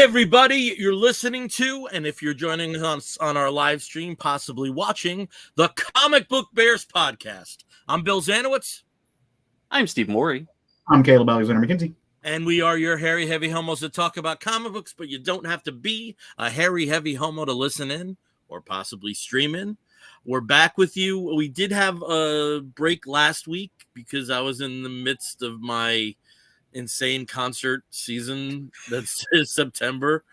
everybody, you're listening to, and if you're joining us on our live stream, possibly watching, the Comic Book Bears podcast. I'm Bill Zanowitz. I'm Steve Morey. I'm Caleb Alexander McKenzie. And we are your hairy, heavy homos that talk about comic books, but you don't have to be a hairy, heavy homo to listen in or possibly stream in. We're back with you. We did have a break last week because I was in the midst of my insane concert season that's September.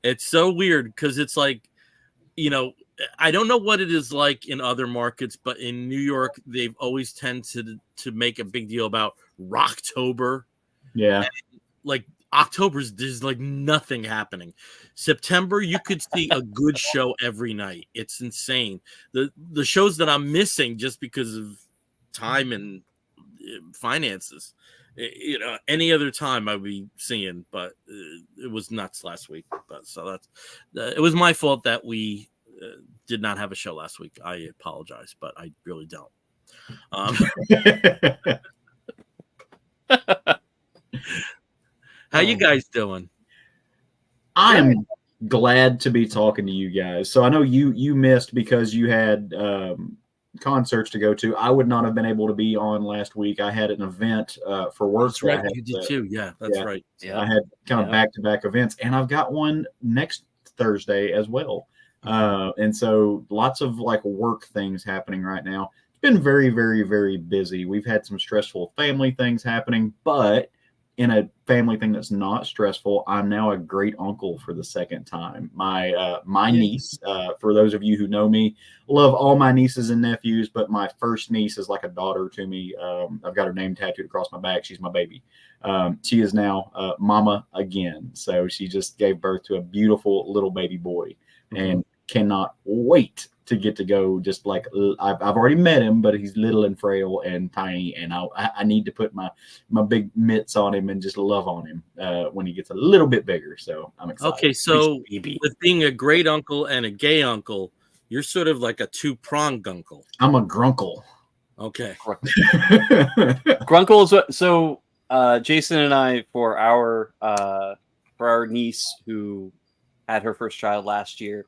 It's so weird because it's like, you know, I don't know what it is like in other markets, but in New York, they've always tended to make a big deal about Rocktober. Yeah. And, like, October's, there's like nothing happening. September, you could see a good show every night. It's insane. The shows that I'm missing just because of time and finances, you know, any other time I'd be seeing, but it was nuts last week. But so that's it was my fault that we did not have a show last week. I apologize, but I really don't. How you guys doing? I am glad to be talking to you guys. So I know you missed because you had concerts to go to. I would not have been able to be on last week. I had an event for work. That's right. You did too. Yeah, that's right. Yeah. I had kind of back-to-back events, and I've got one next Thursday as well. And so lots of like work things happening right now. It's been very, very, very busy. We've had some stressful family things happening, but in a family thing that's not stressful, I'm now a great uncle for the second time. My niece, for those of you who know me, love all my nieces and nephews, but my first niece is like a daughter to me. I've got her name tattooed across my back. She's my baby. She is now mama again. So she just gave birth to a beautiful little baby boy, and cannot wait to get to go. Just like I've already met him, but he's little and frail and tiny, and I need to put my big mitts on him and just love on him when he gets a little bit bigger. So I'm excited. Okay, so with being a great uncle and a gay uncle, you're sort of like a two-pronged uncle. I'm a grunkle. Okay. Grunkle is what, so Jason and I, for our niece who had her first child last year,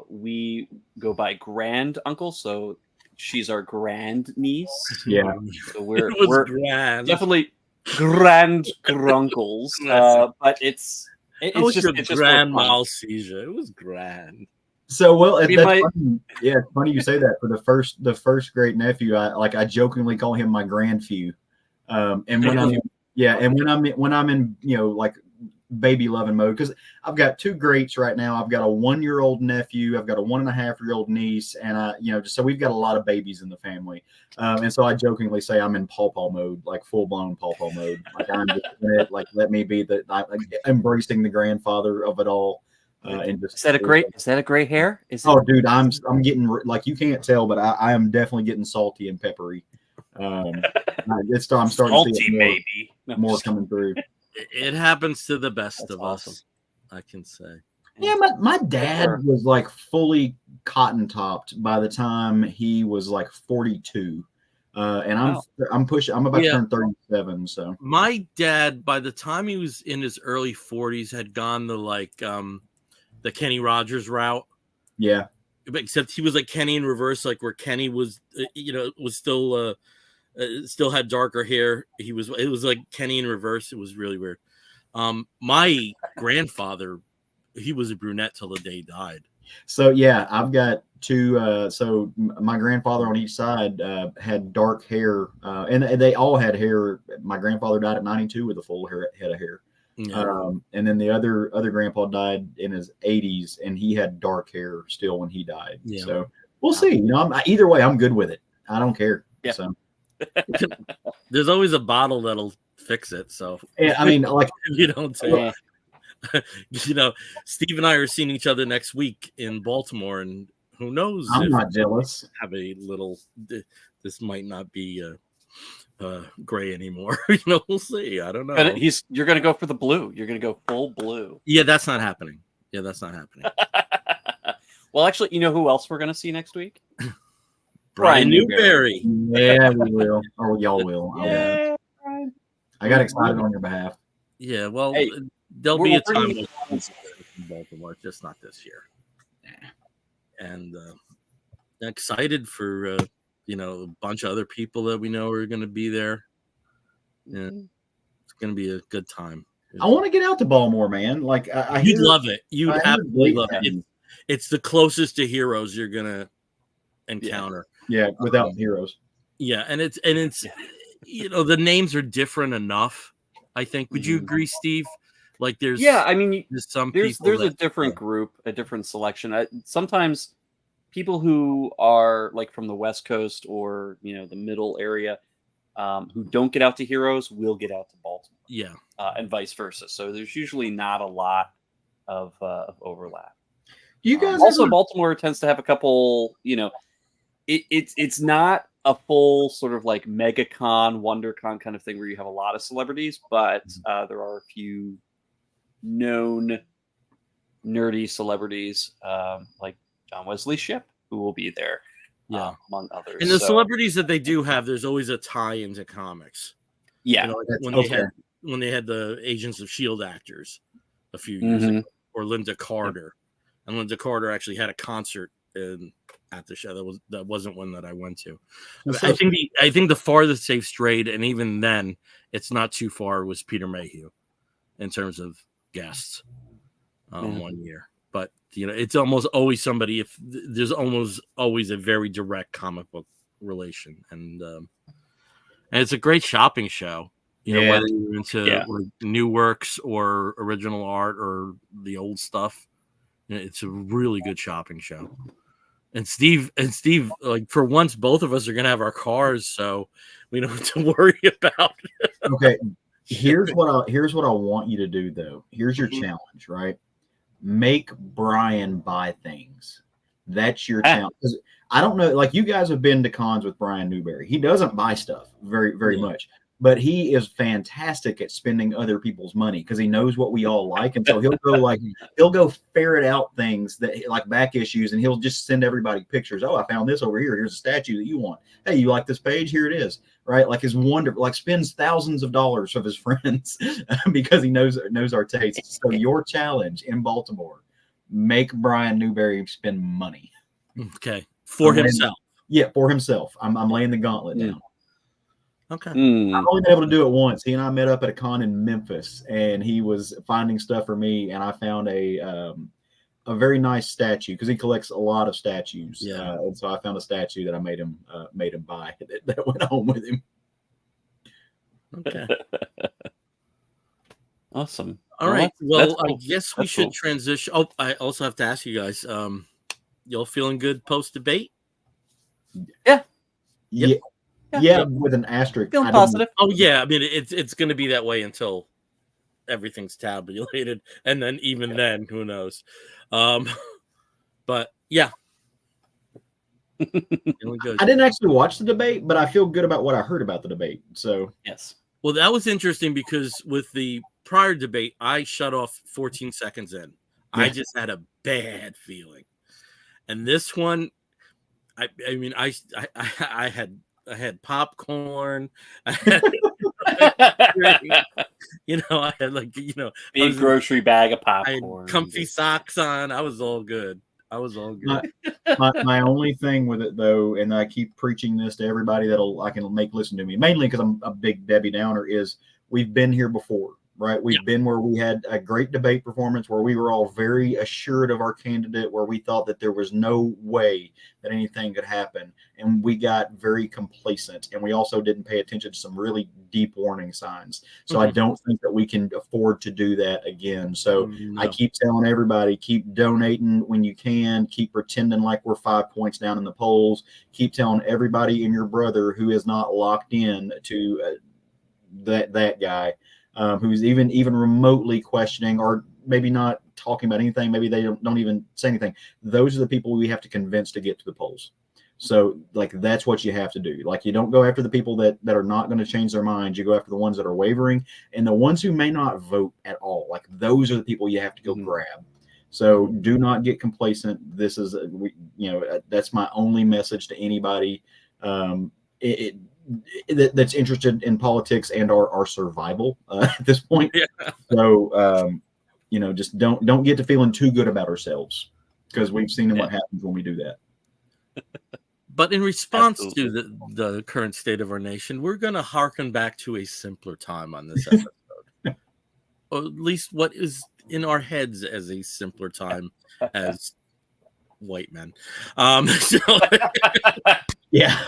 we go by grand uncle, so she's our grand niece. Yeah, so we're grand. Definitely grand grunkles. But it's just grandma seizure. It was grand. So funny. Yeah, it's funny you say that. For the first great nephew, I jokingly call him my grandfew. And when I'm in like baby loving mode, because I've got two greats right now. I've got a 1-year-old nephew, I've got a 1.5-year-old niece, and so we've got a lot of babies in the family. And so I jokingly say I'm in pawpaw mode, like full blown pawpaw mode. Like I'm just in it, like let me be embracing the grandfather of it all. And just, is that a gray hair? Dude, I'm getting, like, you can't tell, but I am definitely getting salty and peppery. I'm starting salty, to see more coming through. It happens to the best of us, I can say. Yeah, my dad was like fully cotton topped by the time he was like 42. And I'm about to turn 37. So my dad, by the time he was in his early 40s, had gone the Kenny Rogers route. Yeah. Except he was like Kenny in reverse, like where Kenny was, was still had darker hair. It was like Kenny in reverse. It was really weird. My grandfather, he was a brunette till the day he died. So yeah, I've got two. So my grandfather on each side had dark hair, and they all had hair. My grandfather died at 92 with a full head of hair. Yeah. And then the other grandpa died in his 80s, and he had dark hair still when he died. Yeah. So we'll see. Either way, I'm good with it. I don't care. Yeah. So. There's always a bottle that'll fix it. So yeah, I mean, like you don't say. Steve and I are seeing each other next week in Baltimore, and who knows? I'm not jealous. Have a little. This might not be gray anymore. We'll see. I don't know. You're going to go for the blue. You're going to go full blue. Yeah, that's not happening. Well, actually, you know who else we're going to see next week? Brian Newberry. Yeah, we will. Or y'all will. Yeah. I got excited on your behalf. Yeah, well, hey, there'll We're be a bringing time it in Baltimore, just not this year. And excited for a bunch of other people that we know are going to be there. Yeah, it's going to be a good time. I want to get out to Baltimore, man. Like I You'd hear, love it. You'd I hear absolutely great love it. things. It's the closest to Heroes you're going to encounter. Yeah, without heroes. Yeah, and it's the names are different enough. I think. Would you agree, Steve? Like there's I mean, there's some there's people a different group, a different selection. Sometimes people who are like from the West Coast or the middle area, who don't get out to Heroes will get out to Baltimore. Yeah, and vice versa. So there's usually not a lot of overlap. You guys also Baltimore tends to have a couple. It's not a full sort of like MegaCon, WonderCon kind of thing where you have a lot of celebrities, but there are a few known nerdy celebrities like John Wesley Shipp who will be there, among others. And the celebrities that they do have, there's always a tie into comics. Yeah, when they had the Agents of S.H.I.E.L.D. actors a few years ago, or Linda Carter, and Linda Carter actually had a concert at the show. That wasn't one that I went to. I think the farthest they've strayed, and even then, it's not too far, was Peter Mayhew in terms of guests 1 year. But it's almost always somebody. If there's almost always a very direct comic book relation, and it's a great shopping show. Whether you're into like new works or original art or the old stuff, it's a really good shopping show. And Steve, like for once, both of us are gonna have our cars, so we don't have to worry about it. Okay, here's what I want you to do though. Here's your challenge, right? Make Brian buy things. That's your challenge. I don't know, like you guys have been to cons with Brian Newberry. He doesn't buy stuff very, very much, but he is fantastic at spending other people's money because he knows what we all like. And so he'll go ferret out things that like back issues, and he'll just send everybody pictures. Oh, I found this over here. Here's a statue that you want. Hey, you like this page? Here it is. Right. Like his wonderful, like spends thousands of dollars of his friends because he knows our tastes. So your challenge in Baltimore, make Brian Newberry spend money. Okay. For himself. For himself. I'm laying the gauntlet down. Okay. I've only been able to do it once. He and I met up at a con in Memphis, and he was finding stuff for me, and I found a very nice statue because he collects a lot of statues. Yeah. And so I found a statue that I made him buy that went home with him. Okay. Awesome. All right. Well, cool. I guess we should transition. Oh, I also have to ask you guys, y'all feeling good post debate? Yeah. Yep. Yeah, with an asterisk. Feeling positive. Oh yeah, I mean it's going to be that way until everything's tabulated, and then then, who knows? But yeah, feeling good. I didn't actually watch the debate, but I feel good about what I heard about the debate. So yes. Well, that was interesting because with the prior debate, I shut off 14 seconds in. Yeah. I just had a bad feeling, and this one, I mean, I had popcorn. I had, I had big grocery bag of popcorn. I had comfy socks on. I was all good. My only thing with it though, and I keep preaching this to everybody I can make listen to me, mainly because I'm a big Debbie Downer, is we've been here before. Right. We've been where we had a great debate performance where we were all very assured of our candidate, where we thought that there was no way that anything could happen. And we got very complacent. And we also didn't pay attention to some really deep warning signs. So I don't think that we can afford to do that again. So I keep telling everybody, keep donating when you can, keep pretending like we're 5 points down in the polls, keep telling everybody and your brother who is not locked in to that guy. Who's even remotely questioning or maybe not talking about anything. Maybe they don't even say anything. Those are the people we have to convince to get to the polls. So like, that's what you have to do. Like, you don't go after the people that are not going to change their minds. You go after the ones that are wavering, and the ones who may not vote at all. Like, those are the people you have to go grab. So do not get complacent. This is, that's my only message to anybody. that's interested in politics and our survival at this point. Yeah. So just don't get to feeling too good about ourselves, because we've seen what happens when we do that. But in response to the current state of our nation, we're going to harken back to a simpler time on this episode. Or at least what is in our heads as a simpler time as white men. Yeah.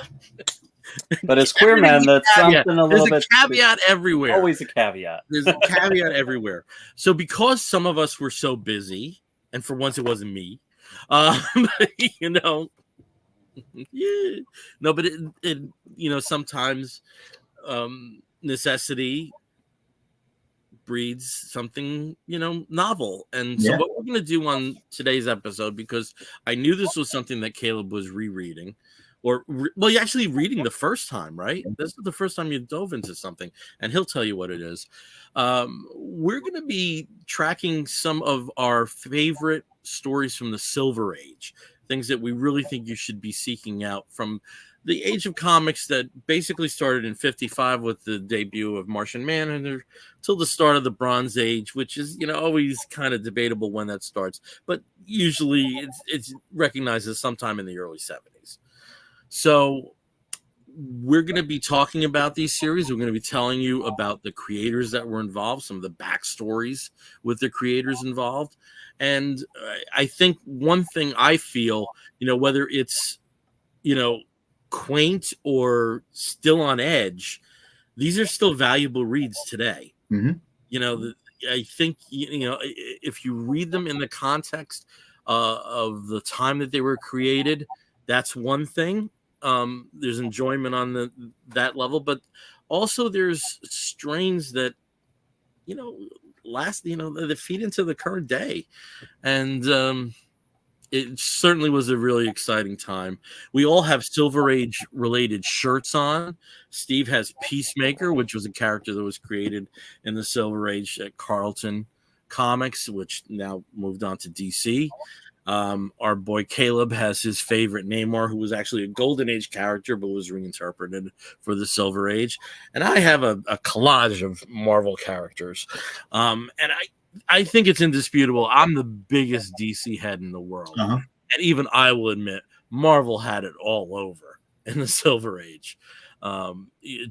But as queer men, that's something a little bit. There's a caveat everywhere. Always a caveat. There's a caveat everywhere. So because some of us were so busy, and for once it wasn't me, yeah. No, but it sometimes necessity breeds something, novel. And so what we're going to do on today's episode, because I knew this was something that Caleb was rereading, you're actually reading the first time, right? This is the first time you dove into something, and he'll tell you what it is. We're going to be tracking some of our favorite stories from the Silver Age, things that we really think you should be seeking out from the age of comics that basically started in 55 with the debut of Martian Manhunter till the start of the Bronze Age, which is, always kind of debatable when that starts, but usually it's recognized as sometime in the early 70s. So we're going to be talking about these series. We're going to be telling you about the creators that were involved, some of the backstories with the creators involved. And I think one thing I feel, whether it's, quaint or still on edge, these are still valuable reads today. Mm-hmm. I think, if you read them in the context of the time that they were created, that's one thing. There's enjoyment on that level, but also there's strains that, that feed into the current day. And it certainly was a really exciting time. We all have Silver Age related shirts on. Steve has Peacemaker, which was a character that was created in the Silver Age at Carlton Comics, which now moved on to DC. Our boy Caleb has his favorite Namor, who was actually a Golden Age character, but was reinterpreted for the Silver Age. And I have a collage of Marvel characters. And I think it's indisputable. I'm the biggest DC head in the world. Uh-huh. And even I will admit, Marvel had it all over in the Silver Age.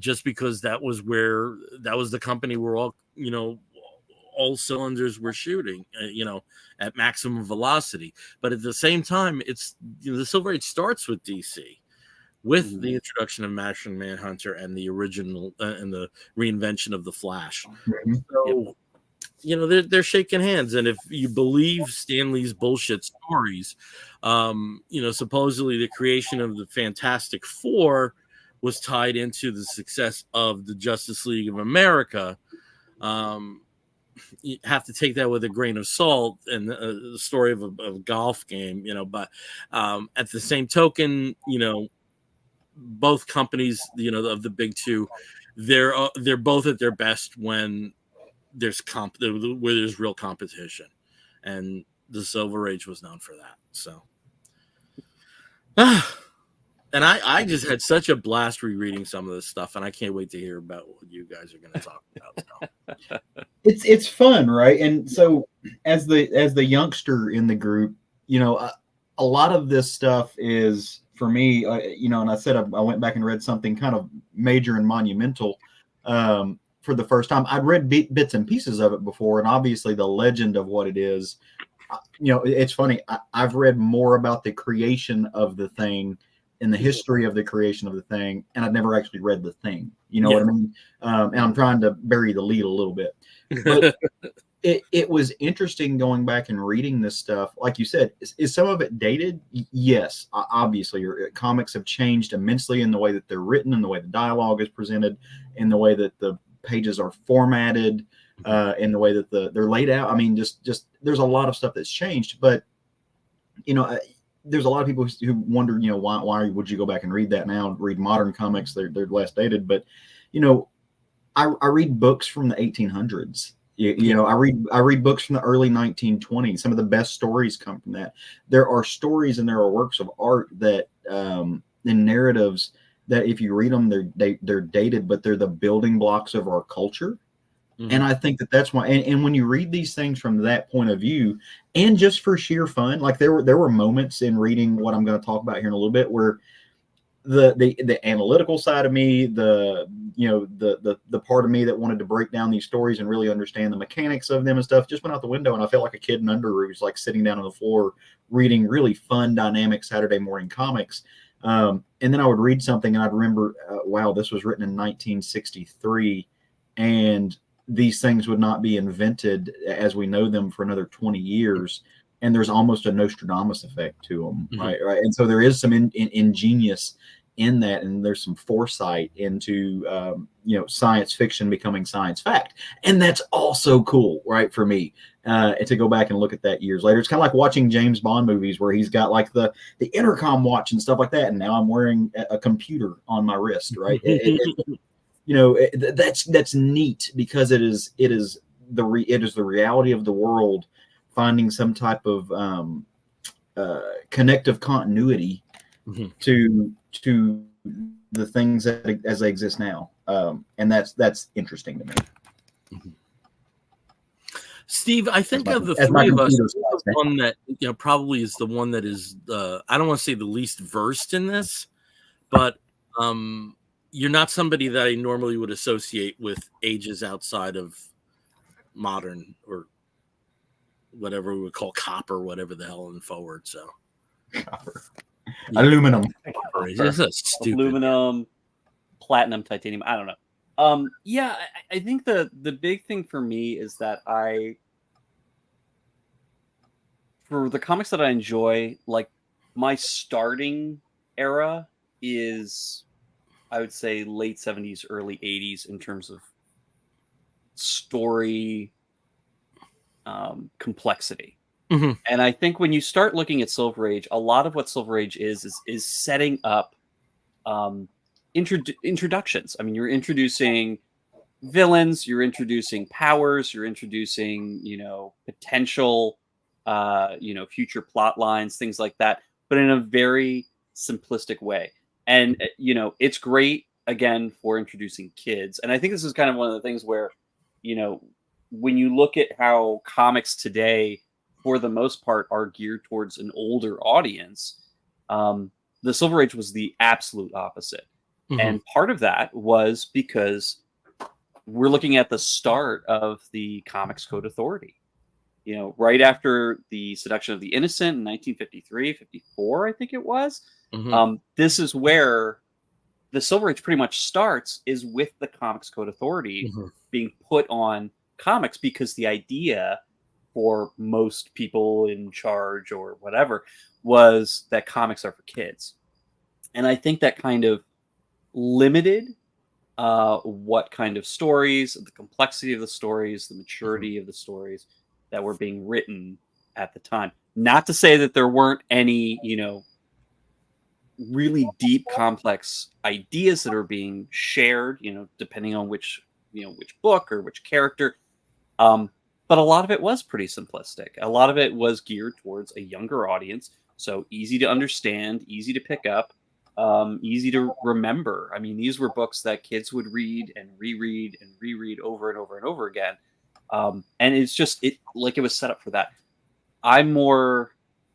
Just because that was the company where all cylinders were shooting, at maximum velocity. But at the same time, it's the Silver Age starts with DC, with the introduction of Martian Manhunter and the original and the reinvention of the Flash. Mm-hmm. So, they're shaking hands. And if you believe Stan Lee's bullshit stories, supposedly the creation of the Fantastic Four was tied into the success of the Justice League of America. You have to take that with a grain of salt, and the story of a golf game, but at the same token, both companies, of the big two, they're both at their best when there's where there's real competition, and the Silver Age was known for that. So, and I just had such a blast rereading some of this stuff, and I can't wait to hear about what you guys are going to talk about. So. It's fun, right? And so as the youngster in the group, a lot of this stuff is for me, and I said I went back and read something kind of major and monumental for the first time. I'd read bits and pieces of it before, and obviously the legend of what it is. It's funny. I've read more about the creation of the thing and the history of the creation of the thing, and I've never actually read the thing. You know what I mean? And I'm trying to bury the lead a little bit. But it was interesting going back and reading this stuff. Like you said, is some of it dated? Yes, obviously. Your comics have changed immensely in the way that they're written, in the way the dialogue is presented, in the way that the pages are formatted, in the way that they're laid out. I mean, just there's a lot of stuff that's changed. But there's a lot of people who wonder, why would you go back and read that now? Read modern comics, they're less dated. But I read books from the 1800s. I read books from the early 1920s. Some of the best stories come from that. There are stories and there are works of art that and narratives that if you read them, they're dated, but they're the building blocks of our culture. And I think that's why. And when you read these things from that point of view, and just for sheer fun, like there were moments in reading what I'm going to talk about here in a little bit where the analytical side of me, the part of me that wanted to break down these stories and really understand the mechanics of them and stuff just went out the window, and I felt like a kid in underoos, like sitting down on the floor reading really fun, dynamic Saturday morning comics. And then I would read something and I'd remember, wow, this was written in 1963, and these things would not be invented as we know them for another 20 years. And there's almost a Nostradamus effect to them, right? And so there is some ingenious in that, and there's some foresight into science fiction becoming science fact, and that's also cool, right? For me, to go back and look at that years later, it's kind of like watching James Bond movies where he's got like the intercom watch and stuff like that, and now I'm wearing a computer on my wrist, right? That's neat because it is the reality of the world finding some type of connective continuity to the things as they exist now, and that's interesting to me. Steve, I think of the three of us, the one that probably is the one that is I don't want to say the least versed in this, but you're not somebody that I normally would associate with ages outside of modern or whatever we would call copper, whatever the hell, and forward. So copper, aluminum, it's a stupid aluminum, platinum, titanium. I don't know. Yeah, I think the big thing for me is that for the comics that I enjoy, like my starting era is, I would say, late 70s, early 80s in terms of story complexity. And I think when you start looking at Silver Age, a lot of what Silver Age is setting up introductions. I mean, you're introducing villains, you're introducing powers, you're introducing potential future plot lines, things like that, but in a very simplistic way. And it's great again for introducing kids. And I think this is kind of one of the things where when you look at how comics today, for the most part, are geared towards an older audience, the Silver Age was the absolute opposite. And part of that was because we're looking at the start of the Comics Code Authority. Right after the Seduction of the Innocent in 1953, 54, I think it was. This is where the Silver Age pretty much starts, is with the Comics Code Authority being put on comics, because the idea for most people in charge or whatever was that comics are for kids. And I think that kind of limited what kind of stories, the complexity of the stories, the maturity of the stories that were being written at the time. Not to say that there weren't any, really deep, complex ideas that are being shared, depending on which book or which character. But a lot of it was pretty simplistic. A lot of it was geared towards a younger audience. So easy to understand, easy to pick up, easy to remember. I mean, these were books that kids would read and reread and reread over and over and over again. And it's just, it was set up for that. I'm more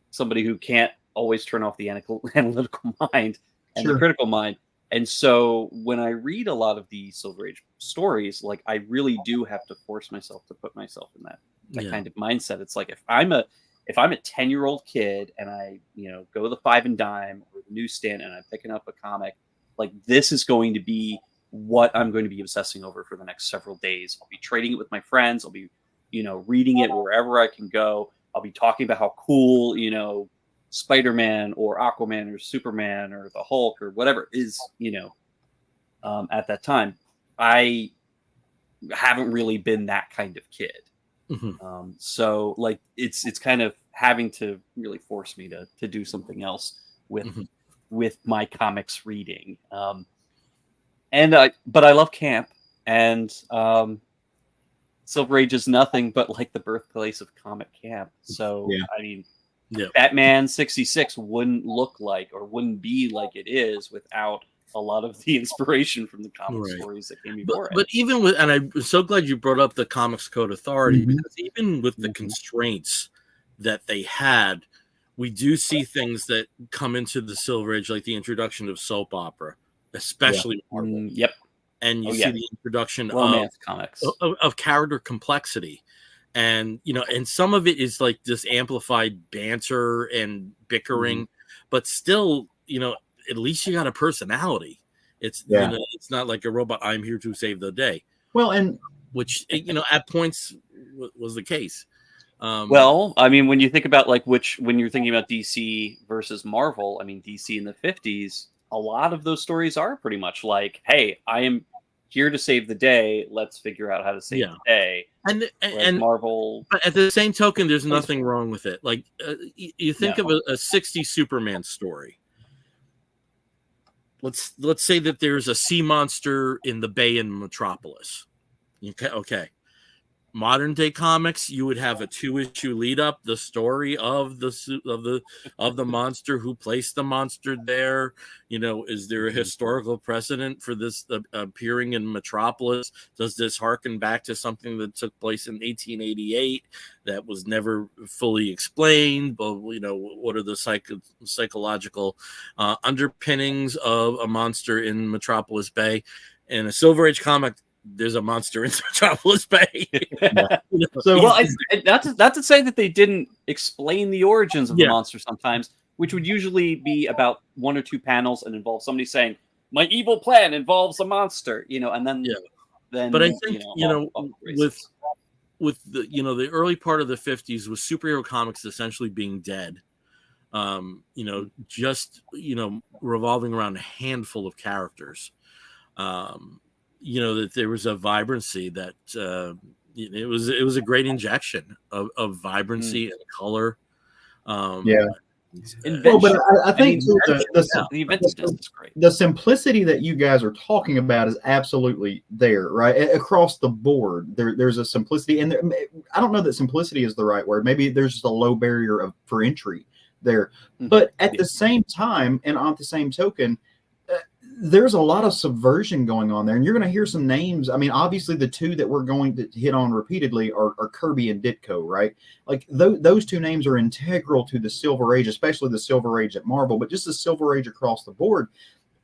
somebody who can't always turn off the analytical mind and the critical mind. And so when I read a lot of the Silver Age stories, like, I really do have to force myself to put myself in that kind of mindset. It's like, if I'm a 10-year-old kid and I, go to the Five and Dime or the newsstand and I'm picking up a comic, like, this is going to be what I'm going to be obsessing over for the next several days. I'll be trading it with my friends. I'll be, reading it wherever I can go. I'll be talking about how cool, Spider-Man or Aquaman or Superman or the Hulk or whatever is, at that time. I haven't really been that kind of kid. So like, it's kind of having to really force me to do something else with my comics reading. But I love camp, and Silver Age is nothing but like the birthplace of comic camp. So I mean, Batman 66 wouldn't look like, or wouldn't be like it is, without a lot of the inspiration from the comic Right. stories that came before it. But even with, and I'm so glad you brought up the Comics Code Authority, Mhm. because even with the Mhm. constraints that they had, we do see things that come into the Silver Age, like the introduction of soap opera, especially Marvel. Yep. And you Oh, see yeah. the introduction Romance comics. of character complexity. And, you know, and some of it is like this amplified banter and bickering, but still, you know, at least you got a personality. It's, you Yeah. know, it's not like a robot, I'm here to save the day, Well, and which, you know, at points was the case. Well, I mean, when you think about when you're thinking about DC versus Marvel, I mean, DC in the 50s, a lot of those stories are pretty much like, hey, I am here to save the day. Let's figure out how to save Yeah. the day. Whereas And Marvel, but at the same token, there's nothing wrong with it. Like you think No. of a 60s Superman story. Let's say that there's a sea monster in the bay in Metropolis. Okay. Modern day comics, you would have a 2-issue lead up, the story of the monster, who placed the monster there. You know, is there a historical precedent for this appearing in Metropolis? Does this harken back to something that took place in 1888 that was never fully explained? But you know, what are the psychological underpinnings of a monster in Metropolis Bay? In a Silver Age comic, there's a monster in Metropolis Bay. so well, not to say that they didn't explain the origins of the Yeah. monster sometimes, which would usually be about 1 or 2 panels and involve somebody saying, "My evil plan involves a monster," you know, and then Yeah. then But I think off the races. with the the early part of the 50s, with superhero comics essentially being dead, just revolving around a handful of characters, that there was a vibrancy that it was a great injection of vibrancy and color. Yeah. Invention. Well, but I think too, the inventiveness is great. the simplicity that you guys are talking about is absolutely there, right? Across the board, there's a simplicity, and I don't know that simplicity is the right word. Maybe there's just a low barrier for entry there. But at the same time, and on the same token, there's a lot of subversion going on there, and you're going to hear some names. I mean, obviously, the two that we're going to hit on repeatedly are Kirby and Ditko, right? Like those two names are integral to the Silver Age, especially the Silver Age at Marvel, but just the Silver Age across the board.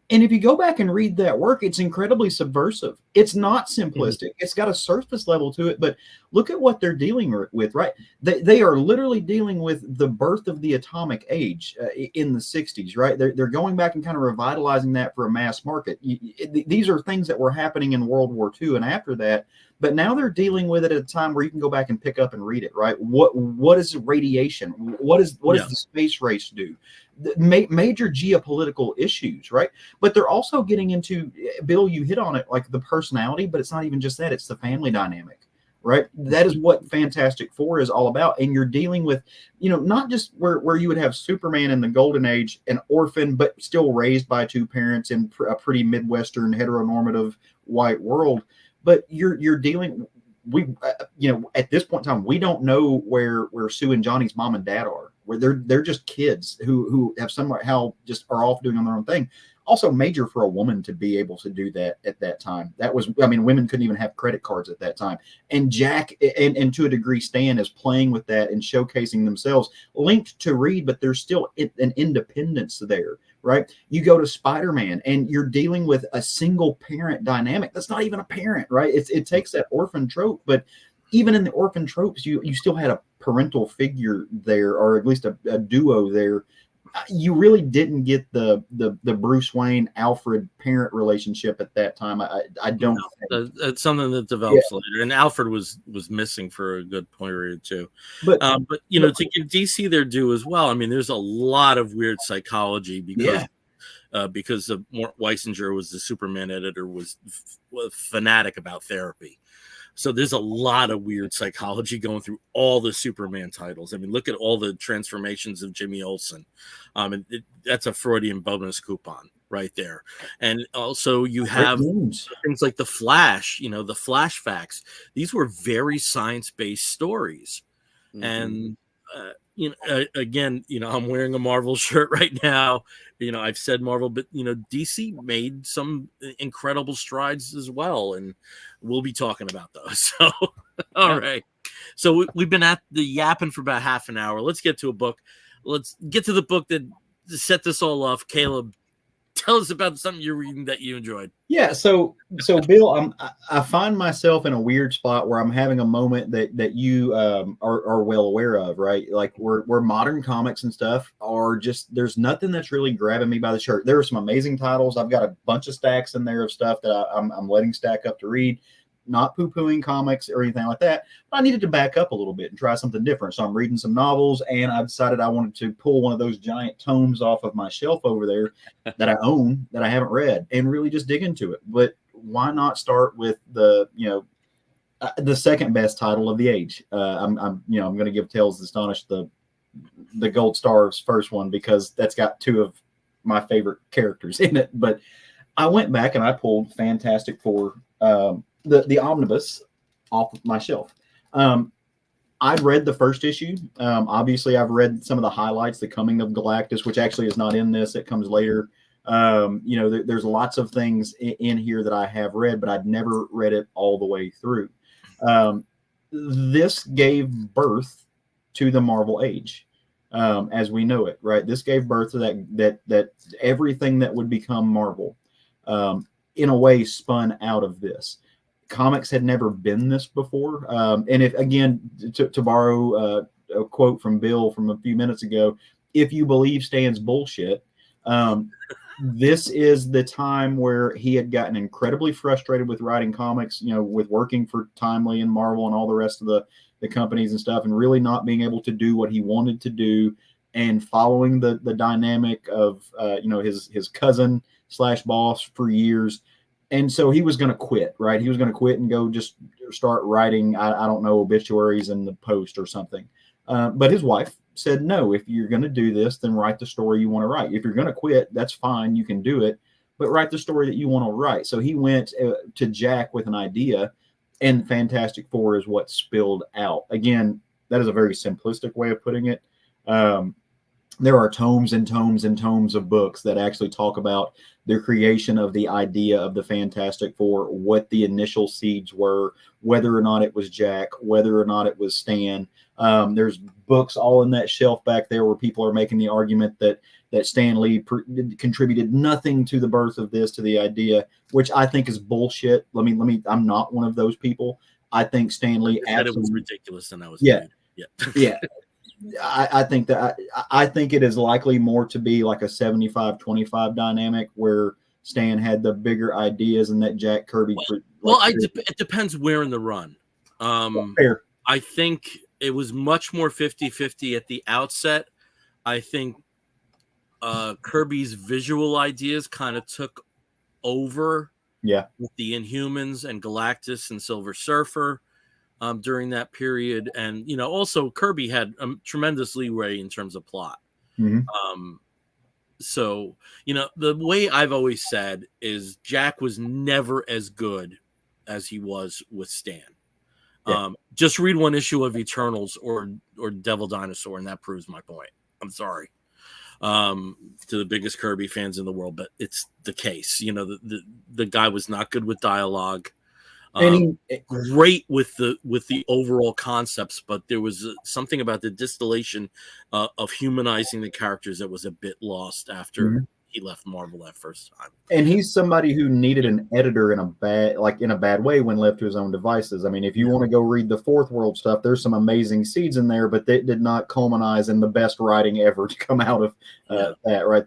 And if you go back and read that work, it's incredibly subversive. It's not simplistic. It's got a surface level to it, but look at what they're dealing with, right? They are literally dealing with the birth of the atomic age in the 60s, right? They're going back and kind of revitalizing that for a mass market. These are things that were happening in World War II and after that, but now they're dealing with it at a time where you can go back and pick up and read it, right? What is radiation? What does the space race do? Major geopolitical issues, right? But they're also getting into, Bill, you hit on it, like the personality, but it's not even just that, it's the family dynamic, right? That is what Fantastic Four is all about. And you're dealing with, not just where you would have Superman in the Golden Age, an orphan, but still raised by two parents in a pretty Midwestern heteronormative white world, but you're dealing, at this point in time, we don't know where Sue and Johnny's mom and dad are, where they're just kids who have somehow just are off doing their own thing. Also major for a woman to be able to do that at that time. That was, women couldn't even have credit cards at that time. And Jack and to a degree Stan is playing with that and showcasing themselves, linked to Reed, but there's still an independence there, right? You go to Spider-Man and you're dealing with a single parent dynamic. That's not even a parent, right? It takes that orphan trope, but even in the orphan tropes, you still had a parental figure there, or at least a duo there. You really didn't get the Bruce Wayne Alfred parent relationship at that time. I don't think. It's something that develops later, and Alfred was missing for a good period too. But to give DC their due as well, there's a lot of weird psychology because Mort Weisinger was the Superman editor, was fanatic about therapy. So there's a lot of weird psychology going through all the Superman titles. Look at all the transformations of Jimmy Olsen. That's a Freudian bonus coupon right there. And also you have things like the Flash, the Flashbacks. These were very science-based stories. And Again, I'm wearing a Marvel shirt right now. I've said Marvel, but DC made some incredible strides as well, and we'll be talking about those. So, all right. So we've been at the yapping for about half an hour. Let's get to a book. Let's get to the book that set this all off. Caleb, tell us about something you're reading that you enjoyed. Yeah, so Bill, I find myself in a weird spot where I'm having a moment that you are well aware of, right? Like where modern comics and stuff are just, there's nothing that's really grabbing me by the shirt. There are some amazing titles. I've got a bunch of stacks in there of stuff that I'm letting stack up to read. Not poo-pooing comics or anything like that, but I needed to back up a little bit and try something different. So I'm reading some novels, and I decided I wanted to pull one of those giant tomes off of my shelf over there that I own that I haven't read and really just dig into it. But why not start with the second best title of the age? I'm going to give Tales of Astonish the gold star's first one because that's got two of my favorite characters in it. But I went back and I pulled Fantastic Four. The omnibus off of my shelf. I'd read the first issue. Obviously, I've read some of the highlights, The Coming of Galactus, which actually is not in this. It comes later. There's lots of things in here that I have read, but I'd never read it all the way through. This gave birth to the Marvel Age, as we know it, right? This gave birth to that everything that would become Marvel, in a way, spun out of this. Comics had never been this before. And if, again, to borrow a quote from Bill from a few minutes ago, if you believe Stan's bullshit, this is the time where he had gotten incredibly frustrated with writing comics, with working for Timely and Marvel and all the rest of the companies and stuff, and really not being able to do what he wanted to do, and following the dynamic of, his cousin / boss for years. And so he was going to quit, right? He was going to quit and go just start writing, I don't know, obituaries in the Post or something. But his wife said, no, if you're going to do this, then write the story you want to write. If you're going to quit, that's fine. You can do it, but write the story that you want to write. So he went to Jack with an idea, and Fantastic Four is what spilled out. Again, that is a very simplistic way of putting it. There are tomes and tomes and tomes of books that actually talk about the creation of the idea of the Fantastic Four, what the initial seeds were, whether or not it was Jack, whether or not it was Stan. There's books all in that shelf back there where people are making the argument that Stan Lee contributed nothing to the birth of this, to the idea, which I think is bullshit. I'm not one of those people. I think Stan Lee said it was ridiculous, and that was yeah. Yeah. I think that I think it is likely more to be like a 75-25 dynamic where Stan had the bigger ideas and that Jack Kirby. It depends where in the run. Fair. I think it was much more 50-50 at the outset. I think Kirby's visual ideas kind of took over. Yeah. With the Inhumans and Galactus and Silver Surfer. During that period, and also Kirby had tremendous leeway in terms of plot. Mm-hmm. So the way I've always said is Jack was never as good as he was with Stan. Yeah. Just read one issue of Eternals or Devil Dinosaur, and that proves my point. I'm sorry to the biggest Kirby fans in the world, but it's the case. The guy was not good with dialogue. Great with the overall concepts, but there was something about the distillation of humanizing the characters that was a bit lost after he left Marvel that first time. And he's somebody who needed an editor in a bad way when left to his own devices. I mean, if you want to go read the Fourth World stuff, there's some amazing seeds in there, but they did not culminize in the best writing ever to come out of that. Right,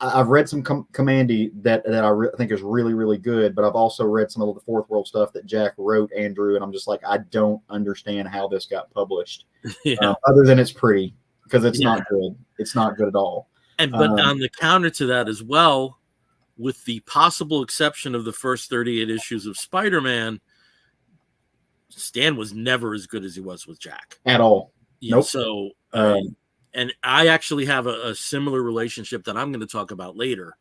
I've read some Commandy that I think is really, really good, but I've also read some of the Fourth World stuff that Jack wrote, Andrew, and I'm just like, I don't understand how this got published. Other than it's pretty, because it's not good. It's not good at all. But on the counter to that as well, with the possible exception of the first 38 issues of Spider-Man, Stan was never as good as he was with Jack. At all. Nope. So... and I actually have a similar relationship that I'm going to talk about later,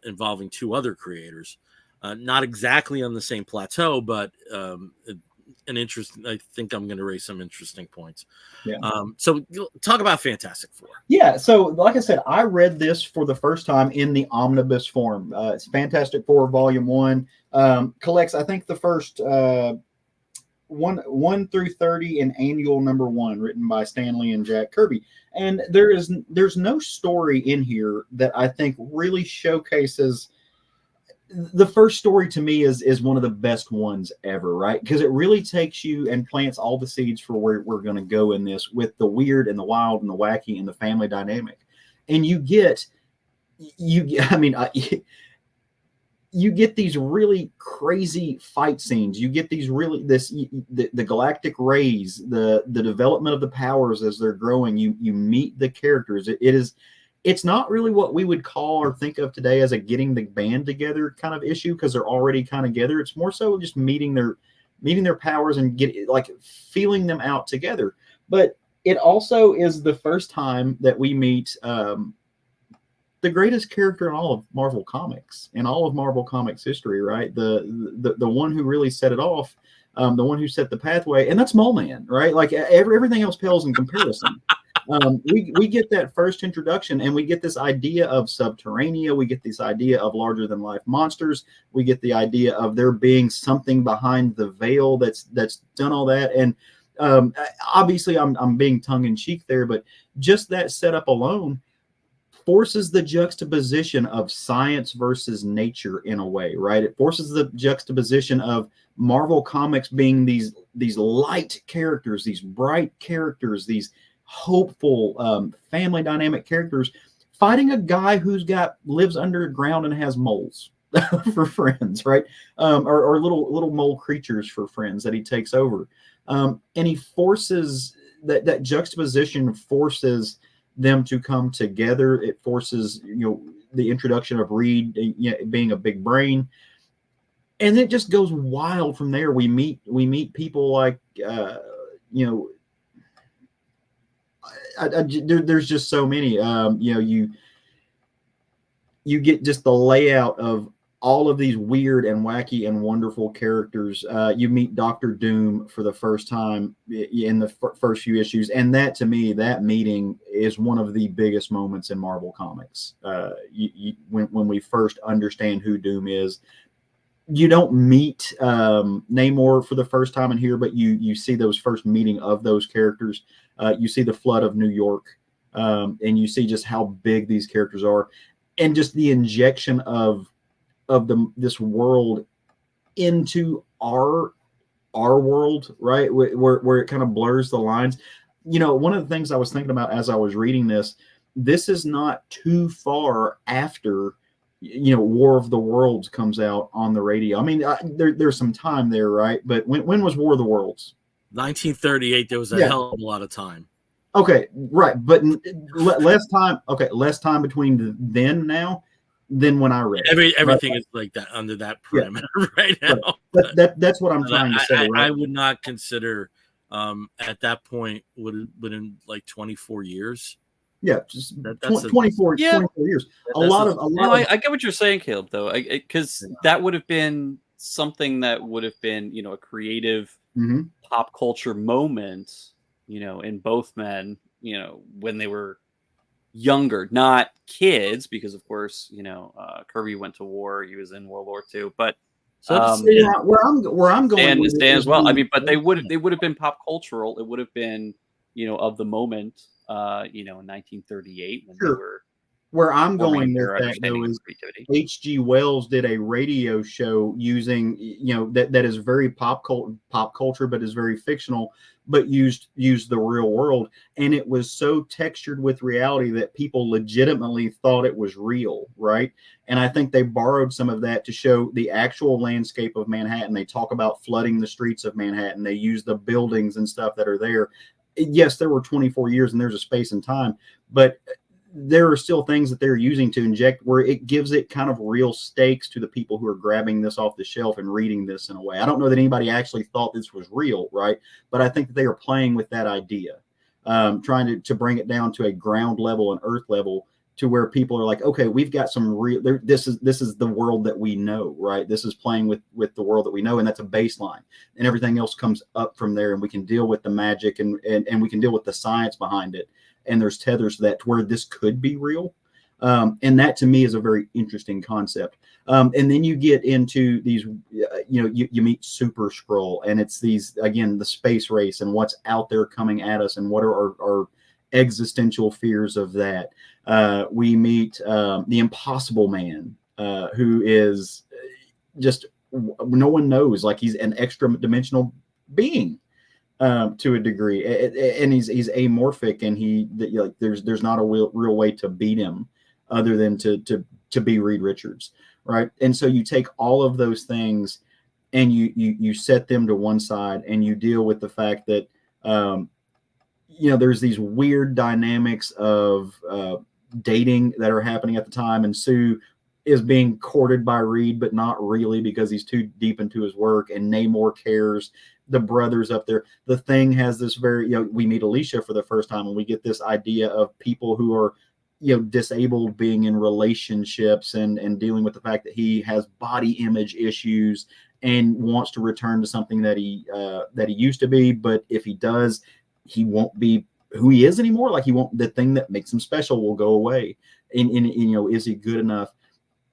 involving two other creators, not exactly on the same plateau, but I think I'm going to raise some interesting points. Yeah. So talk about Fantastic Four. Yeah. So, like I said, I read this for the first time in the omnibus form. It's Fantastic Four Volume 1. Collects, I think, the first 1 through 30 in annual number 1, written by Stan Lee and Jack Kirby. And there's no story in here that I think really showcases. The first story to me is one of the best ones ever, right? Because it really takes you and plants all the seeds for where we're going to go in this, with the weird and the wild and the wacky and the family dynamic. And you get these really crazy fight scenes. You get these really the galactic rays, the development of the powers as they're growing. You meet the characters. It's not really what we would call or think of today as a getting the band together kind of issue, because they're already kind of together. It's more so just meeting their powers and feeling them out together. But it also is the first time that we meet the greatest character in all of Marvel Comics, in all of Marvel Comics history, right? The one who really set it off, the one who set the pathway, and that's Mole Man, right? Like everything else pales in comparison. We get that first introduction, and we get this idea of Subterranea. We get this idea of larger than life monsters. We get the idea of there being something behind the veil that's done all that. And obviously, I'm being tongue in cheek there, but just that setup alone forces the juxtaposition of science versus nature in a way, right? It forces the juxtaposition of Marvel Comics being these light characters, these bright characters, these hopeful family dynamic characters, fighting a guy who's lives underground and has moles for friends, right? Or little mole creatures for friends that he takes over. And he forces that juxtaposition forces them to come together. It forces the introduction of Reed being a big brain, and it just goes wild from there. We meet people like there's just so many. You get just the layout of all of these weird and wacky and wonderful characters. You meet Doctor Doom for the first time in the first few issues, and that, to me, that meeting is one of the biggest moments in Marvel Comics. When we first understand who Doom is, you don't meet Namor for the first time in here, but you see those first meeting of those characters. You see the flood of New York, and you see just how big these characters are, and just the injection of this world into our world, right? Where it kind of blurs the lines. One of the things I was thinking about as I was reading this is not too far after War of the Worlds comes out on the radio. I mean, there's some time there, right? But when was War of the Worlds? 1938. There was a hell of a lot of time. Okay, right, but less time. Okay, less time between then and now than when I read. Everything is like that under that parameter right now. Right. That's what I'm trying to say. Right? I would not consider at that point within like 24 years. Yeah, just 24 years. I get what you're saying, Caleb, though, because that would have been something that would have been a creative pop culture moment, in both men, when they were younger, not kids, because of course, Kirby went to war. He was in World War II, but where I'm going Stan as well. I mean, but they would have been pop cultural. It would have been, of the moment, in 1938 when they were. Where I'm going with that, though, is H.G. Wells did a radio show using, that is very pop culture, but is very fictional, but used the real world. And it was so textured with reality that people legitimately thought it was real, right? And I think they borrowed some of that to show the actual landscape of Manhattan. They talk about flooding the streets of Manhattan. They use the buildings and stuff that are there. Yes, there were 24 years and there's a space and time, but there are still things that they're using to inject where it gives it kind of real stakes to the people who are grabbing this off the shelf and reading this in a way. I don't know that anybody actually thought this was real, right? But I think that they are playing with that idea, trying to bring it down to a ground level and earth level to where people are like, okay, we've got some real. This is the world that we know, right? This is playing with the world that we know, and that's a baseline, and everything else comes up from there, and we can deal with the magic and we can deal with the science behind it, and there's tethers to that to where this could be real, and that to me is a very interesting concept. And then you get into these, you meet Super Skrull, and it's these, again, the space race and what's out there coming at us, and what are our existential fears of that. We meet the Impossible Man, who is just, no one knows, like he's an extra dimensional being to a degree, and he's amorphic, and there's not a real way to beat him other than to be Reed Richards, right? And so you take all of those things and you set them to one side, and you deal with the fact that there's these weird dynamics of dating that are happening at the time, and Sue is being courted by Reed, but not really, because he's too deep into his work, and Namor cares. The brothers up there. The Thing has this very, we meet Alicia for the first time, and we get this idea of people who are, disabled being in relationships and dealing with the fact that he has body image issues and wants to return to something that he used to be. But if he does, he won't be who he is anymore. Like, the thing that makes him special will go away. And is he good enough?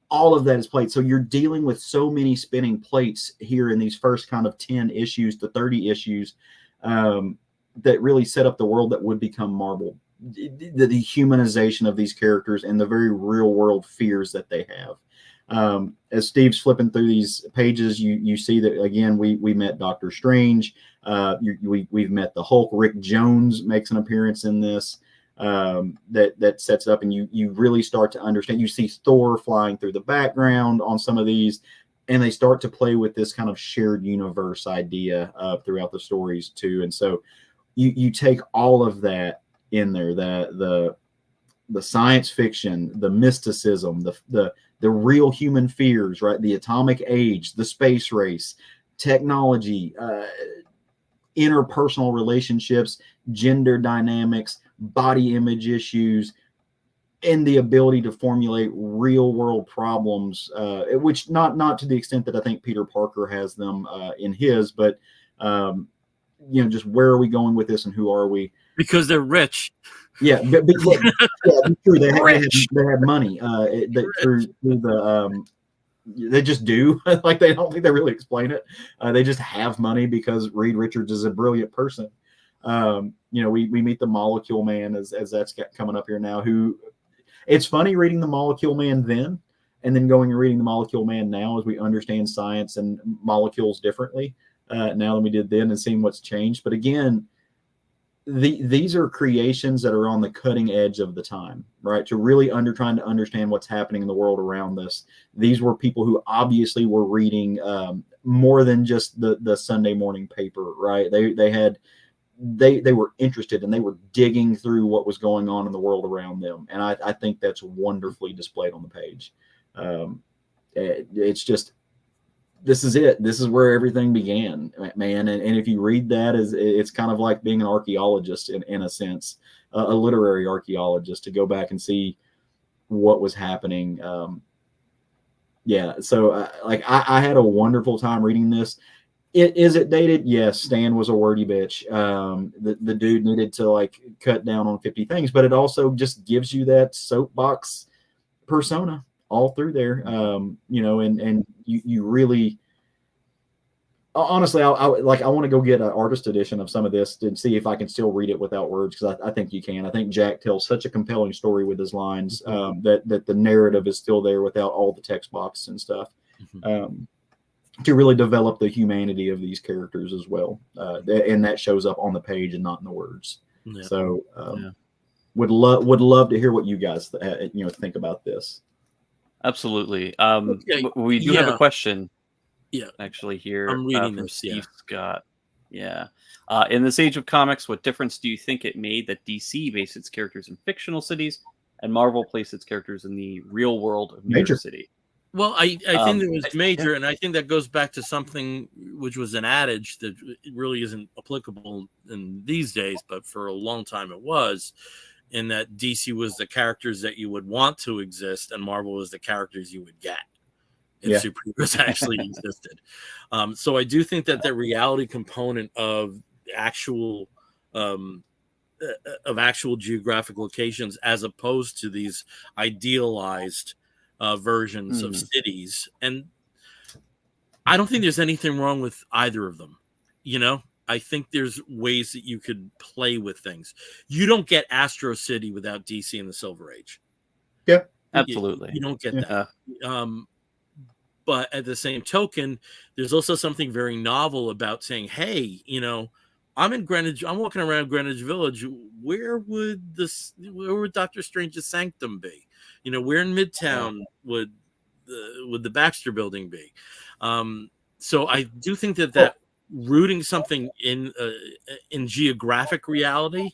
All of that is played. So you're dealing with so many spinning plates here in these first kind of 10 issues to 30 issues that really set up the world that would become Marvel. The humanization of these characters and the very real world fears that they have. As Steve's flipping through these pages, you see that, again, we met Doctor Strange. We've met the Hulk. Rick Jones makes an appearance in this. That sets up, and you really start to understand. You see Thor flying through the background on some of these, and they start to play with this kind of shared universe idea throughout the stories too. And so you take all of that in there, the science fiction, the mysticism, the real human fears, right? The atomic age, the space race, technology, interpersonal relationships, gender dynamics, body image issues, and the ability to formulate real world problems, which not to the extent that I think Peter Parker has them in his, but just where are we going with this, and who are we? Because they're rich. Yeah, but true. They had money. Through the they just do. Like, they don't think they really explain it. They just have money because Reed Richards is a brilliant person. We meet the Molecule Man as that's coming up here now. Who, it's funny reading the Molecule Man then, and then going and reading the Molecule Man now, as we understand science and molecules differently now than we did then, and seeing what's changed. But again, these are creations that are on the cutting edge of the time, right? To really trying to understand what's happening in the world around us. These were people who obviously were reading more than just the Sunday morning paper, right? They were interested, and they were digging through what was going on in the world around them. And I think that's wonderfully displayed on the page. It's just, this is it. This is where everything began, man. And if you read that, it's kind of like being an archaeologist in a sense, a literary archaeologist, to go back and see what was happening. So I had a wonderful time reading this. Is it dated? Yes. Stan was a wordy bitch. The dude needed to cut down on 50 things, but it also just gives you that soapbox persona all through there. And you really, honestly, I want to go get an artist edition of some of this and see if I can still read it without words, because I think you can. I think Jack tells such a compelling story with his lines that the narrative is still there without all the text boxes and stuff. To really develop the humanity of these characters as well, and that shows up on the page and not in the words. Yeah. So, would love to hear what you guys think about this. Absolutely. We do have a question. Yeah, actually, here I'm reading from this. Steve Scott. Yeah. In this age of comics, what difference do you think it made that DC based its characters in fictional cities and Marvel placed its characters in the real world of New York City? Well, I think it was major, and I think that goes back to something which was an adage that really isn't applicable in these days, but for a long time it was. in that DC was the characters that you would want to exist, and Marvel was the characters you would get if superheroes actually existed. So I do think that the reality component of actual geographic locations, as opposed to these idealized versions of cities, and I don't think there's anything wrong with either of them. I think there's ways that you could play with things. You don't get Astro City without DC in the Silver Age. Yeah, absolutely. You don't get that. But at the same token, there's also something very novel about saying, hey, I'm in Greenwich. I'm walking around Greenwich Village. Where would Doctor Strange's sanctum be? Where in Midtown would the Baxter Building be? So I do think that rooting something in geographic reality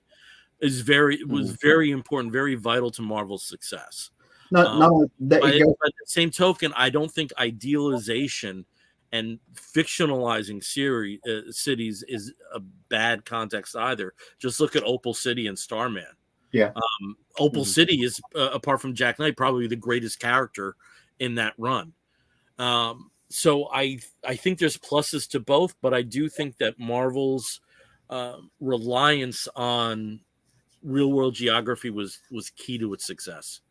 was very important, very vital to Marvel's success. Not only that, but at the same token, I don't think idealization and fictionalizing cities is a bad context either. Just look at Opal City and Starman. Yeah. Opal City is, apart from Jack Knight, probably the greatest character in that run. So I think there's pluses to both, but I do think that Marvel's reliance on real world geography was key to its success.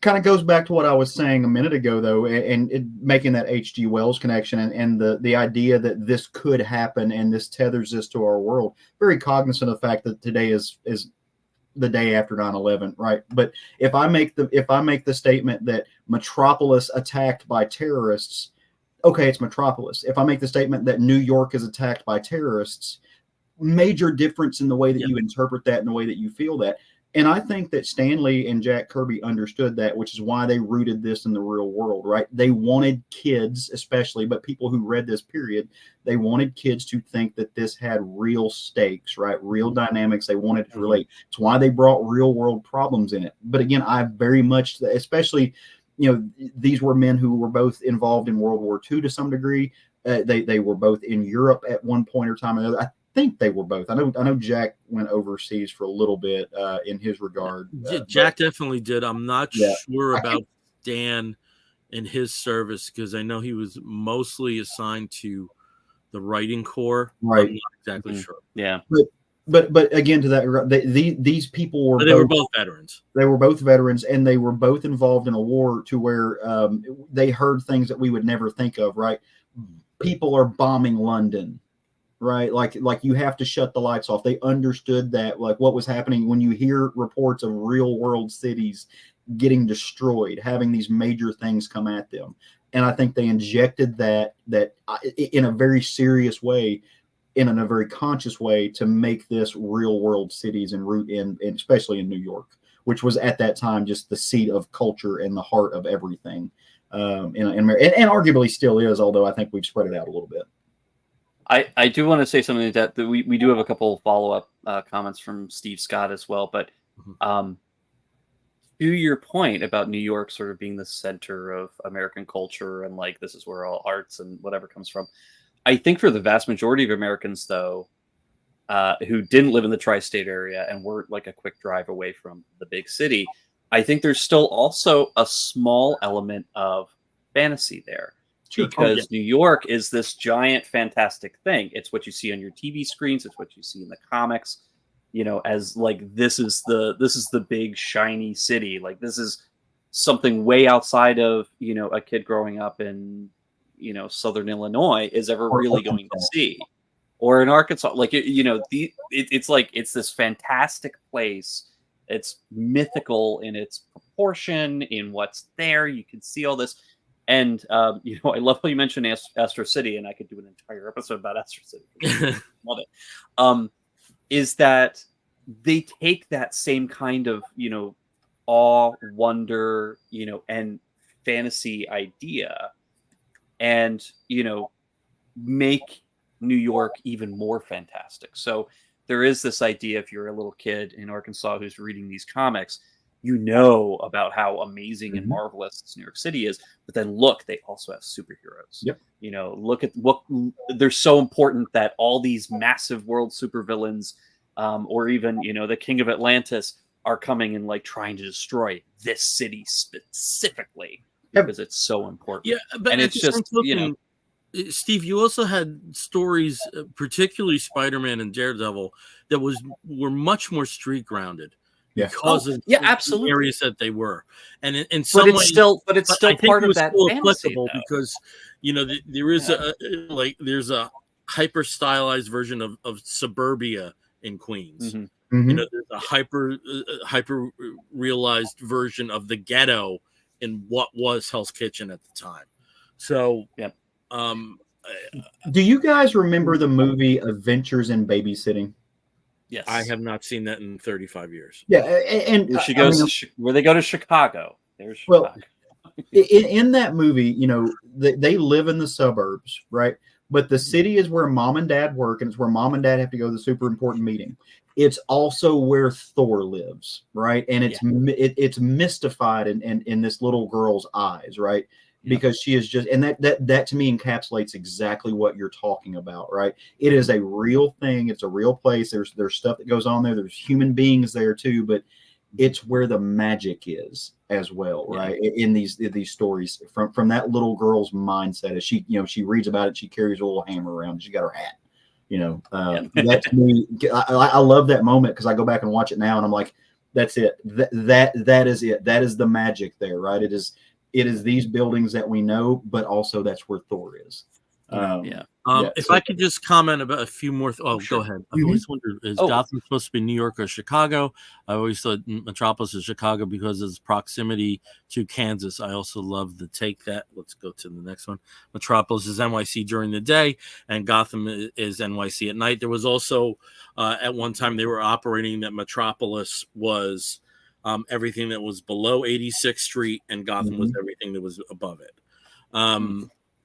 Kind of goes back to what I was saying a minute ago, though, and making that H.G. Wells connection and the idea that this could happen and this tethers this to our world. Very cognizant of the fact that today is the day after 9/11, right? But if I make the statement that Metropolis attacked by terrorists, okay, it's Metropolis. If I make the statement that New York is attacked by terrorists, major difference in the way that you interpret that and the way that you feel that. And I think that Stan Lee and Jack Kirby understood that, which is why they rooted this in the real world, right? They wanted kids, especially, but people who read this period, they wanted kids to think that this had real stakes, right? Real dynamics. They wanted to relate. It's why they brought real world problems in it. But again, I very much, especially, these were men who were both involved in World War II to some degree. They were both in Europe at one point or time or another. I think they were both. I know Jack went overseas for a little bit in his regard. Jack definitely did. I'm not sure about Stan in his service, because I know he was mostly assigned to the writing corps. Right. I'm not exactly sure. Yeah. But again, to that, these people were both veterans. They were both veterans, and they were both involved in a war to where they heard things that we would never think of. Right? People are bombing London. Right, like you have to shut the lights off. They understood that, like, what was happening when you hear reports of real world cities getting destroyed, having these major things come at them. And I think they injected that in a very serious way, in a very conscious way, to make this real world cities and root in, especially in New York, which was at that time just the seat of culture and the heart of everything, in America, and arguably still is, although I think we've spread it out a little bit. I do want to say something that we do have a couple of follow-up comments from Steve Scott as well, but to your point about New York sort of being the center of American culture and like this is where all arts and whatever comes from, I think for the vast majority of Americans, though, who didn't live in the tri-state area and were like a quick drive away from the big city, I think there's still also a small element of fantasy there. Because New York is this giant, fantastic thing. It's what you see on your TV screens. It's what you see in the comics. As like this is the big shiny city. Like this is something way outside of a kid growing up in Southern Illinois is ever really going to see, or in Arkansas. Like it's like it's this fantastic place. It's mythical in its proportion, in what's there. You can see all this. And, I love how you mentioned Astro City, and I could do an entire episode about Astro City. Love it. Is that they take that same kind of, awe, wonder, and fantasy idea and, make New York even more fantastic. So there is this idea, if you're a little kid in Arkansas who's reading these comics, about how amazing and marvelous this New York City is, but then look, they also have superheroes. Yep. Look at what they're so important that all these massive world supervillains, or even the King of Atlantis, are coming and like trying to destroy this city specifically Yep. because it's so important. Yeah, but and at it's the just same token, Steve, you also had stories, particularly Spider-Man and Daredevil, that were much more street grounded Yeah. because of absolutely. the areas that they were, and in but some it's ways, still I think part it of was that still fantasy applicable though. because there is there's a hyper stylized version of suburbia in Queens. Mm-hmm. There's a hyper realized version of the ghetto in what was Hell's Kitchen at the time. So, do you guys remember the movie Adventures in Babysitting? Yes, I have not seen that in 35 years. Yeah, and where she goes, where they go to Chicago. There's Chicago. In that movie, they live in the suburbs, right? But the city is where mom and dad work, and it's where mom and dad have to go to the super important meeting. It's also where Thor lives, right? And it's mystified in this little girl's eyes, right? Because she is just, and that to me encapsulates exactly what you're talking about, right? It is a real thing. It's a real place. There's stuff that goes on there. There's human beings there too, but it's where the magic is as well, right? In these stories from that little girl's mindset, as she reads about it, she carries a little hammer around. She got her hat, that to me, I love that moment because I go back and watch it now and I'm like, that's it. That is it. That is the magic there, right? It is these buildings that we know, but also that's where Thor is. If I could just comment about a few more. Go ahead. I've always wondered, is Gotham supposed to be New York or Chicago? I always thought Metropolis is Chicago because of its proximity to Kansas. I also love the take that. Let's go to the next one. Metropolis is NYC during the day, and Gotham is NYC at night. There was also, at one time, they were operating that Metropolis was everything that was below 86th Street, and Gotham was everything that was above it.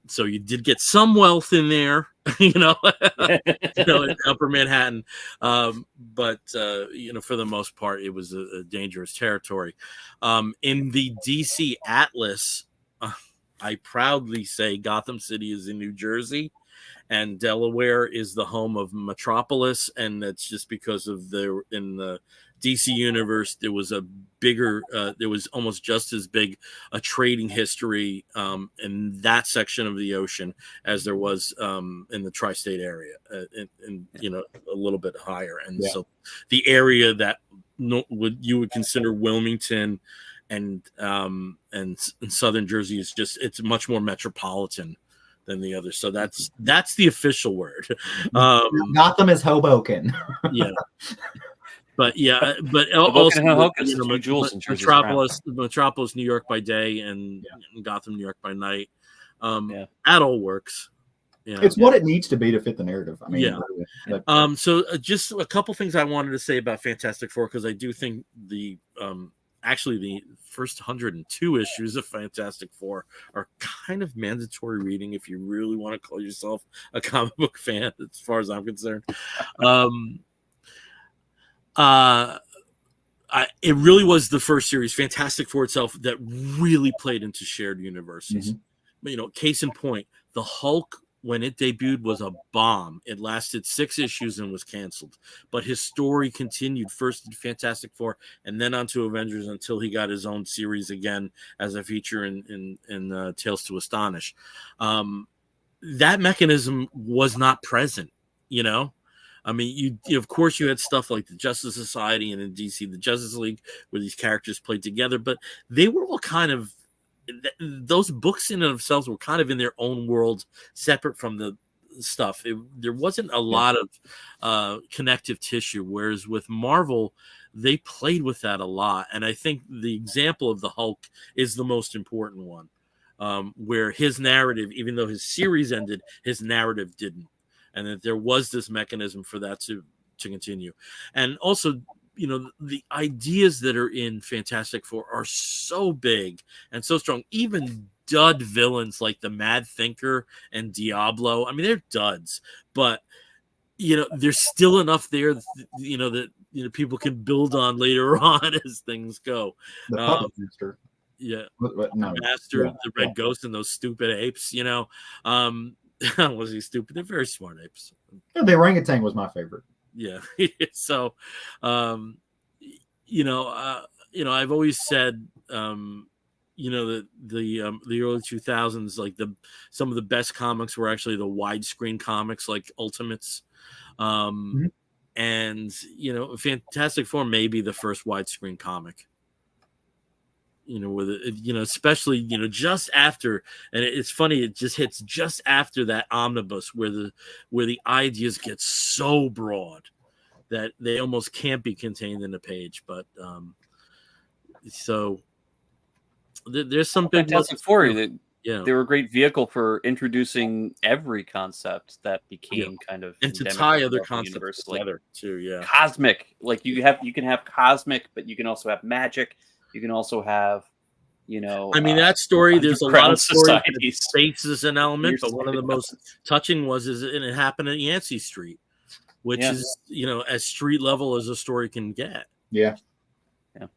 So you did get some wealth in there, in Upper Manhattan. But for the most part, it was a dangerous territory. In the DC Atlas, I proudly say Gotham City is in New Jersey, and Delaware is the home of Metropolis, and that's just because of in the DC universe, there was a bigger, there was almost just as big a trading history in that section of the ocean as there was in the tri-state area, and a little bit higher. And so the area that you would consider Wilmington and Southern Jersey is it's much more metropolitan than the others. So that's the official word. Gotham is Hoboken. But also Metropolis, New York by day, and Gotham, New York by night. That all works. It's what it needs to be to fit the narrative. I mean, so just a couple things I wanted to say about Fantastic Four, because I do think the first 102 issues of Fantastic Four are kind of mandatory reading if you really want to call yourself a comic book fan, as far as I'm concerned. It really was the first series, Fantastic Four itself, that really played into shared universes. Case in point, the Hulk, when it debuted, was a bomb. It lasted 6 issues and was canceled. But his story continued first in Fantastic Four and then on to Avengers until he got his own series again as a feature in Tales to Astonish. That mechanism was not present, I mean, of course, you had stuff like the Justice Society and in DC, the Justice League, where these characters played together, but they were all kind of, those books in and of themselves were kind of in their own world, separate from the stuff. There wasn't a lot of connective tissue, whereas with Marvel, they played with that a lot. And I think the example of the Hulk is the most important one, where his narrative, even though his series ended, his narrative didn't. And that there was this mechanism for that to continue. And also, the ideas that are in Fantastic Four are so big and so strong. Even dud villains like the Mad Thinker and Diablo, I mean, they're duds, but there's still enough there that people can build on later on as things go. The Puppet Master. Master, the Red Ghost, and those stupid apes, was he stupid? They're very smart apes. The orangutan was my favorite. Yeah. So, I've always said, that the early 2000s, like some of the best comics were actually the widescreen comics, like Ultimates. Mhm. And Fantastic Four may be the first widescreen comic. With it, especially just after, and it's funny, it just hits just after that omnibus where the ideas get so broad that they almost can't be contained in a page. But so there's some big Fantastic ones, Four. yeah, They were a great vehicle for introducing every concept that became kind of and to endemic tie of the other Marvel concepts universe, together too. Yeah, cosmic. Like you can have cosmic, but you can also have magic. You can also have I mean, that story, there's a lot underground of stories that societies. space is an element, but one of the most Societies. touching and it happened at Yancey Street, which is as street level as a story can get. Yeah. Yeah.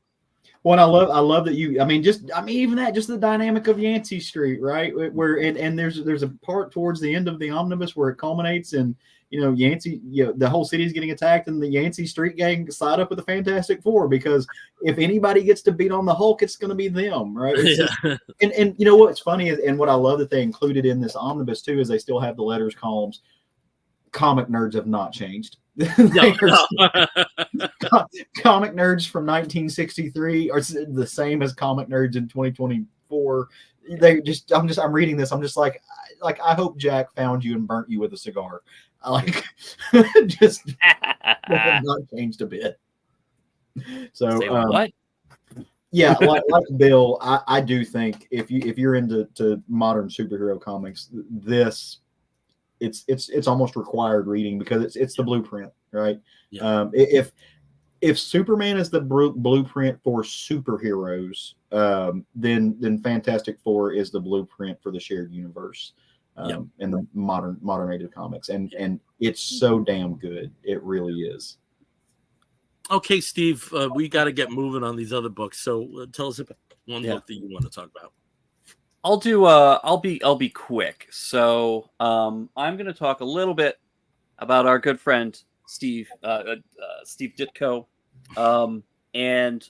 Well, I love that even that, just the dynamic of Yancey Street, right? Where and there's a part towards the end of the omnibus where it culminates and Yancey, the whole city is getting attacked, and the Yancey Street gang side up with the Fantastic Four, because if anybody gets to beat on the Hulk, it's going to be them, right? And you know what's funny is, and what I love that they included in this omnibus too, is they still have the letters columns. Comic nerds have not changed. No. Comic nerds from 1963 are the same as comic nerds in 2024. I'm reading this. I'm just like I hope Jack found you and burnt you with a cigar. Just not changed a bit. So what? Yeah, like Bill, I do think if you're into modern superhero comics, this it's almost required reading, because it's the blueprint, right? Yeah. If Superman is the blueprint for superheroes, then Fantastic Four is the blueprint for the shared universe, in the modern age of comics, and it's so damn good. It really is. Okay, Steve, we got to get moving on these other books. So tell us about one book that you want to talk about. I'll do. I'll be quick. So I'm going to talk a little bit about our good friend Steve Ditko, and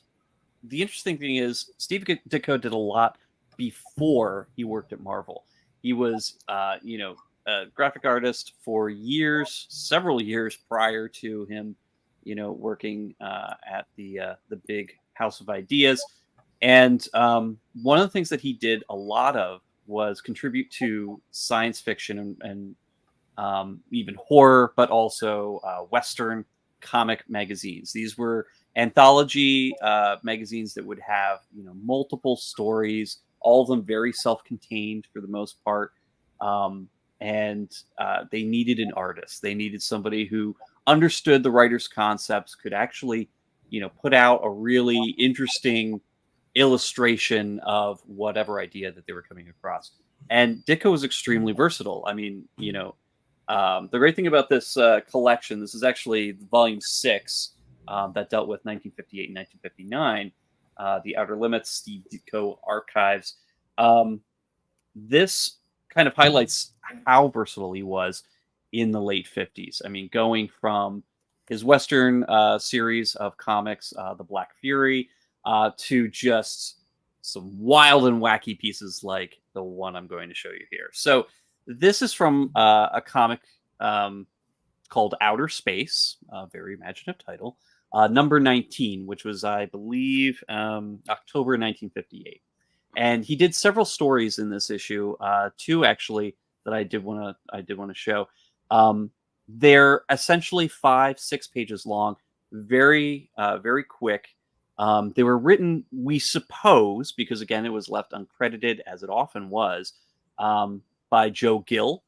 the interesting thing is Steve Ditko did a lot before he worked at Marvel. He was, a graphic artist for years, several years prior to him, working at the big House of Ideas. And one of the things that he did a lot of was contribute to science fiction and even horror, but also Western comic magazines. These were anthology magazines that would have multiple stories, all of them very self-contained for the most part. And they needed an artist. They needed somebody who understood the writer's concepts, could actually put out a really interesting illustration of whatever idea that they were coming across. And Ditko was extremely versatile. I mean, the great thing about this collection, this is actually volume 6 that dealt with 1958 and 1959, the Outer Limits, Steve Ditko Archives. This kind of highlights how versatile he was in the late 50s. I mean, going from his Western series of comics, The Black Fury, to just some wild and wacky pieces like the one I'm going to show you here. So this is from a comic called Outer Space, a very imaginative title, number 19, which was, I believe, October 1958. And he did several stories in this issue, two actually that I did want to show. They're essentially 5-6 pages long, very quick. They were written, we suppose, because again it was left uncredited as it often was, by Joe Gill.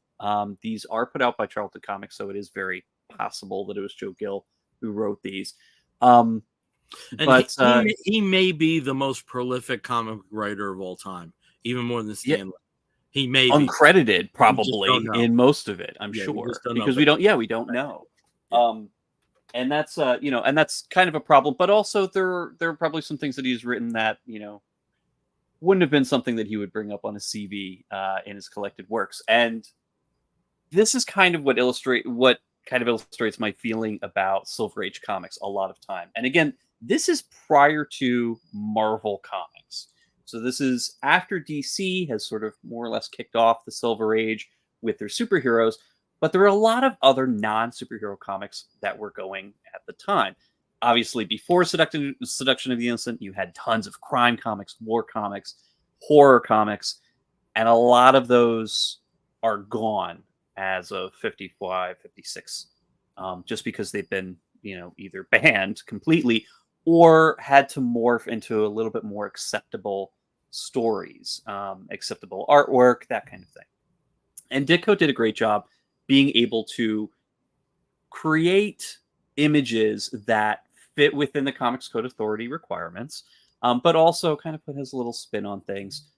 These are put out by Charlton Comics, so it is very possible that it was Joe Gill who wrote these. But he may be the most prolific comic writer of all time, even more than Stan Lee. He may be uncredited, probably in most of it. I'm sure, because we don't know. And that's and that's kind of a problem. But also there are probably some things that he's written that wouldn't have been something that he would bring up on his CV in his collected works. And this is kind of what illustrates my feeling about Silver Age comics a lot of time. And again, This is prior to Marvel Comics. So this is after DC has sort of more or less kicked off the Silver Age with their superheroes, but there were a lot of other non-superhero comics that were going at the time. Obviously, before Seduction of the Innocent, you had tons of crime comics, war comics, horror comics, and a lot of those are gone as of 55, 56, just because they've been, either banned completely or had to morph into a little bit more acceptable stories, acceptable artwork, that kind of thing. And Ditko did a great job being able to create images that fit within the Comics Code Authority requirements, but also kind of put his little spin on things,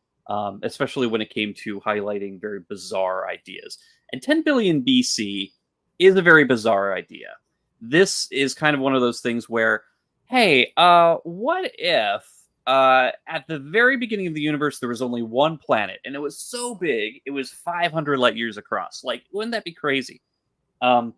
especially when it came to highlighting very bizarre ideas. And 10 billion BC is a very bizarre idea. This is kind of one of those things where, hey, what if at the very beginning of the universe there was only one planet and it was so big it was 500 light years across? Like, wouldn't that be crazy? And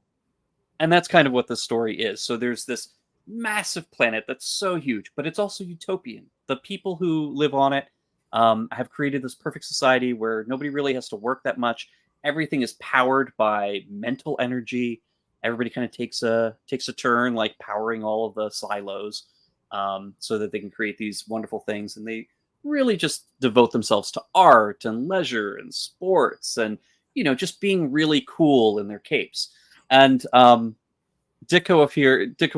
that's kind of what the story is. So there's this massive planet that's so huge, but it's also utopian. The people who live on it have created this perfect society where nobody really has to work that much. Everything is powered by mental energy. Everybody kind of takes a turn, like powering all of the silos, so that they can create these wonderful things. And they really just devote themselves to art and leisure and sports and, just being really cool in their capes. And Ditko,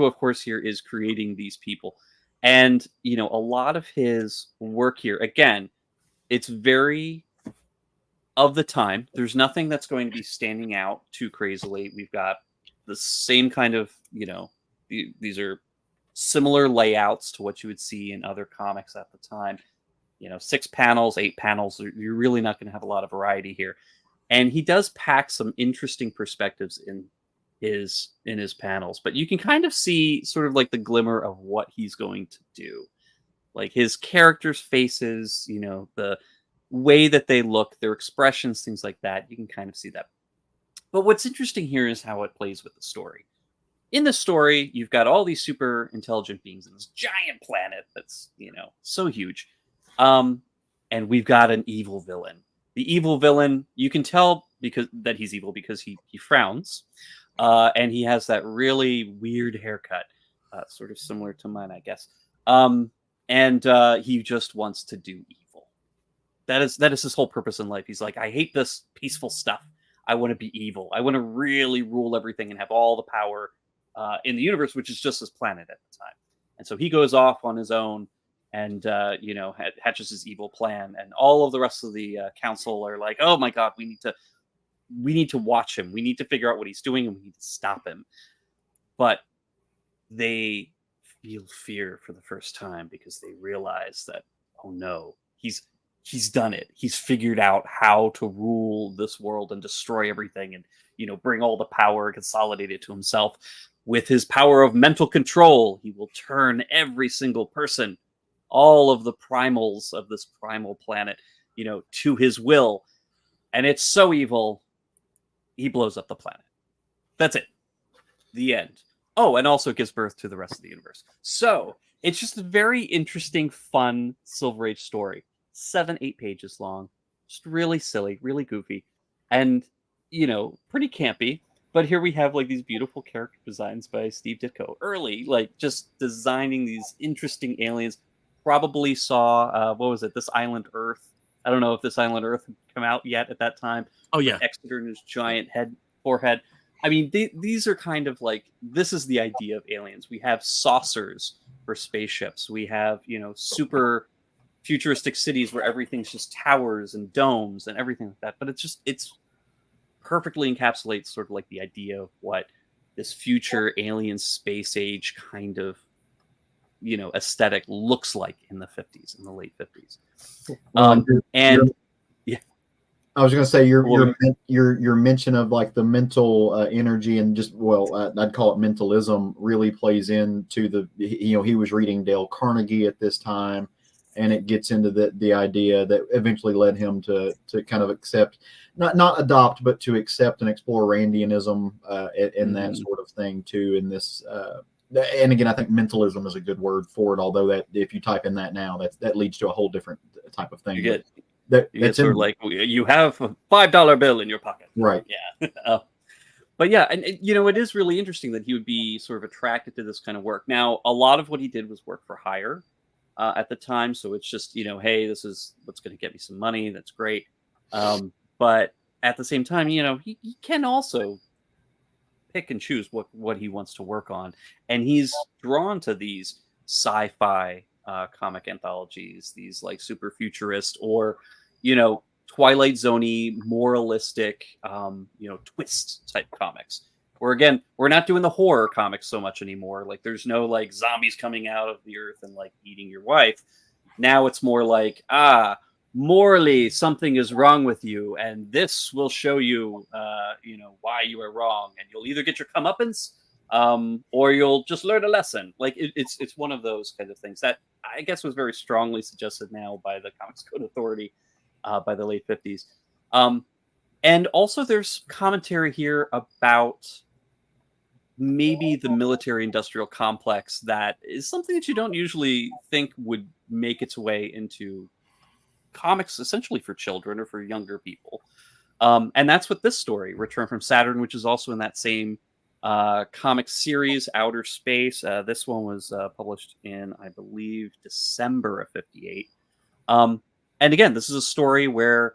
of course, here is creating these people. And, a lot of his work here, again, it's very of the time. There's nothing that's going to be standing out too crazily. We've got the same kind of, these are similar layouts to what you would see in other comics at the time. 6 panels, 8 panels. You're really not going to have a lot of variety here. And he does pack some interesting perspectives in his panels, but you can kind of see sort of like the glimmer of what he's going to do. Like his characters' faces, the way that they look, their expressions, things like that. You can kind of see that. But what's interesting here is how it plays with the story. In the story, you've got all these super intelligent beings in this giant planet that's, so huge. And we've got an evil villain. The evil villain, you can tell that he's evil because he frowns. And he has that really weird haircut, sort of similar to mine, I guess. And he just wants to do evil. That is his whole purpose in life. He's like, I hate this peaceful stuff. I want to be evil. I want to really rule everything and have all the power in the universe, which is just his planet at the time. And so he goes off on his own and, hatches his evil plan. And all of the rest of the council are like, oh my God, we need to watch him. We need to figure out what he's doing and we need to stop him. But they feel fear for the first time because they realize that, oh no, he's done it. He's figured out how to rule this world and destroy everything and, bring all the power, consolidate it to himself. With his power of mental control, he will turn every single person, all of the primals of this primal planet, to his will. And it's so evil, he blows up the planet. That's it. The end. Oh, and also gives birth to the rest of the universe. So it's just a very interesting, fun Silver Age story. 7-8 pages long. Just really silly, really goofy. And, pretty campy. But here we have like these beautiful character designs by Steve Ditko. Early, like just designing these interesting aliens. Probably saw, This Island Earth. I don't know if This Island Earth had come out yet at that time. Oh, yeah. Exeter and his giant forehead. I mean, these are kind of like, this is the idea of aliens. We have saucers for spaceships. We have, super futuristic cities where everything's just towers and domes and everything like that. But it's perfectly encapsulates sort of like the idea of what this future alien space age kind of, aesthetic looks like in the 50s, in the late 50s. Yeah. I was going to say your mention of like the mental energy and just I'd call it mentalism really plays into the he was reading Dale Carnegie at this time, and it gets into the idea that eventually led him to kind of accept not adopt but to accept and explore Randianism and that sort of thing too in this and again, I think mentalism is a good word for it. Although that if you type in that now, that leads to a whole different type of thing. You get That's sort of like you have a $5 bill in your pocket, right. Yeah. But yeah, and it is really interesting that he would be sort of attracted to this kind of work. Now, a lot of what he did was work for hire at the time, so it's just hey, this is what's going to get me some money. That's great. But at the same time, he can also pick and choose what he wants to work on, and he's drawn to these sci-fi comic anthologies, these like super futurist or Twilight Zone-y, moralistic, twist type comics. Where again, we're not doing the horror comics so much anymore. Like there's no like zombies coming out of the earth and like eating your wife. Now it's more like morally something is wrong with you, and this will show you, why you are wrong, and you'll either get your comeuppance, or you'll just learn a lesson. Like it's one of those kind of things that I guess was very strongly suggested now by the Comics Code Authority. By the late 50s. And also there's commentary here about maybe the military-industrial complex that is something that you don't usually think would make its way into comics essentially for children or for younger people. And that's what this story, Return from Saturn, which is also in that same comic series, Outer Space. This one was published in, I believe, December of 58. And again, this is a story where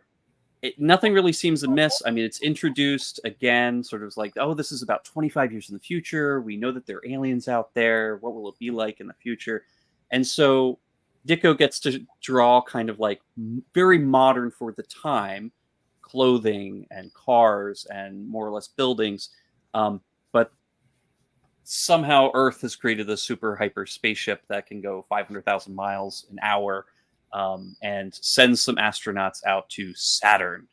nothing really seems amiss. I mean, it's introduced again, sort of like, oh, this is about 25 years in the future. We know that there are aliens out there. What will it be like in the future? And so Ditko gets to draw kind of like very modern for the time clothing and cars and more or less buildings. But somehow Earth has created a super hyper spaceship that can go 500,000 miles an hour. And sends some astronauts out to Saturn.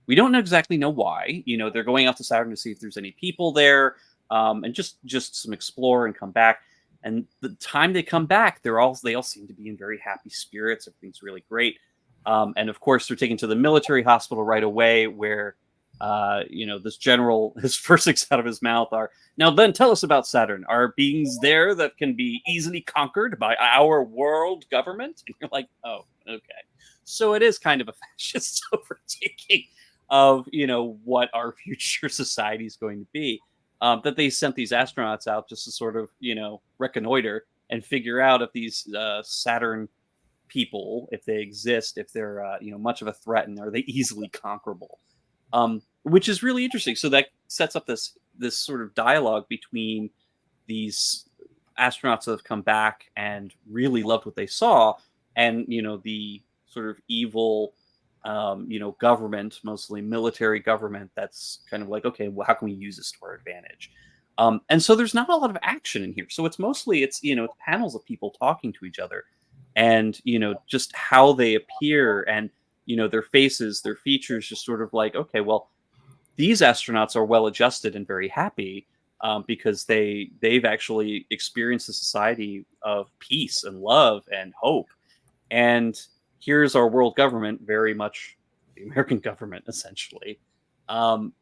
We don't exactly know why. They're going out to Saturn to see if there's any people there, and just some explore and come back. And the time they come back, they all seem to be in very happy spirits. Everything's really great. And of course, they're taken to the military hospital right away, where this general, his first things out of his mouth are, now then tell us about Saturn. Are beings there that can be easily conquered by our world government? And you're like, oh, okay. So it is kind of a fascist overtaking of, what our future society is going to be. That they sent these astronauts out just to sort of, reconnoiter and figure out if these Saturn people, if they exist, if they're, much of a threat, and are they easily conquerable. Which is really interesting. So that sets up this sort of dialogue between these astronauts that have come back and really loved what they saw, and the sort of evil, government, mostly military government, that's kind of like, okay, well, how can we use this to our advantage? And so there's not a lot of action in here. So it's mostly it's panels of people talking to each other, and just how they appear, and their faces, their features, just sort of like, okay, well, these astronauts are well adjusted and very happy because they've actually experienced a society of peace and love and hope. And here's our world government, very much the American government, essentially. And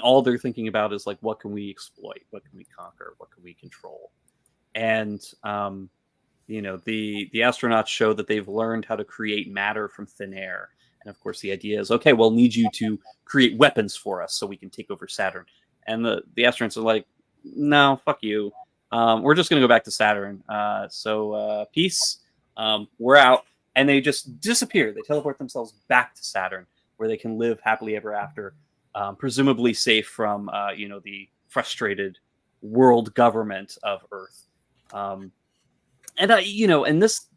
all they're thinking about is like, what can we exploit? What can we conquer? What can we control? And the astronauts show that they've learned how to create matter from thin air. And of course, the idea is, okay, we'll need you to create weapons for us so we can take over Saturn. And the astronauts are like, no, fuck you. We're just going to go back to Saturn. So peace. We're out. And they just disappear. They teleport themselves back to Saturn, where they can live happily ever after, presumably safe from, the frustrated world government of Earth. And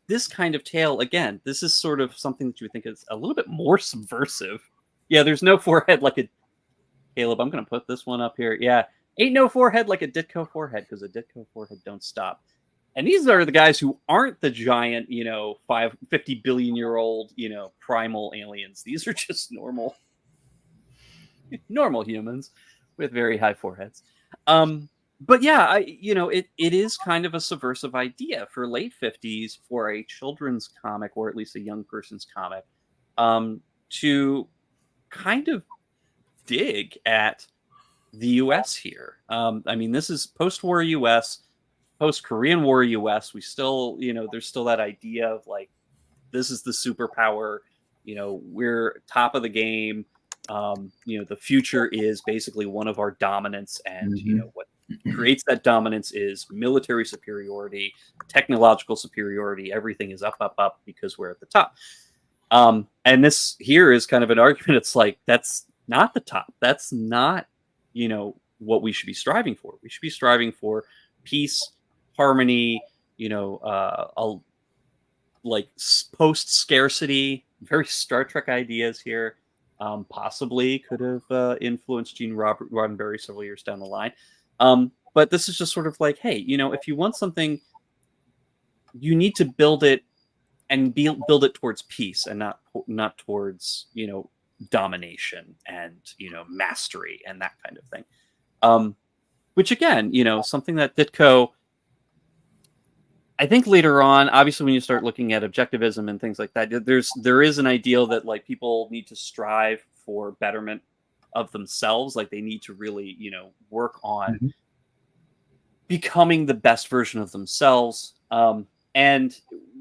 this kind of tale, again, this is sort of something that you would think is a little bit more subversive. Yeah, there's no forehead like a... Caleb, I'm going to put this one up here. Yeah, ain't no forehead like a Ditko forehead, because a Ditko forehead don't stop. And these are the guys who aren't the giant, 50 billion year old, primal aliens. These are just normal humans with very high foreheads. But yeah, it is kind of a subversive idea for late 50s for a children's comic, or at least a young person's comic, to kind of dig at the U.S. here. This is post-war U.S., post-Korean War US, we still, there's still that idea of like, this is the superpower, we're top of the game. The future is basically one of our dominance, and what creates that dominance is military superiority, technological superiority. Everything is up because we're at the top. And this here is kind of an argument. It's like, that's not the top. That's not, what we should be striving for. We should be striving for peace, harmony, like post-scarcity, very Star Trek ideas here. Possibly could have influenced Gene Roddenberry several years down the line. But this is just sort of like, hey, if you want something, you need to build it and build it towards peace, and not towards domination and mastery and that kind of thing. Which again, something that Ditko, I think later on, obviously, when you start looking at objectivism and things like that, there is an ideal that like people need to strive for betterment of themselves. Like they need to really, work on becoming the best version of themselves. And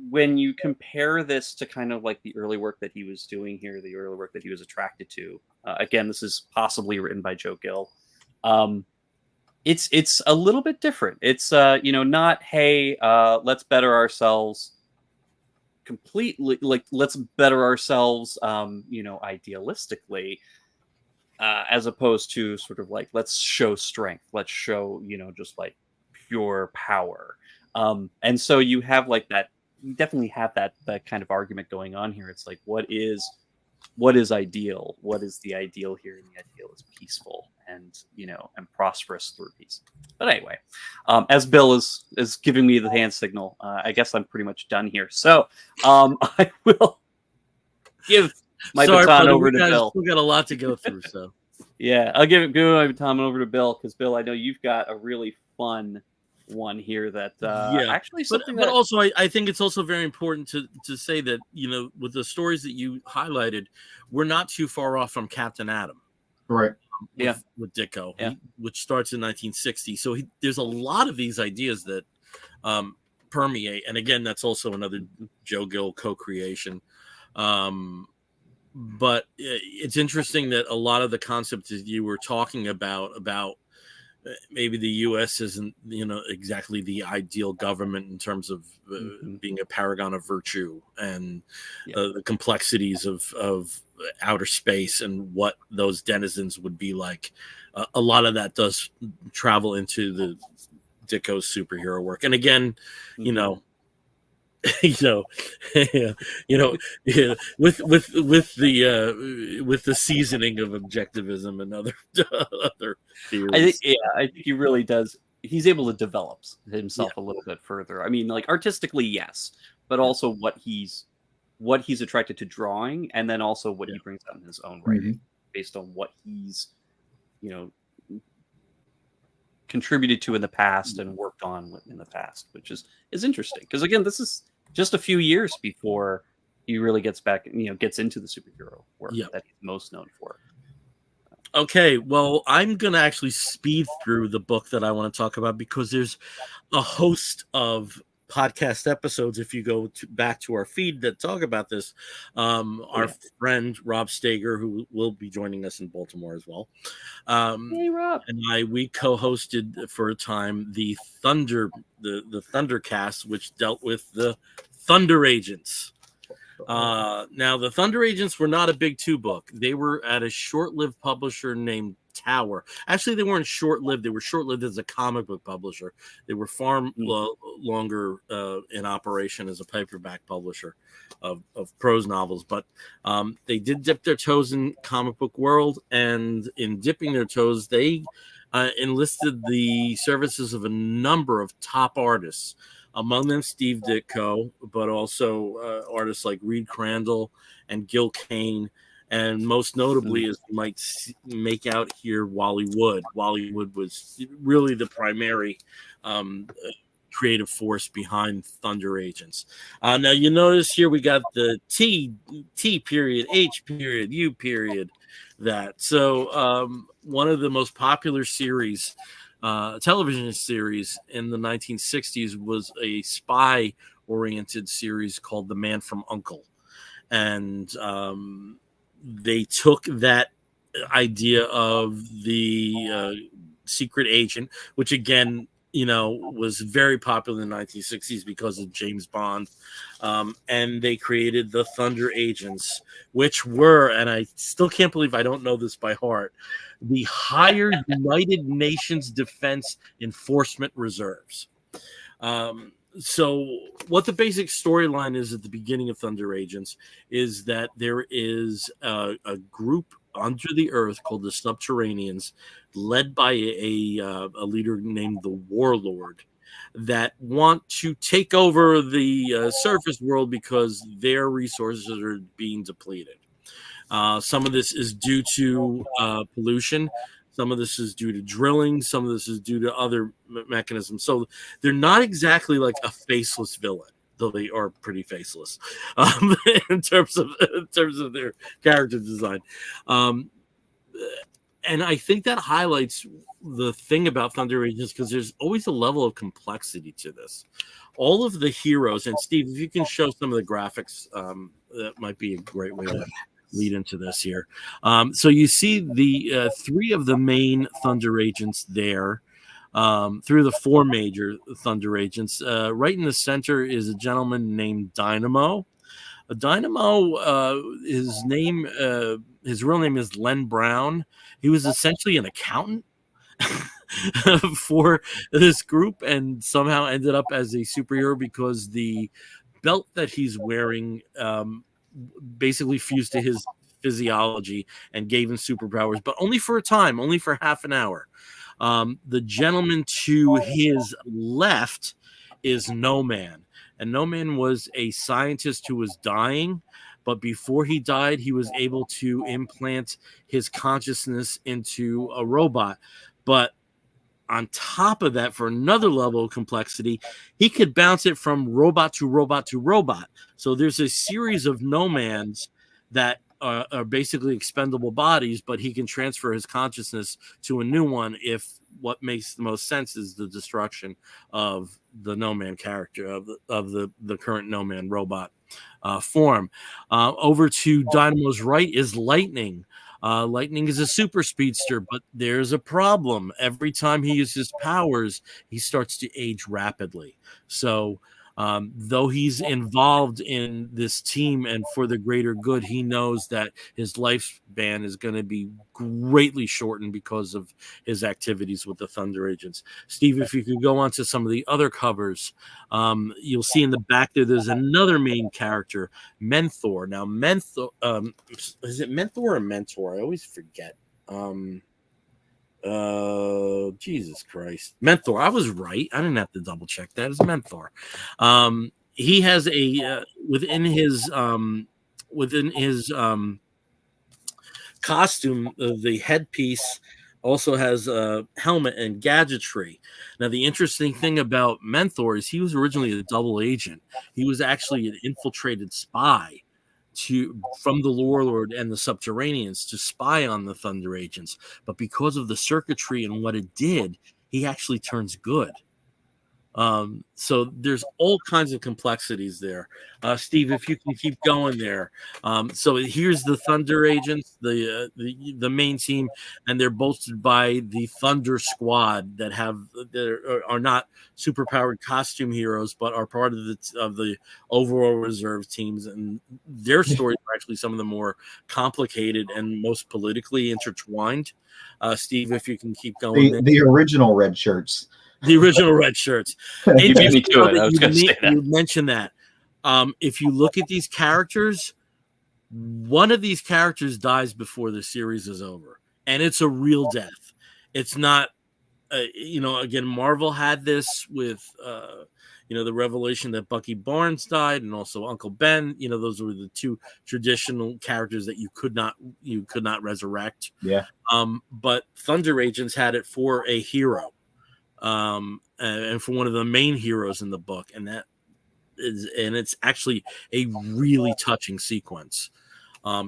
when you compare this to kind of like the early work that he was doing here, the early work that he was attracted to, again, this is possibly written by Joe Gill. It's a little bit different. It's not, hey, let's better ourselves completely, like let's better ourselves idealistically, as opposed to sort of like, let's show strength, let's show just like pure power. And so you have like that, you definitely have that kind of argument going on here. It's like, what is ideal? What is the ideal here? And the ideal is peaceful and and prosperous through peace. But anyway, as Bill is giving me the hand signal, I guess I'm pretty much done here. So I will give my baton over to Bill. We got a lot to go through, so yeah, I'll give my baton over to Bill, because Bill, I know you've got a really fun one here that actually something but also I think it's also very important to say that with the stories that you highlighted, we're not too far off from Captain Atom, right? With Ditko, which starts in 1960. So there's a lot of these ideas that permeate, and again, that's also another Joe Gill co-creation. But it's interesting that a lot of the concepts that you were talking about maybe the U.S. isn't, exactly the ideal government in terms of being a paragon of virtue, and the complexities of outer space and what those denizens would be like. A lot of that does travel into the Ditko's superhero work, and again, with the seasoning of objectivism and other theories. I think he really does. He's able to develop himself a little bit further. I mean, like artistically, yes, but also what he's attracted to drawing, and then also what he brings out in his own writing, based on what he's, contributed to in the past and worked on in the past, which is interesting, because again, this is just a few years before he really gets back, gets into the superhero work that he's most known for. Okay, well, I'm going to actually speed through the book that I want to talk about, because there's a host of podcast episodes, if you go back to our feed, that talk about this. Our friend Rob Stager, who will be joining us in Baltimore as well, hey Rob, and we co-hosted for a time the Thundercast, which dealt with the Thunder Agents. Now, the Thunder Agents were not a big two book. They were at a short-lived publisher named Tower. Actually, they weren't short-lived. They were short-lived as a comic book publisher. They were far longer in operation as a paperback publisher of prose novels. But they did dip their toes in comic book world, and in dipping their toes, they enlisted the services of a number of top artists. Among them, Steve Ditko, but also artists like Reed Crandall and Gil Kane, and most notably, as you might make out here, Wally Wood. Wally Wood was really the primary creative force behind Thunder Agents. Now, you notice here we got the T period, H period, U period. So one of the most popular series television series in the 1960s was a spy-oriented series called The Man from U.N.C.L.E. And they took that idea of the secret agent, which again, was very popular in the 1960s because of James Bond. And they created the Thunder Agents, which were, and I still can't believe I don't know this by heart, the higher United Nations Defense Enforcement Reserves. So what the basic storyline is at the beginning of Thunder Agents is that there is a group under the earth called the Subterraneans, led by a leader named the Warlord, that want to take over the surface world because their resources are being depleted. Some of this is due to pollution. Some of this is due to drilling. Some of this is due to other mechanisms. So they're not exactly like a faceless villain, though they are pretty faceless in terms of their character design. And I think that highlights the thing about Thunder Agents, because there's always a level of complexity to this. All of the heroes, and Steve, if you can show some of the graphics, that might be a great way to lead into this here. So you see the three of the main Thunder Agents there, through the four major Thunder Agents. Right in the center is a gentleman named Dynamo. Dynamo, his real name is Len Brown. He was essentially an accountant for this group, and somehow ended up as a superhero because the belt that he's wearing basically fused to his physiology and gave him superpowers, but only for a time, only for half an hour. The gentleman to his left is No Man. And No Man was a scientist who was dying, but before he died, he was able to implant his consciousness into a robot. But on top of that, for another level of complexity, he could bounce it from robot to robot to robot. So there's a series of No Mans that are basically expendable bodies, but he can transfer his consciousness to a new one if what makes the most sense is the destruction of the No Man character, of the current No Man robot form. Over to Dynamo's right is Lightning. Lightning is a super speedster, but there's a problem. Every time he uses powers, he starts to age rapidly. So though he's involved in this team and for the greater good, he knows that his lifespan is going to be greatly shortened because of his activities with the Thunder Agents. Steve, if you could go on to some of the other covers, you'll see in the back there's another main character, Mentor. Now, Mentor, is it Mentor or Mentor? I always forget. Jesus Christ, Mentor. I was right. I didn't have to double check that. It's Mentor. He has a within his costume, the headpiece also has a helmet and gadgetry. Now, the interesting thing about Mentor is he was originally a double agent. He was actually an infiltrated spy from the Warlord and the Subterraneans to spy on the Thunder Agents. But because of the circuitry and what it did, he actually turns good. So there's all kinds of complexities there. Steve, if you can keep going there. So here's the Thunder Agents, the main team, and they're bolstered by the Thunder Squad that are not superpowered costume heroes, but are part of the overall reserve teams, and their stories are actually some of the more complicated and most politically intertwined. Steve, if you can keep going. The original red shirts. The original red shirts. You beat me to it. I was going to say that. You mentioned that. If you look at these characters, one of these characters dies before the series is over, and it's a real death. It's not, again, Marvel had this with, the revelation that Bucky Barnes died, and also Uncle Ben. Those were the two traditional characters that you could not resurrect. Yeah. But Thunder Agents had it for a hero. And for one of the main heroes in the book, and it's actually a really touching sequence.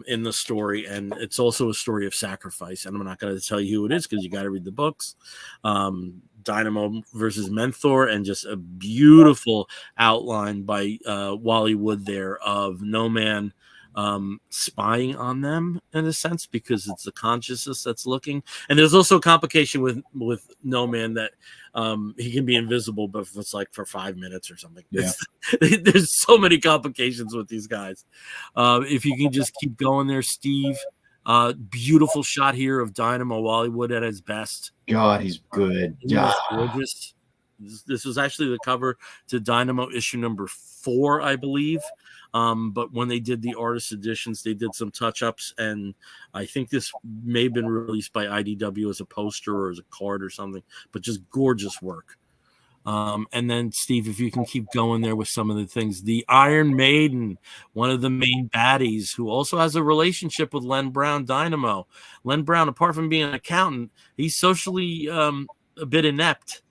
in the story, and it's also a story of sacrifice. And I'm not going to tell you who it is because you got to read the books. Dynamo versus Mentor, and just a beautiful outline by Wally Wood there of No Man spying on them in a sense, because it's the consciousness that's looking. And there's also a complication with No Man that he can be invisible, but if it's like for 5 minutes or something. Yeah. There's so many complications with these guys. If you can just keep going there, Steve. Beautiful shot here of Dynamo Wally Wood at his best. God, he's good. Yeah. Gorgeous. This was actually the cover to Dynamo issue number 4, I believe. But when they did the artist editions, they did some touch-ups, and I think this may have been released by IDW as a poster or as a card or something, but just gorgeous work. And then, Steve, if you can keep going there with some of the things, the Iron Maiden, one of the main baddies, who also has a relationship with Len Brown Dynamo. Len Brown, apart from being an accountant, he's socially a bit inept.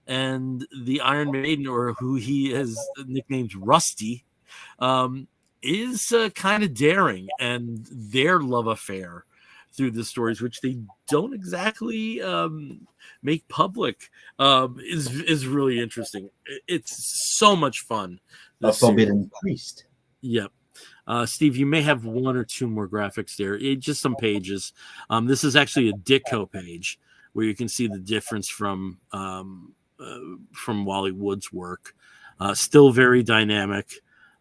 And the Iron Maiden, or who he has nicknamed Rusty, is kind of daring, and their love affair through the stories, which they don't exactly make public, is really interesting. It's so much fun. A forbidden priest. Yep. Steve, you may have 1 or 2 more graphics there. Just some pages. This is actually a Ditko page where you can see the difference from Wally Wood's work. Still very dynamic.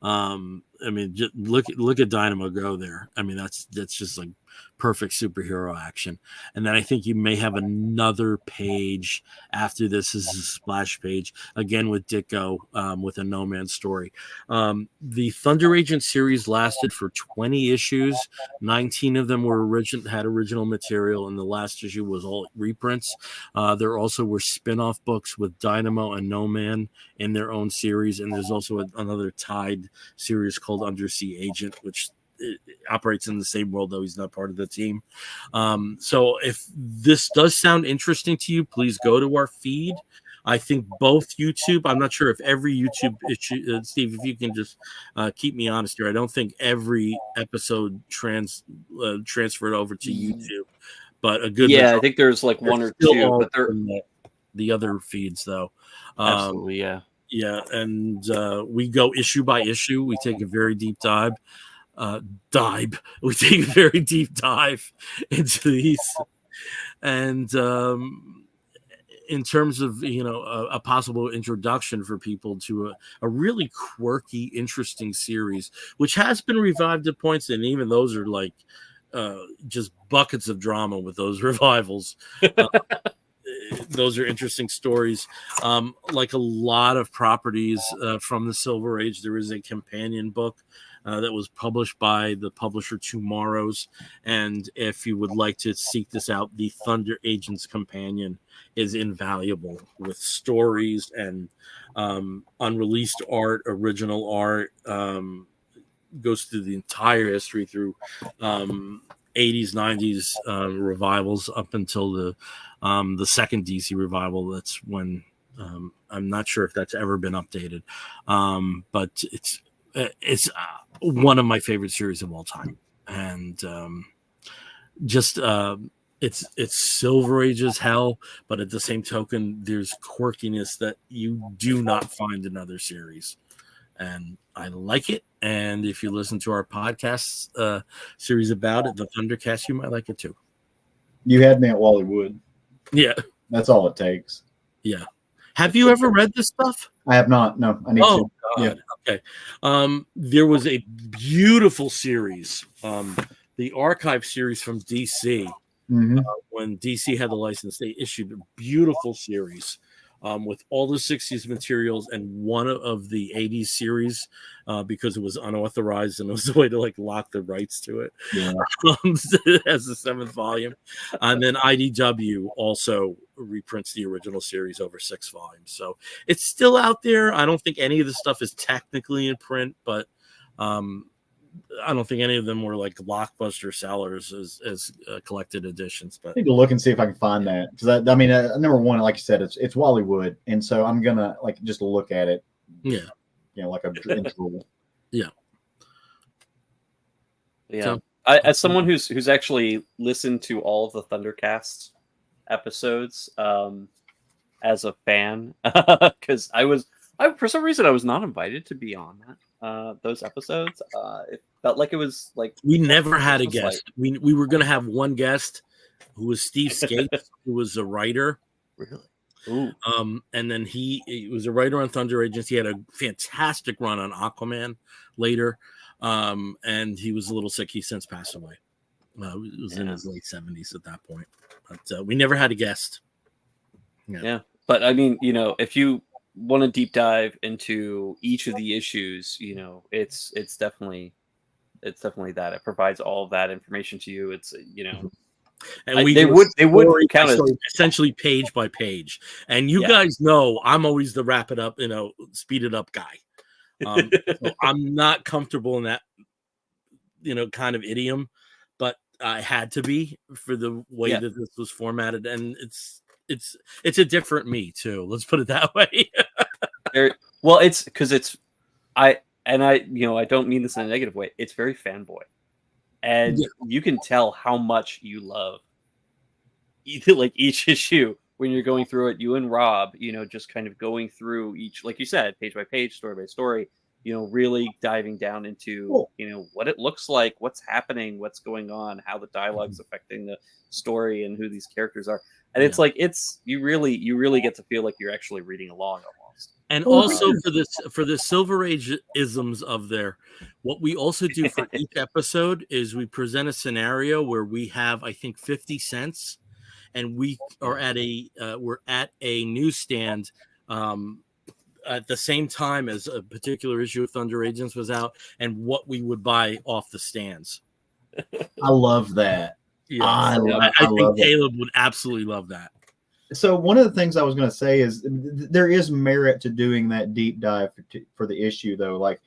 I mean, just look at Dynamo go there. I mean, that's just like perfect superhero action. And then I think you may have another page after this is a splash page again with Ditko, with a No Man story. The Thunder Agent series lasted for 20 issues. 19 of them were had original material, and the last issue was all reprints. There also were spin-off books with Dynamo and No Man in their own series, and there's also another tied series called Undersea Agent, which operates in the same world, though he's not part of the team. So if this does sound interesting to you, please go to our feed. I think both YouTube, I'm not sure if every YouTube issue, Steve, if you can just keep me honest here, I don't think every episode transferred over to YouTube, but a good I think there's like 1 or 2, but they're the other feeds though. Absolutely, yeah. Yeah, and we go issue by issue. We take a very deep dive. We take a very deep dive into these, and in terms of a possible introduction for people to a really quirky, interesting series, which has been revived at points, and even those are like just buckets of drama with those revivals. Those are interesting stories. Like a lot of properties from the Silver Age, there is a companion book that was published by the publisher Tomorrow's. And if you would like to seek this out, the Thunder Agents Companion is invaluable with stories and unreleased art, original art. Goes through the entire history through 80s, 90s revivals up until the second DC revival. That's when I'm not sure if that's ever been updated, but it's one of my favorite series of all time, and it's Silver Age as hell, but at the same token, there's quirkiness that you do not find in other series, and I like it. And if you listen to our podcast series about it, the Thundercast, you might like it too. You had me at Wally Wood. Yeah, that's all it takes. Yeah. Have you ever read this stuff? I have not. No, I need to. God. Yeah. Okay. There was a beautiful series, the archive series from DC. Mm-hmm. When DC had the license, they issued a beautiful series with all the 60s materials and one of the 80s series because it was unauthorized and it was a way to like lock the rights to it. Yeah. As the 7th volume. And then IDW also reprints the original series over 6 volumes. So it's still out there. I don't think any of the stuff is technically in print, but I don't think any of them were like blockbuster sellers as collected editions. But I need to look and see if I can find that, because I mean, number one, like you said, it's Wally Wood, and so I'm gonna like just look at it. Yeah, like a yeah. So As someone who's actually listened to all of the Thundercast episodes, as a fan, because for some reason I was not invited to be on those episodes. It felt like it was like We never had a Christmas light. guest. We were going to have one guest who was Steve Skates, who was a writer. Really? Ooh. And then he was a writer on Thunder Agents. He had a fantastic run on Aquaman later. And he was a little sick. He's since passed away. It was in his late 70s at that point. But we never had a guest. Yeah. But I mean, if you want to deep dive into each of the issues, it's definitely that. It provides all of that information to you. It's and they would count as essentially page by page. And you guys know I'm always the wrap it up, speed it up guy. So I'm not comfortable in that, kind of idiom, but I had to be for the way that this was formatted, and it's a different me too. Let's put it that way. Well, it's because I don't mean this in a negative way. It's very fanboy, and you can tell how much you love each issue when you're going through it. You and Rob, just kind of going through each, like you said, page by page, story by story. Really diving down into what it looks like, what's happening, what's going on, how the dialogue's affecting the story, and who these characters are. And it's like you really get to feel like you're actually reading along almost. And also for the Silver Age isms of there, what we also do for each episode is we present a scenario where we have, I think, 50 cents, and we are at a newsstand at the same time as a particular issue of Thunder Agents was out, and what we would buy off the stands. I love that. Yeah, I think Caleb would absolutely love that. So one of the things I was going to say is there is merit to doing that deep dive for the issue, though. Like,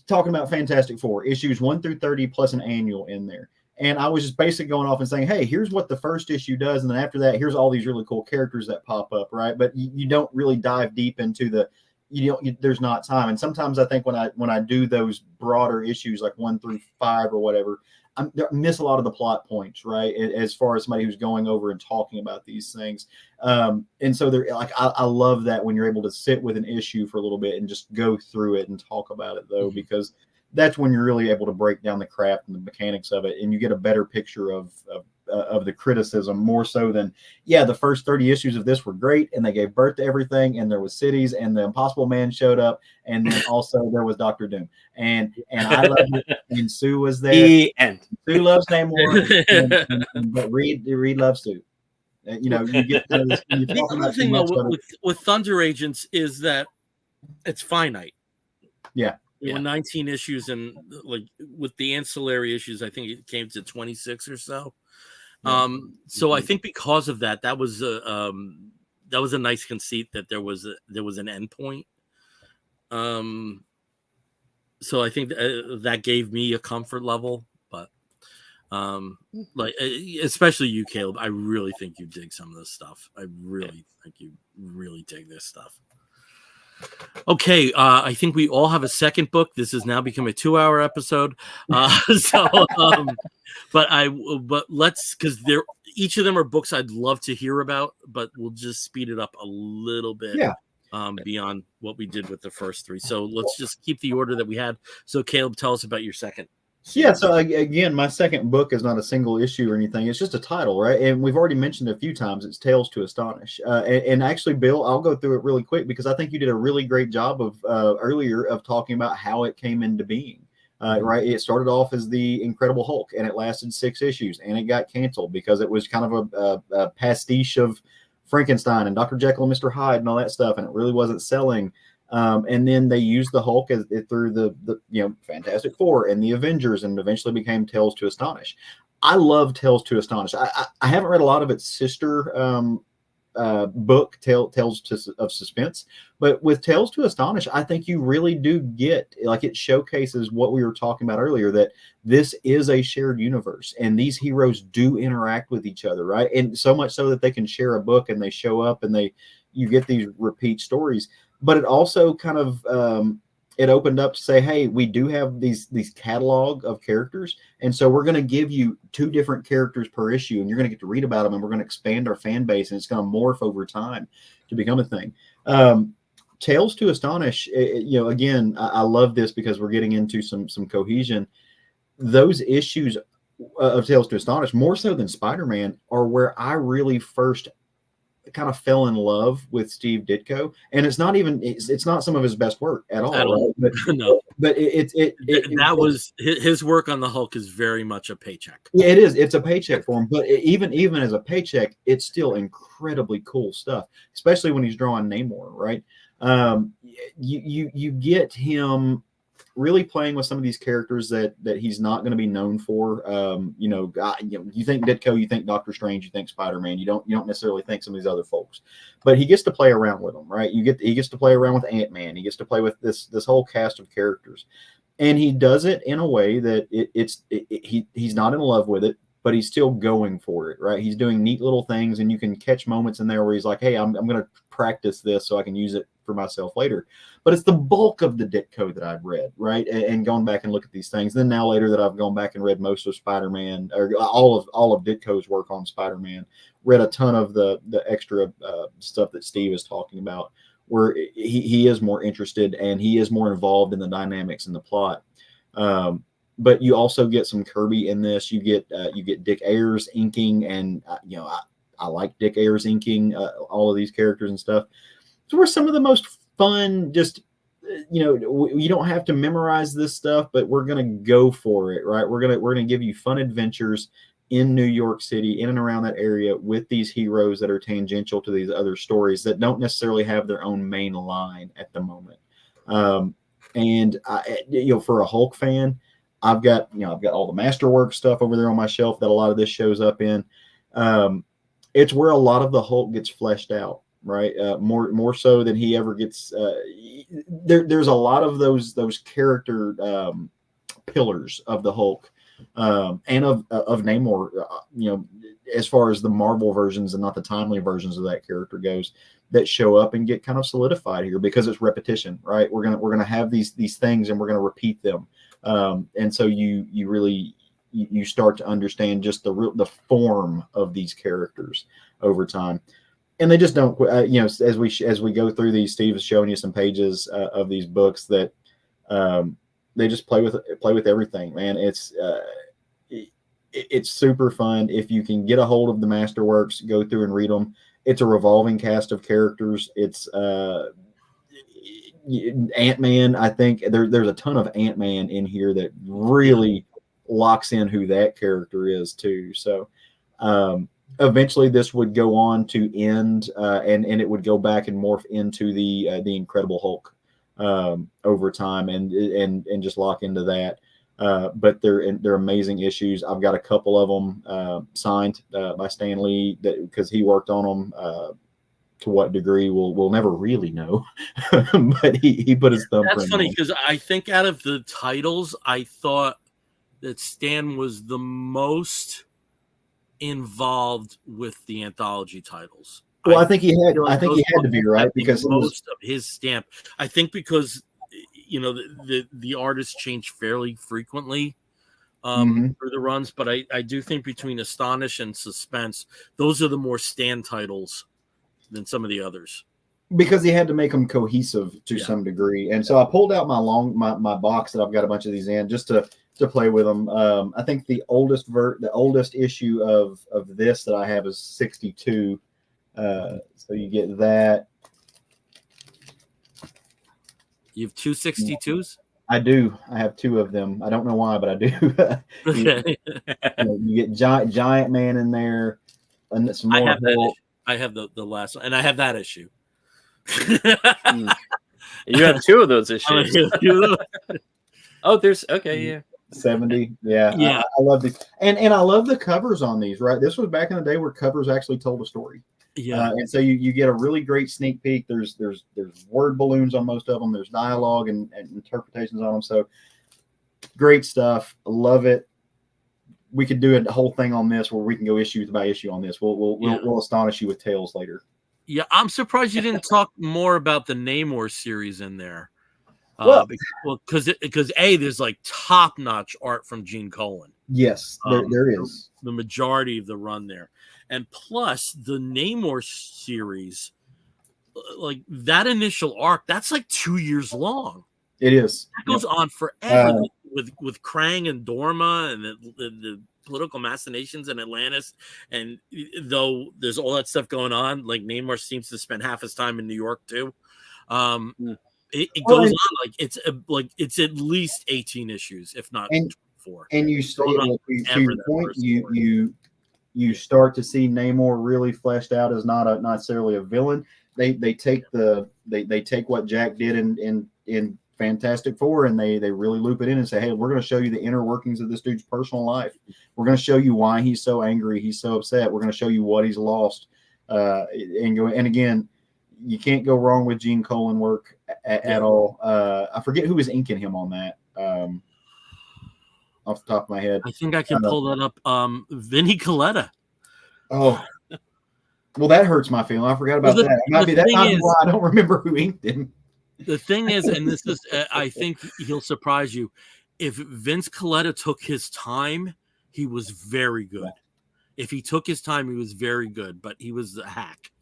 talking about Fantastic Four, issues 1 through 30 plus an annual in there. And I was just basically going off and saying, hey, here's what the first issue does. And then after that, here's all these really cool characters that pop up, right? But you don't really dive deep into there's not time. And sometimes I think when I do those broader issues, like 1 through 5 or whatever, I miss a lot of the plot points, right? As far as somebody who's going over and talking about these things. And so I love that when you're able to sit with an issue for a little bit and just go through it and talk about it, though, because that's when you're really able to break down the craft and the mechanics of it, and you get a better picture of the criticism, more so than the first 30 issues of this were great and they gave birth to everything, and there was cities and the Impossible Man showed up, and then also there was Dr. Doom, and I loved it, and Sue was there. And Sue loves Namor, but Reed loves Sue. You get this, the other thing though with Thunder Agents is that it's finite. Yeah. There were 19 issues, and like with the ancillary issues, I think it came to 26 or so. So I think because of that was a nice conceit that there was an end point. So I think that gave me a comfort level, but especially you, Caleb, I really think you dig some of this stuff. I really think you really dig this stuff. Okay, I think we all have a second book. This has now become a 2-hour episode. But let's, because each of them are books I'd love to hear about, but we'll just speed it up a little bit. Beyond what we did with the first 3. So let's just keep the order that we had. So Caleb, tell us about your second. Yeah, so again, my second book is not a single issue or anything. It's just a title, right? And we've already mentioned a few times, it's Tales to Astonish. And actually, Bill, I'll go through it really quick because I think you did a really great job of earlier of talking about how it came into being. Right? It started off as the Incredible Hulk, and it lasted 6 issues, and it got canceled because it was kind of a pastiche of Frankenstein and Dr. Jekyll and Mr. Hyde and all that stuff, and it really wasn't selling. And then they used the Hulk through the Fantastic Four and the Avengers, and eventually became Tales to Astonish. I love Tales to Astonish. I haven't read a lot of its sister book, Tales of Suspense, but with Tales to Astonish, I think you really do get, like, it showcases what we were talking about earlier, that this is a shared universe and these heroes do interact with each other, right? And so much so that they can share a book and they show up and you get these repeat stories. But it also kind of it opened up to say, hey, we do have these catalog of characters, and so we're going to give you 2 different characters per issue, and you're going to get to read about them, and we're going to expand our fan base, and it's going to morph over time to become a thing. Tales to Astonish, again, I love this because we're getting into some cohesion. Those issues of Tales to Astonish, more so than Spider-Man, are where I really first kind of fell in love with Steve Ditko, and it's not some of his best work at all. Right? No, but that was his work on the Hulk is very much a paycheck. Yeah, it is. It's a paycheck for him, but even as a paycheck, it's still incredibly cool stuff, especially when he's drawing Namor, right? You get him really playing with some of these characters that he's not going to be known for. You think Ditko, you think Doctor Strange, you think Spider-Man. You don't necessarily think some of these other folks, but he gets to play around with them, right? He gets to play around with Ant-Man. He gets to play with this whole cast of characters, and he does it in a way that he's not in love with it, but he's still going for it, right? He's doing neat little things, and you can catch moments in there where he's like, hey, I'm going to practice this so I can use it for myself later. But it's the bulk of the Ditko that I've read, right? And gone back and look at these things. Then now later that I've gone back and read most of Spider-Man, or all of Ditko's work on Spider-Man, read a ton of the extra stuff that Steve is talking about, where he is more interested and he is more involved in the dynamics and the plot. But you also get some Kirby in this. You get Dick Ayers inking, and I like Dick Ayers inking all of these characters and stuff. So we're some of the most fun. Just you don't have to memorize this stuff, but we're gonna go for it, right? We're gonna give you fun adventures in New York City, in and around that area, with these heroes that are tangential to these other stories that don't necessarily have their own main line at the moment. And for a Hulk fan, I've got all the Masterwork stuff over there on my shelf that a lot of this shows up in. It's where a lot of the Hulk gets fleshed out, right? More so than he ever gets. There's a lot of those character pillars of the Hulk and of Namor. As far as the Marvel versions and not the timely versions of that character goes, that show up and get kind of solidified here because it's repetition, right? We're gonna have these things and we're gonna repeat them. And so you really start to understand just the form of these characters over time, and they just don't. As we go through these, Steve is showing you some pages of these books that they just play with everything. Man, it's super fun if you can get a hold of the Masterworks, go through and read them. It's a revolving cast of characters. It's Ant-Man, I think there's a ton of Ant-Man in here that really locks in who that character is too. So eventually this would go on to end and it would go back and morph into the Incredible Hulk over time and just lock into that. But they're amazing issues. I've got a couple of them signed by Stan Lee because he worked on them. To what degree we'll never really know, but he put his thumbprint. That's funny because I think out of the titles, I thought that Stan was the most involved with the anthology titles. Well, I think he had to be, right, because most of his stamp. I think because the artists change fairly frequently through the runs, but I do think between Astonish and Suspense, those are the more Stan titles than some of the others, because he had to make them cohesive to some degree. And so I pulled out my box that I've got a bunch of these in just to play with them. I think the oldest issue of this that I have is 62. So you get that. You have 2 62s? I do. I have 2 of them. I don't know why, but I do. Okay. You get Giant Man in there, and some more. I have the last one, and I have that issue. You have 2 of those issues. Oh, there's okay, yeah. 70. Yeah. I love these. And I love the covers on these, right? This was back in the day where covers actually told a story. Yeah. And so you get a really great sneak peek. There's word balloons on most of them. There's dialogue and interpretations on them. So great stuff. Love it. We could do a whole thing on this where we can go issue by issue on this. We'll astonish you with tales later. Yeah, I'm surprised you didn't talk more about the Namor series in there. Well, Because there's like top notch art from Gene Colan. yes, there is the majority of the run there, and plus the Namor series, like that initial arc, that's like 2 years long. It is. That goes on forever with Krang and Dorma and the political machinations in Atlantis. And though there's all that stuff going on, like Namor seems to spend half his time in New York too. It goes on like it's at least 18 issues, if not 24. And you to your point, you start to see Namor really fleshed out as not necessarily a villain. They take what Jack did in Fantastic Four, and they really loop it in and say, hey, we're going to show you the inner workings of this dude's personal life. We're going to show you why he's so angry, he's so upset. We're going to show you what he's lost. And again, you can't go wrong with Gene Colan work at all. I forget who was inking him on that. Off the top of my head, I think I can pull that up. Vinnie Coletta. Oh, well, that hurts my feeling. I forgot about that. That might be why I don't remember who inked him. The thing is, and this is, I think he'll surprise you. If Vince Coletta took his time, he was very good. If he took his time, he was very good. But he was a hack.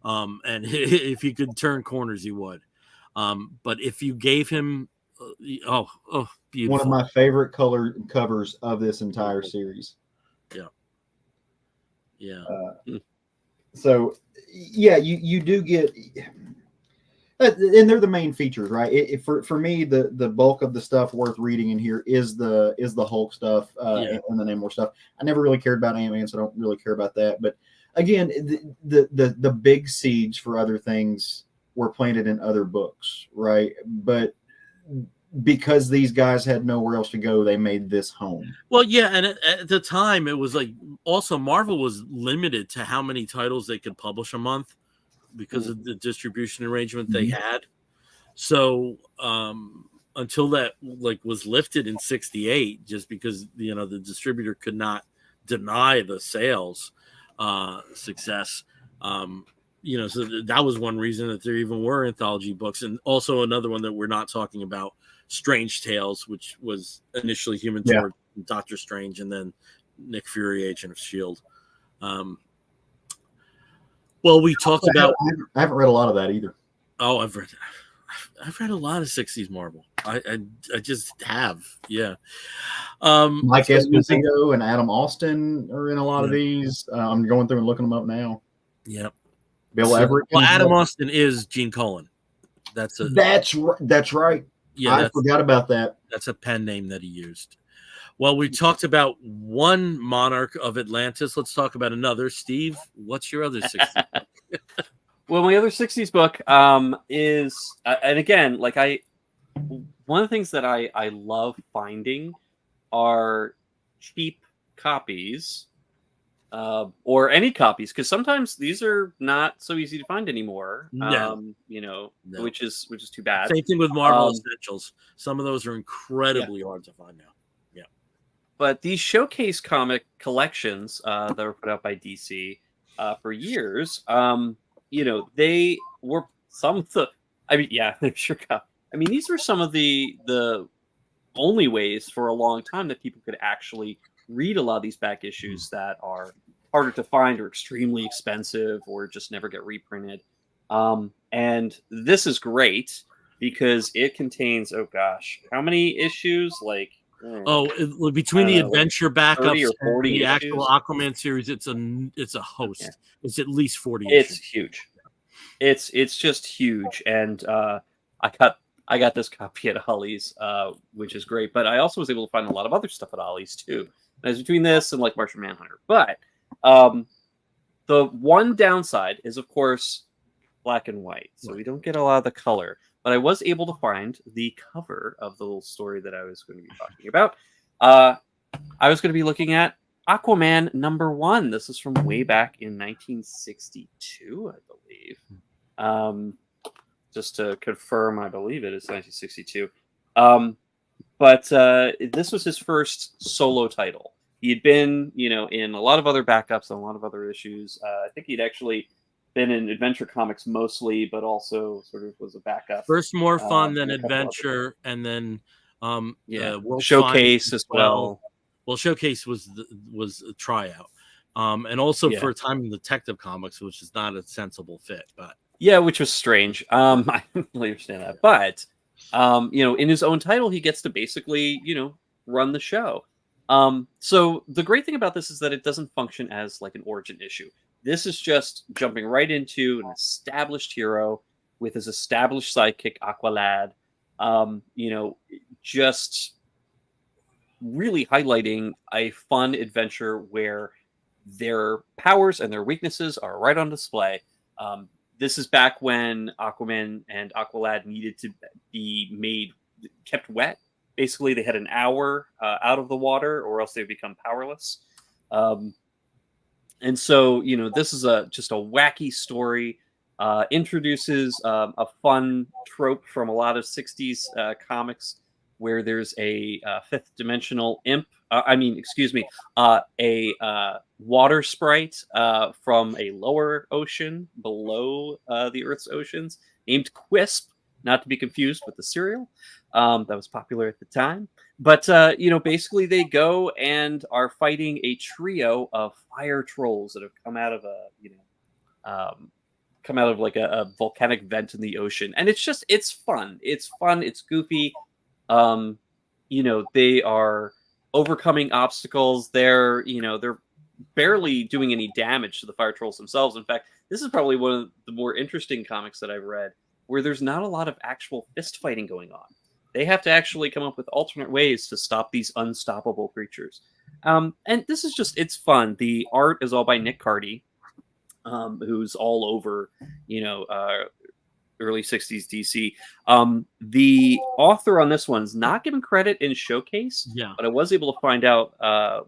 And if he could turn corners, he would. But if you gave him, beautiful. One of my favorite color covers of this entire series. Yeah. So, yeah, you do get, and they're the main features, right? For me, the bulk of the stuff worth reading in here is the Hulk stuff and the Namor stuff. I never really cared about Ant-Man, so I don't really care about that. But again, the big seeds for other things were planted in other books, right? But because these guys had nowhere else to go, they made this home. Well, yeah, and at the time, it was like also Marvel was limited to how many titles they could publish a month because of the distribution arrangement they had. So until that was lifted in '68, just because the distributor could not deny the sales success. So that was one reason that there even were anthology books, and also another one that we're not talking about. Strange Tales, which was initially Human Torch, Doctor Strange, and then Nick Fury, Agent of S.H.I.E.L.D. Well, we talked about... I haven't read a lot of that either. Oh, I've read a lot of 60s Marvel. I just have, yeah. Mike Esposito and Adam Austin are in a lot of these. I'm going through and looking them up now. Yep. Bill Everett. Well, Adam Austin is Gene Colan. That's right. Yeah, I forgot about that. That's a pen name that he used. Well, we talked about one monarch of Atlantis. Let's talk about another. Steve, what's your other 60s book? Well, my other 60s book is, and again, one of the things that I love finding are cheap copies or any copies, because sometimes these are not so easy to find anymore. No. Which is too bad. Same thing with Marvel Essentials. Some of those are incredibly hard to find now. Yeah. But these showcase comic collections that were put out by DC for years, they were some of the. They're sure. These were some of the only ways for a long time that people could actually read a lot of these back issues that are harder to find or extremely expensive or just never get reprinted. And this is great because it contains, how many issues? Between the adventure backups or 40 and the issues? actual Aquaman series, it's a host. Yeah. It's at least 40 It's issues. Huge. It's just huge. And I got this copy at Ollie's, which is great. But I also was able to find a lot of other stuff at Ollie's too. And it's between this and Martian Manhunter. But the one downside is, of course, black and white. So we don't get a lot of the color. But I was able to find the cover of the little story that I was going to be talking about. I was going to be looking at Aquaman #1. This is from way back in 1962, I believe. Just to confirm, I believe it is 1962. But this was his first solo title. He had been, in a lot of other backups and a lot of other issues. I think he'd actually been in adventure comics mostly, but also sort of was a backup. First more fun than in a couple other- adventure, and then World's Showcase Finest as well. Well, Showcase was a tryout, and also Yeah. for a time in Detective Comics, which is not a sensible fit. But Yeah, which was strange. I completely understand that, but in his own title, he gets to basically run the show. So the great thing about this is that it doesn't function as like an origin issue. This is just jumping right into an established hero with his established sidekick Aqualad. Just really highlighting a fun adventure where their powers and their weaknesses are right on display. This is back when Aquaman and Aqualad needed to be kept wet. Basically, they had an hour out of the water, or else they would become powerless. And so, this is just a wacky story. Introduces a fun trope from a lot of '60s comics, where there's a fifth dimensional imp. A water sprite from a lower ocean below the Earth's oceans, named Quisp, not to be confused with the cereal that was popular at the time. But basically they go and are fighting a trio of fire trolls that have come out of like a volcanic vent in the ocean, and it's fun. It's goofy. They are overcoming obstacles. They're barely doing any damage to the fire trolls themselves. In fact, this is probably one of the more interesting comics that I've read, where there's not a lot of actual fist fighting going on. They have to actually come up with alternate ways to stop these unstoppable creatures. And this is it's fun. The art is all by Nick Cardy, who's all over, early 60s DC. The author on this one's not given credit in Showcase, but I was able to find out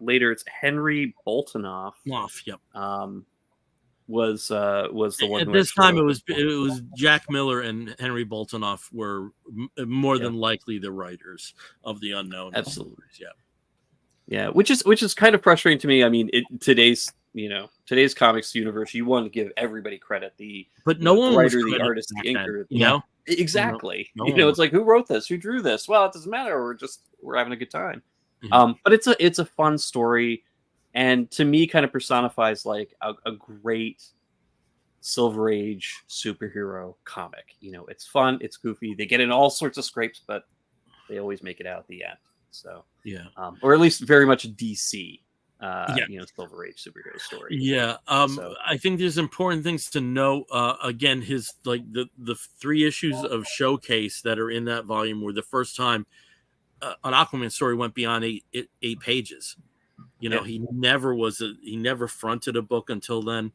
later it's Henry Boltonoff. Yep. Was the one at who this time it was Jack Miller and Henry Boltonoff were more than likely the writers of the Unknown. Absolutely. Series. Yeah, which is kind of frustrating to me. I mean, today's comics universe, you want to give everybody credit. But no one the writer, was the artist, the inker. Yeah, exactly. No it's like, who wrote this? Who drew this? Well, it doesn't matter. We're having a good time. Mm-hmm. But it's a fun story, and to me, kind of personifies like a great Silver Age superhero comic. It's fun. It's goofy. They get in all sorts of scrapes, but they always make it out at the end. So or at least very much DC. Silver Age superhero story. Yeah. I think there's important things to know. Again, his the 3 issues of Showcase that are in that volume were the first time an Aquaman story went beyond eight pages. He never fronted a book until then,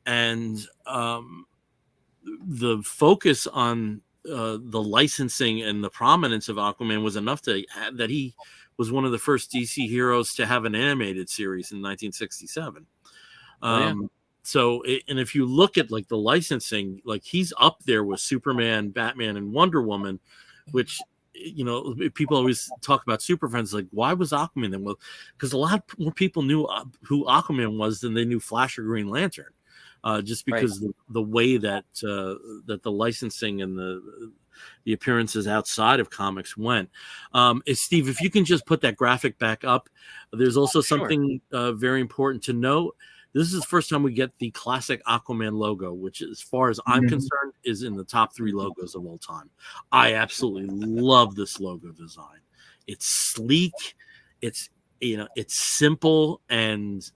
and the focus on the licensing and the prominence of Aquaman was enough that he was one of the first DC heroes to have an animated series in 1967. So, and if you look at the licensing, he's up there with Superman, Batman, and Wonder Woman, which people always talk about Super Friends. Why was Aquaman then? Well, because a lot more people knew who Aquaman was than they knew Flash or Green Lantern. Just because the way that the licensing and the appearances outside of comics went. Steve, if you can just put that graphic back up. There's also something very important to note. This is the first time we get the classic Aquaman logo, which, as far as I'm concerned, is in the top 3 logos of all time. I absolutely love this logo design. It's sleek. It's simple, and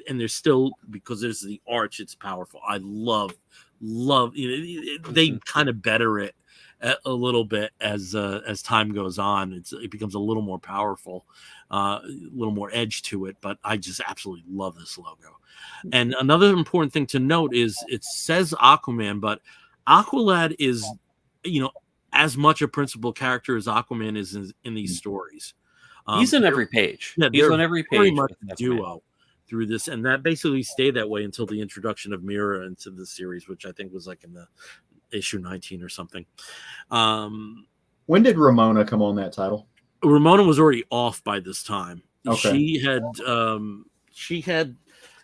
there's still, because there's the arch, it's powerful. I love they kind of better it a little bit as time goes on. It becomes a little more powerful, a little more edge to it, but I just absolutely love this logo. And another important thing to note is it says Aquaman, but Aqualad is as much a principal character as Aquaman is in these stories. He's in every page. Yeah, he's on every page. Very much a duo through this, and that basically stayed that way until the introduction of Mira into the series, which I think was in the issue 19 or something. When did Ramona come on that title? Ramona was already off by this time. Okay. She had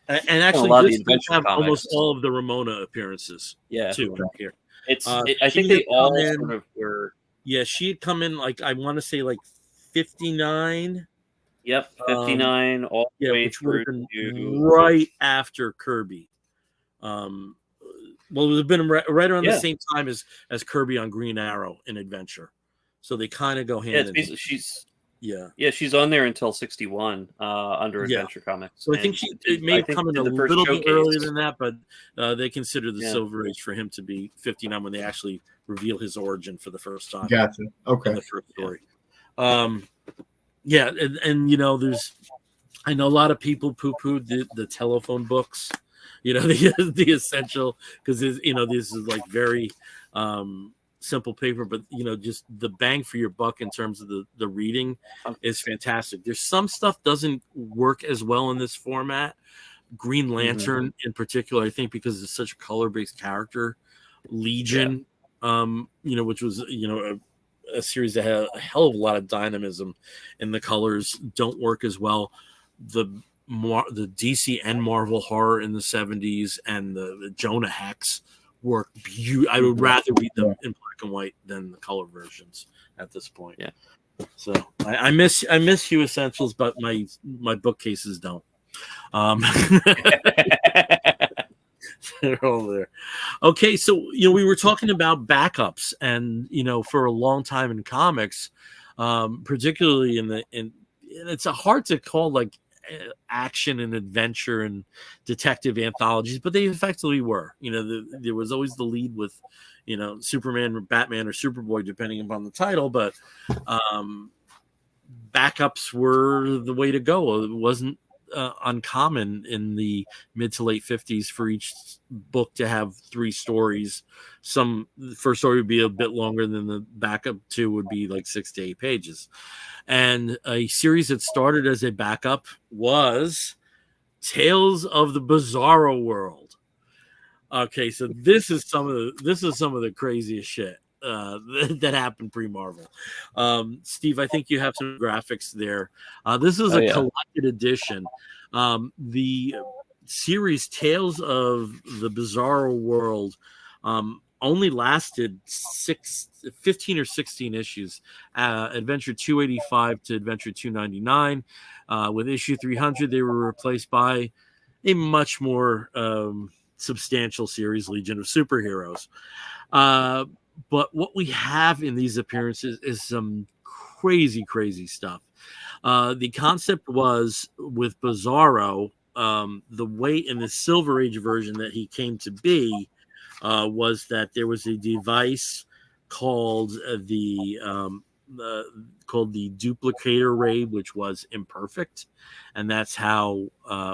And actually, lot of this the will adventure have comics. almost all of the Ramona appearances. Yeah, too here. I She think had they all come in- sort of were. Yeah, she had come in like I want to say like 59. Yep, 59 all the Yeah, way which would have through been to. right after Kirby. Well, it would have been right around the same time as Kirby on Green Arrow in Adventure, so they kind of go hand in hand. She's on there until 61 under Adventure Comics. So I think it may have come in a little bit earlier than that, but they consider the Silver Age for him to be 59 when they actually reveal his origin for the first time. Gotcha. Okay. In the first story. And you know, I know a lot of people poo-pooed the telephone books, you know, the essential, because you know this is like very simple paper, but you know, just the bang for your buck in terms of the reading is fantastic. There's some stuff doesn't work as well in this format. Green Lantern in particular, I think, because it's such a color-based character. Legion, you know, which was, you know, a series that had a hell of a lot of dynamism, and the colors don't work as well. The DC and Marvel horror in the 70s and the Jonah Hex work beautiful. I would rather read them in black and white than the color versions at this point. Yeah. So I miss Hue Essentials, but my bookcases don't. They're all there. Okay, so you know we were talking about backups, and you know for a long time in comics, particularly in it's a hard to call like action and adventure and detective anthologies, but they effectively were. You know, there was always the lead with, you know, Superman or Batman or Superboy, depending upon the title, but backups were the way to go. It wasn't uncommon in the mid to late 50s for each book to have 3 stories. The first story would be a bit longer than the backup 2 would be like 6 to 8 pages. And a series that started as a backup was Tales of the Bizarro World. Okay, so this is some of the craziest shit that happened pre-Marvel. Steve, I think you have some graphics there. This is a collected edition. The series Tales of the Bizarro World only lasted 15 or 16 issues. Adventure 285 to Adventure 299. With issue 300, they were replaced by a much more substantial series, Legion of Superheroes. But what we have in these appearances is some crazy, crazy stuff. The concept was with Bizarro, the way in the Silver Age version that he came to be was that there was a device called the duplicator ray, which was imperfect, and that's how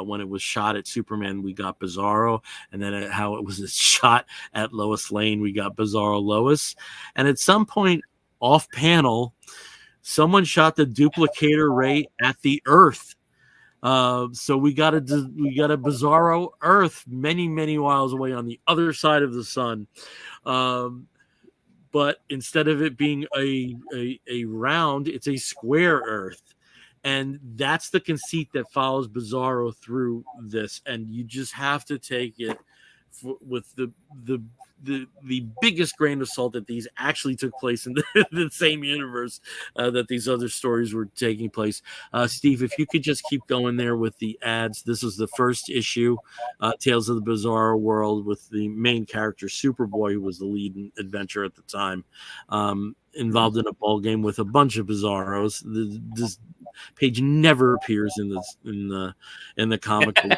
when it was shot at Superman we got Bizarro, and then how it was shot at Lois Lane we got Bizarro Lois, and at some point off panel someone shot the duplicator ray at the Earth. So we got a Bizarro Earth many miles away on the other side of the sun. But instead of it being a round, it's a square Earth. And that's the conceit that follows Bizarro through this. And you just have to take it with the biggest grain of salt that these actually took place in the same universe that these other stories were taking place. Steve, if you could just keep going there with the ads. This was the first issue, Tales of the Bizarro World, with the main character Superboy, who was the lead adventure at the time, involved in a ball game with a bunch of Bizarros. This page never appears in the comic book.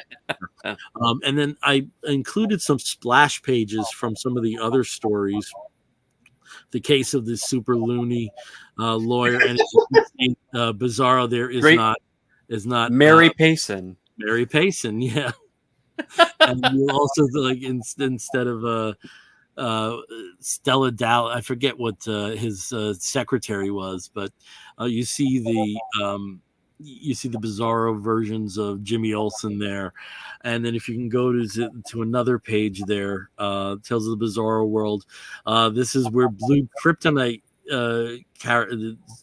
And then I included some splash pages from some of the other stories. The case of the super loony lawyer, and Bizarro there is not Mary Payson. Mary Payson, yeah. And you also like instead of Stella Dow, I forget what his secretary was, but you see the Bizarro versions of Jimmy Olsen there. And then if you can go to another page there, Tales of the Bizarro World, this is where Blue Kryptonite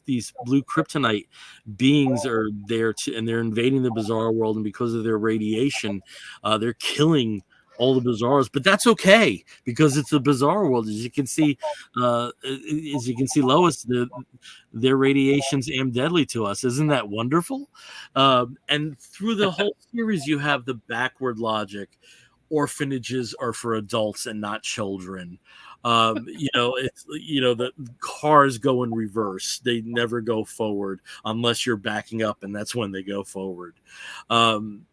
these blue kryptonite beings are there and they're invading the bizarre world, and because of their radiation, they're killing all the bizarros. But that's okay because it's a bizarre world. As you can see, Lois, their radiation's deadly to us. Isn't that wonderful? And through the whole series, you have the backward logic. Orphanages are for adults and not children. The cars go in reverse. They never go forward unless you're backing up, and that's when they go forward. In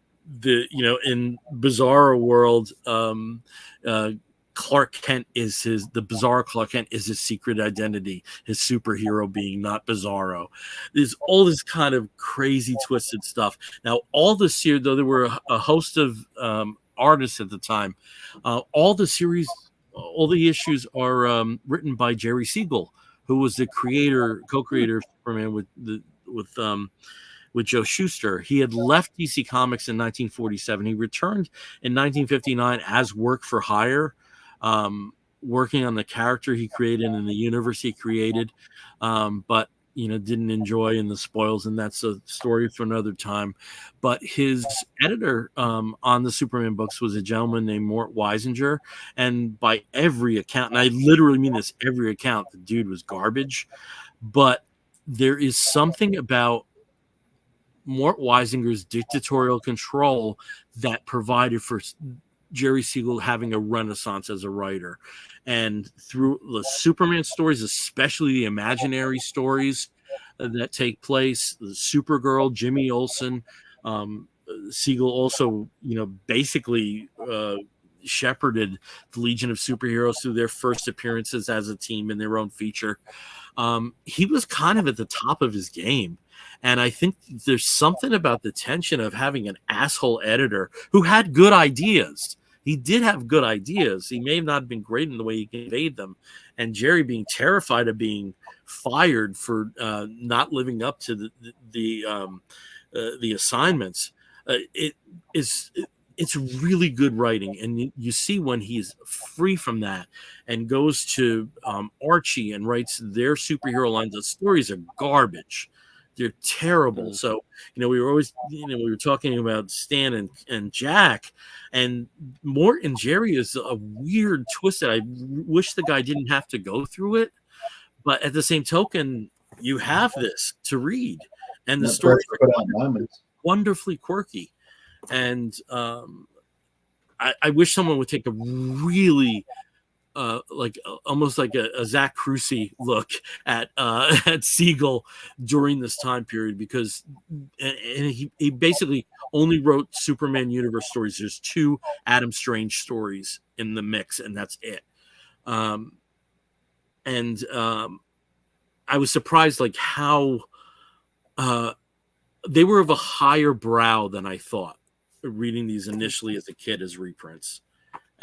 Bizarro World, Clark Kent the bizarre Clark Kent is his secret identity, his superhero being, not Bizarro. There's all this kind of crazy twisted stuff. Now, all the series, though there were a host of artists at the time, all the issues are written by Jerry Siegel, who was the co-creator of Superman with Joe Shuster. He had left DC Comics in 1947. He returned in 1959 as work for hire, working on the character he created and the universe he created, but didn't enjoy in the spoils, and that's a story for another time. But his editor on the Superman books was a gentleman named Mort Weisinger, and by every account, and I literally mean this, every account, the dude was garbage. But there is something about Mort Weisinger's dictatorial control that provided for Jerry Siegel having a renaissance as a writer. And through the Superman stories, especially the imaginary stories that take place, the Supergirl, Jimmy Olsen, Siegel also, basically shepherded the Legion of Superheroes through their first appearances as a team in their own feature. He was kind of at the top of his game. And I think there's something about the tension of having an asshole editor who had good ideas. He did have good ideas. He may have not been great in the way he conveyed them. And Jerry being terrified of being fired for not living up to the assignments. It's really good writing. And you see when he's free from that and goes to Archie and writes their superhero lines, the stories are garbage. They're terrible. So, we were talking about Stan and Jack, and Mort and Jerry is a weird twist that I wish the guy didn't have to go through it. But at the same token, you have this to read, and the story is wonderfully quirky. And I wish someone would take a really almost like a Zach Crucy look at Siegel during this time period, because he basically only wrote Superman universe stories. There's 2 Adam Strange stories in the mix, and that's it. I was surprised how they were of a higher brow than I thought, reading these initially as a kid as reprints.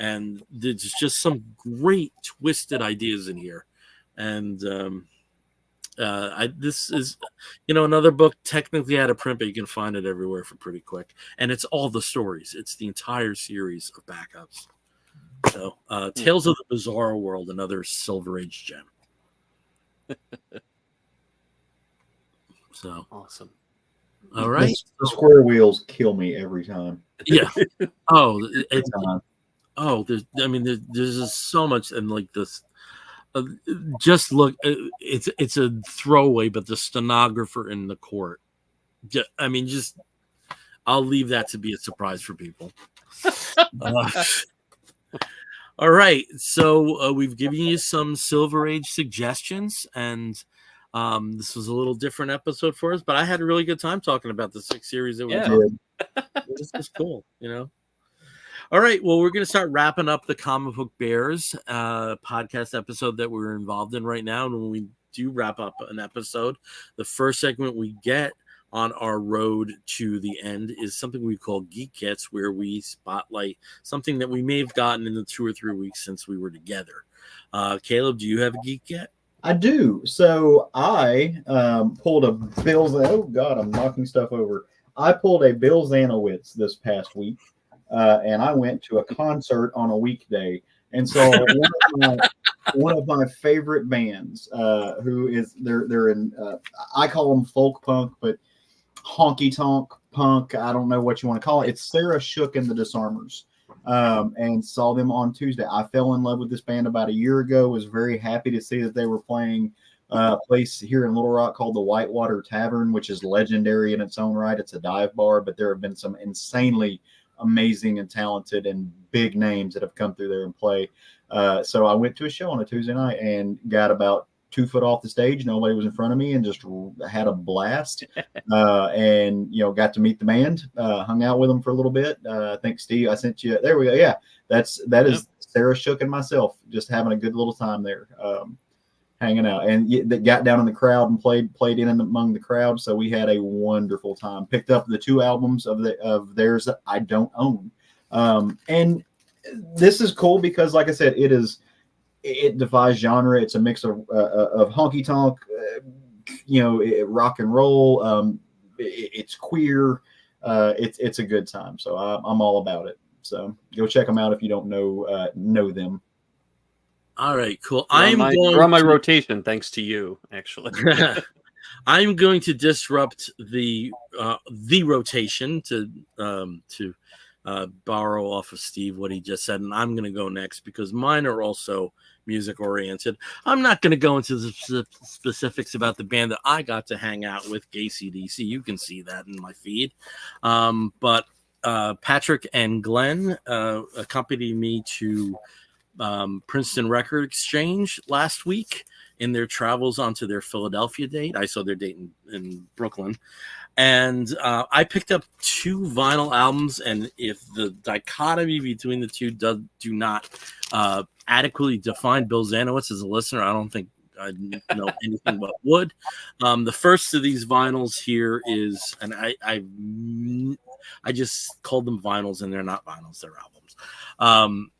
And there's just some great twisted ideas in here. And this is, another book technically out of print, but you can find it everywhere for pretty quick. And it's all the stories. It's the entire series of backups. So Tales of the Bizarro World, another Silver Age gem. So awesome. All right. The square wheels kill me every time. Yeah. There's just so much, and like this. Just look, it's a throwaway, but the stenographer in the court. I'll leave that to be a surprise for people. All right, so we've given you some Silver Age suggestions, and this was a little different episode for us, but I had a really good time talking about the 6 series that we did. This is cool, All right, well, we're going to start wrapping up the Comic Book Bears podcast episode that we're involved in right now. And when we do wrap up an episode, the first segment we get on our road to the end is something we call Geek Gets, where we spotlight something that we may have gotten in the 2 or 3 weeks since we were together. Caleb, do you have a Geek Get? I do. So I pulled a Bill. Oh, God, I'm knocking stuff over. I pulled a Bill Zanowitz this past week. And I went to a concert on a weekday. And so one of my favorite bands, who is they're in I call them folk punk, but honky tonk punk. I don't know what you want to call it. It's Sarah Shook and the Disarmers. And saw them on Tuesday. I fell in love with this band about a year ago. Was very happy to see that they were playing a place here in Little Rock called the Whitewater Tavern, which is legendary in its own right. It's a dive bar, but there have been some insanely amazing and talented and big names that have come through there and play. So I went to a show on a Tuesday night and got about 2 foot off the stage. Nobody was in front of me and just had a blast. And, got to meet the band, hung out with them for a little bit. I think Steve, I sent you, there we go. Yeah, that is Sarah Shook and myself just having a good little time there, hanging out. And that got down in the crowd and played in and among the crowd. So we had a wonderful time. Picked up the 2 albums of theirs that I don't own. And this is cool because, like I said, it defies genre. It's a mix of honky tonk, rock and roll. It's queer. It's a good time. So I'm all about it. So go check them out if you don't know them. All right, cool. You're on my rotation, thanks to you, actually. I'm going to disrupt the rotation to borrow off of Steve what he just said, and I'm going to go next because mine are also music oriented. I'm not going to go into the specifics about the band that I got to hang out with, AC/DC. You can see that in my feed. But Patrick and Glenn accompanied me to Princeton Record Exchange last week in their travels onto their Philadelphia date. I saw their date in Brooklyn. And I picked up 2 vinyl albums, and if the dichotomy between the two do not adequately define Bill Zanowitz as a listener, I don't think I know anything but would. The first of these vinyls here is, and I just called them vinyls, and they're not vinyls, they're albums.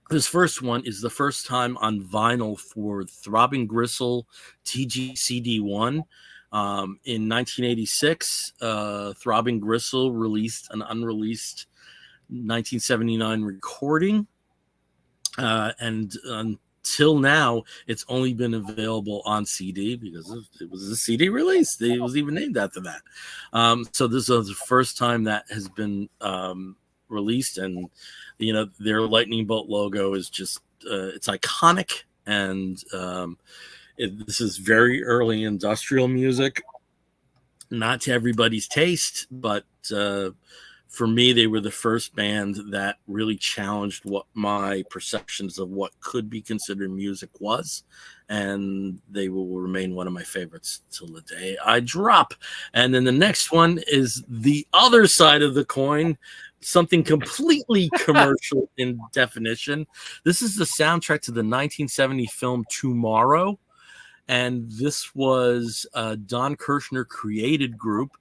This first one is the first time on vinyl for Throbbing Gristle TGCD1. In 1986, Throbbing Gristle released an unreleased 1979 recording, and until now, it's only been available on CD because it was a CD release. It was even named after that. So this is the first time that has been released, and their lightning bolt logo is just it's iconic, and this is very early industrial music, not to everybody's taste, but for me, they were the first band that really challenged what my perceptions of what could be considered music was, and they will remain one of my favorites till the day I drop. And then the next one is the other side of the coin, something completely commercial in definition. This is the soundtrack to the 1970 film Tomorrow. And this was a Don Kirshner created group.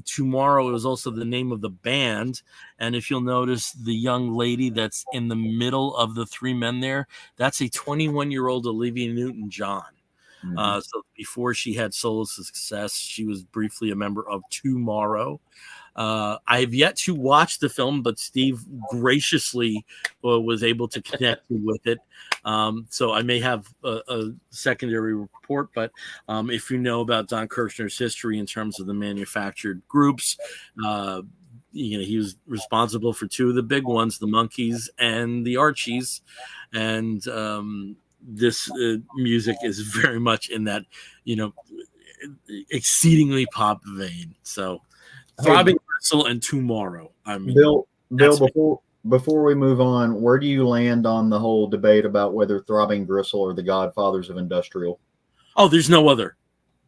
Tomorrow is also the name of the band. And if you'll notice, the young lady that's in the middle of the 3 men there, that's a 21-year-old Olivia Newton-John. Mm-hmm. So before she had solo success, she was briefly a member of Tomorrow. I have yet to watch the film, but Steve graciously was able to connect me with it. So I may have a secondary report, but if you know about Don Kirshner's history in terms of the manufactured groups, he was responsible for 2 of the big ones, the Monkees and the Archies. And this music is very much in that, exceedingly pop vein. So Throbbing Gristle and Tomorrow. I mean, Bill, before we move on, where do you land on the whole debate about whether Throbbing Gristle are the godfathers of industrial? Oh, there's no other.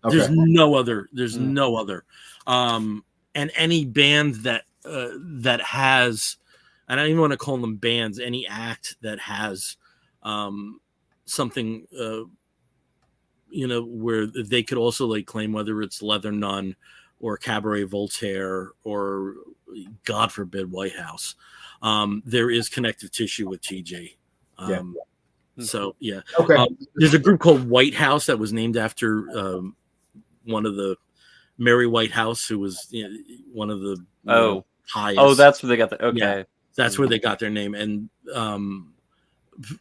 Okay. There's no other. There's no other. And any band that has, and I don't even want to call them bands, any act that has something, where they could also claim whether it's Leather Nun or Cabaret Voltaire, or God forbid White House. There is connective tissue with TJ. So yeah. Okay. There's a group called White House that was named after one of the Mary Whitehouse, who was one of the highest. Oh, that's where they got the okay. Yeah, that's where they got their name. And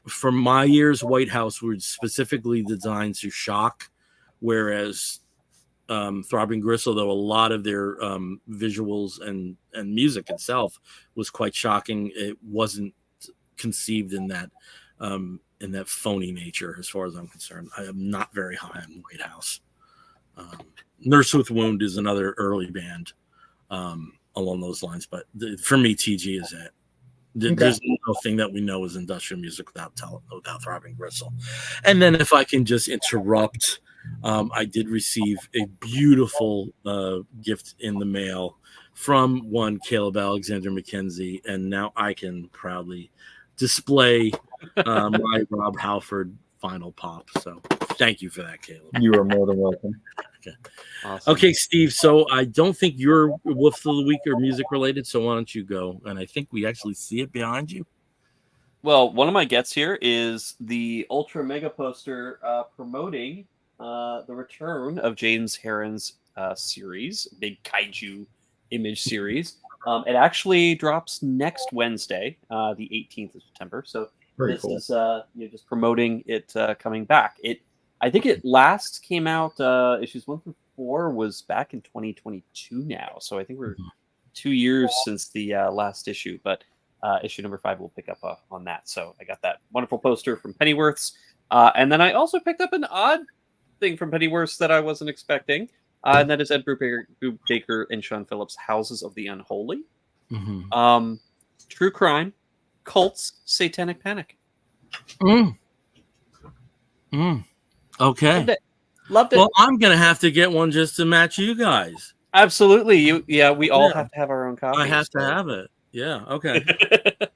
for my years, White House were specifically designed to shock, whereas Throbbing Gristle, though a lot of their visuals and music itself was quite shocking, it wasn't conceived in that phony nature, as far as I'm concerned. I am not very high on White House. Nurse with Wound is another early band along those lines, but for me, TG is it. There's no thing that we know is industrial music without Throbbing Gristle. And then if I can just interrupt, I did receive a beautiful gift in the mail from one Caleb Alexander McKenzie, and now I can proudly display my Rob Halford Final Pop. So thank you for that, Caleb. You are more than welcome. Okay. Awesome. Okay, Steve. So I don't think your Wolf of the Week are music related. So why don't you go? And I think we actually see it behind you. Well, one of my gets here is the Ultra Mega poster promoting the return of James Heron's series, big kaiju image series. It actually drops next Wednesday, the 18th of September. So Very this cool. is just promoting it coming back. I think it last came out, issues 1 through 4 was back in 2022 now. So I think we're 2 years since the last issue, but issue number 5 will pick up on that. So I got that wonderful poster from Pennyworths. And then I also picked up an odd thing from Pennyworths that I wasn't expecting. And that is Ed Brubaker and Sean Phillips' Houses of the Unholy. Mm-hmm. True crime, cults, satanic panic. Okay. Loved it. Well, I'm gonna have to get one just to match you guys. Absolutely. We all have to have our own copies. I have to have it. Yeah. Okay.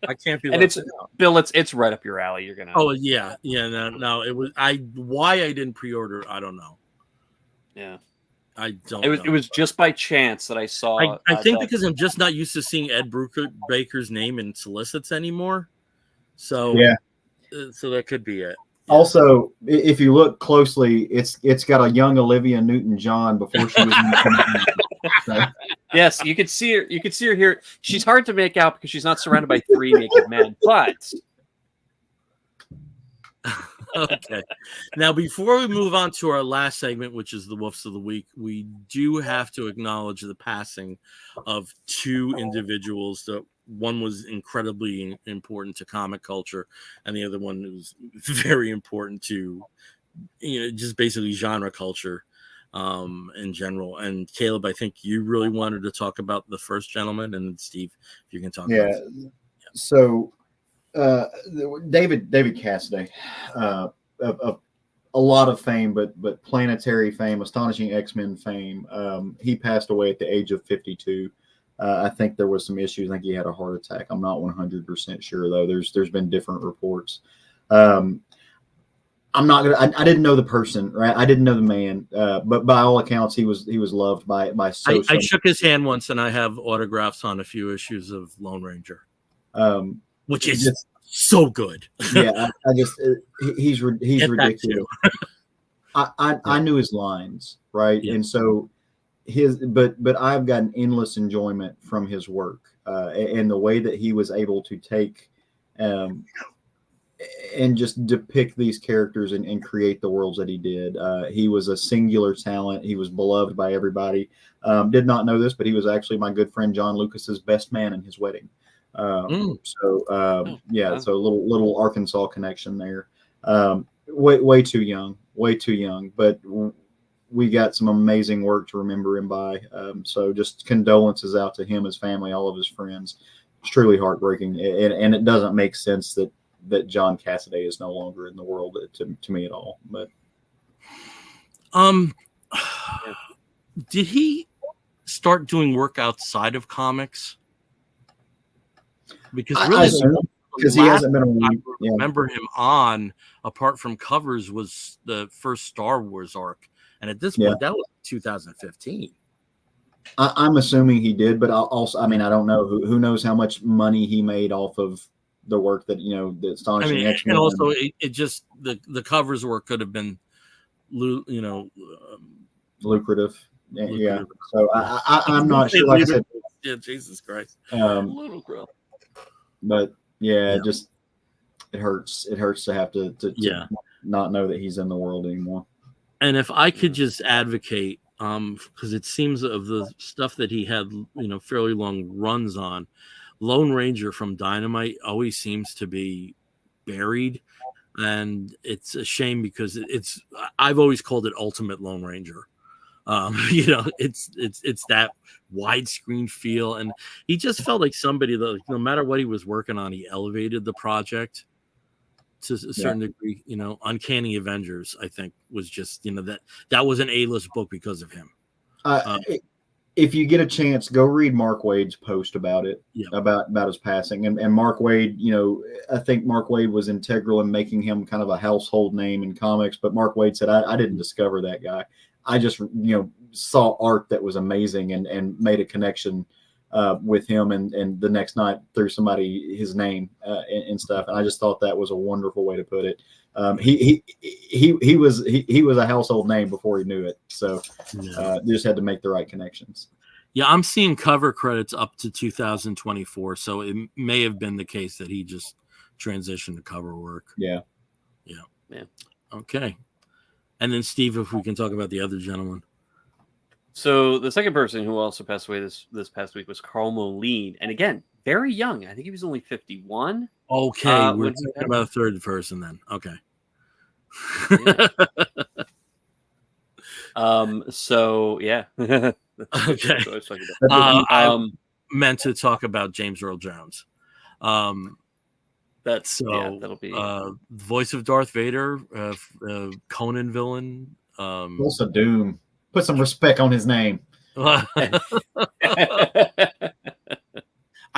I can't be. And it's out. Bill. It's right up your alley. You're gonna. Oh yeah. No. It was why I didn't pre-order. I don't know. Yeah. I don't. It was just by chance that I saw. I think because I'm just not used to seeing Ed Baker's name in solicits anymore. So yeah. So that could be it. Also, if you look closely, it's got a young Olivia Newton-John before she was in the so. Yes, you could see her. You could see her here. She's hard to make out because she's not surrounded by 3 naked men. But okay. Now, before we move on to our last segment, which is the Woofs of the Week, we do have to acknowledge the passing of 2 individuals. That one was incredibly important to comic culture, and the other one was very important to, just basically genre culture in general. And Caleb, I think you really wanted to talk about the first gentleman, and Steve, if you can talk. Yeah. So. David Cassidy, of a lot of fame, but planetary fame, astonishing X-Men fame. He passed away at the age of 52. I think there was some issues. I think he had a heart attack. I'm not 100% sure though. There's been different reports. I'm not gonna. I didn't know the person, right? I didn't know the man, but by all accounts, he was loved by so. I shook his hand once, and I have autographs on a few issues of Lone Ranger. Which is just so good. Yeah, he's ridiculous. I knew his lines, right? Yeah. And so but I've gotten endless enjoyment from his work, and the way that he was able to take and just depict these characters and create the worlds that he did. He was a singular talent. He was beloved by everybody. Did not know this, but he was actually my good friend John Lucas's best man in his wedding. So a little Arkansas connection there. Way too young, but we got some amazing work to remember him by. So just condolences out to him, his family, all of his friends. It's truly heartbreaking, and it doesn't make sense that John Cassidy is no longer in the world to me at all. But did he start doing work outside of comics? Because really, because he hasn't been on. I remember him on, apart from covers, was the first Star Wars arc, and at this point, that was 2015. I'm assuming he did, but I don't know. Who knows how much money he made off of the work that the astonishing X-Men. And also, it just the covers work could have been, lucrative. Yeah. So I'm not sure. Like I said, Jesus Christ. Little girl. But just it hurts. It hurts to have to not know that he's in the world anymore. And if I could just advocate, because it seems of the stuff that he had, fairly long runs on, Lone Ranger from Dynamite always seems to be buried, and it's a shame because I've always called it Ultimate Lone Ranger. It's that widescreen feel, and he just felt like somebody that, no matter what he was working on, he elevated the project to a certain degree. Uncanny Avengers, I think, was just that was an A-list book because of him. If you get a chance, go read Mark Waid's post about it, about his passing. And Mark Waid, I think Mark Waid was integral in making him kind of a household name in comics. But Mark Waid said, I didn't discover that guy. I just, saw art that was amazing and made a connection with him. And the next night threw somebody his name and stuff. And I just thought that was a wonderful way to put it. He was a household name before he knew it. So just had to make the right connections. Yeah, I'm seeing cover credits up to 2024. So it may have been the case that he just transitioned to cover work. Yeah. Okay. And then Steve, if we can talk about the other gentleman. So the second person who also passed away this past week was Carl Moline, and again, very young. I think he was only 51. Okay, we're talking about a third person then. Okay. So yeah. Okay. I meant to talk about James Earl Jones. That'll be voice of Darth Vader, Conan villain. Also Doom. Put some respect on his name. I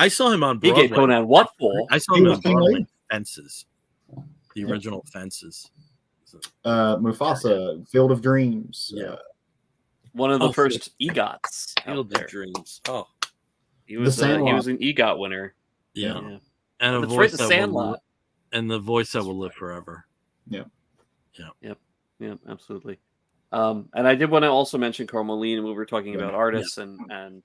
saw him on Broadway. He gave Conan what for? I saw him on Broadway. Fences. The original Fences. Mufasa, Field of Dreams. Yeah. One of the first EGOTs. Field of Dreams. Oh. He was an EGOT winner. Yeah. And a That's voice right, the Sandlot. And the voice that will live forever. Yep, absolutely. And I did want to also mention Carl Moline, and we were talking about artists, and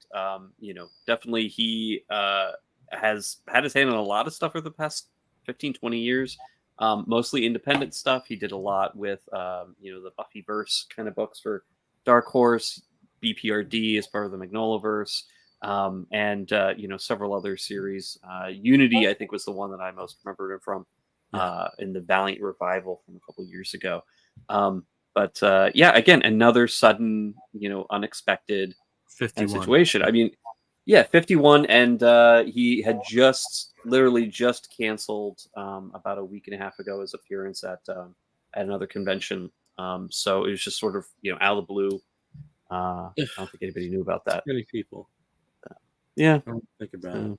definitely he has had his hand in a lot of stuff over the past 15, 20 years, mostly independent stuff. He did a lot with, the Buffyverse kind of books for Dark Horse, BPRD as part of the Magnolaverse, and several other series. Unity, I think, was the one that I most remembered him from in the Valiant revival from a couple years ago. But again, another sudden, unexpected 51 situation. I mean, 51, and he had literally just canceled about a week and a half ago his appearance at another convention. So it was just sort of out of the blue. I don't think anybody knew about that. Many people. Yeah, I don't think about it.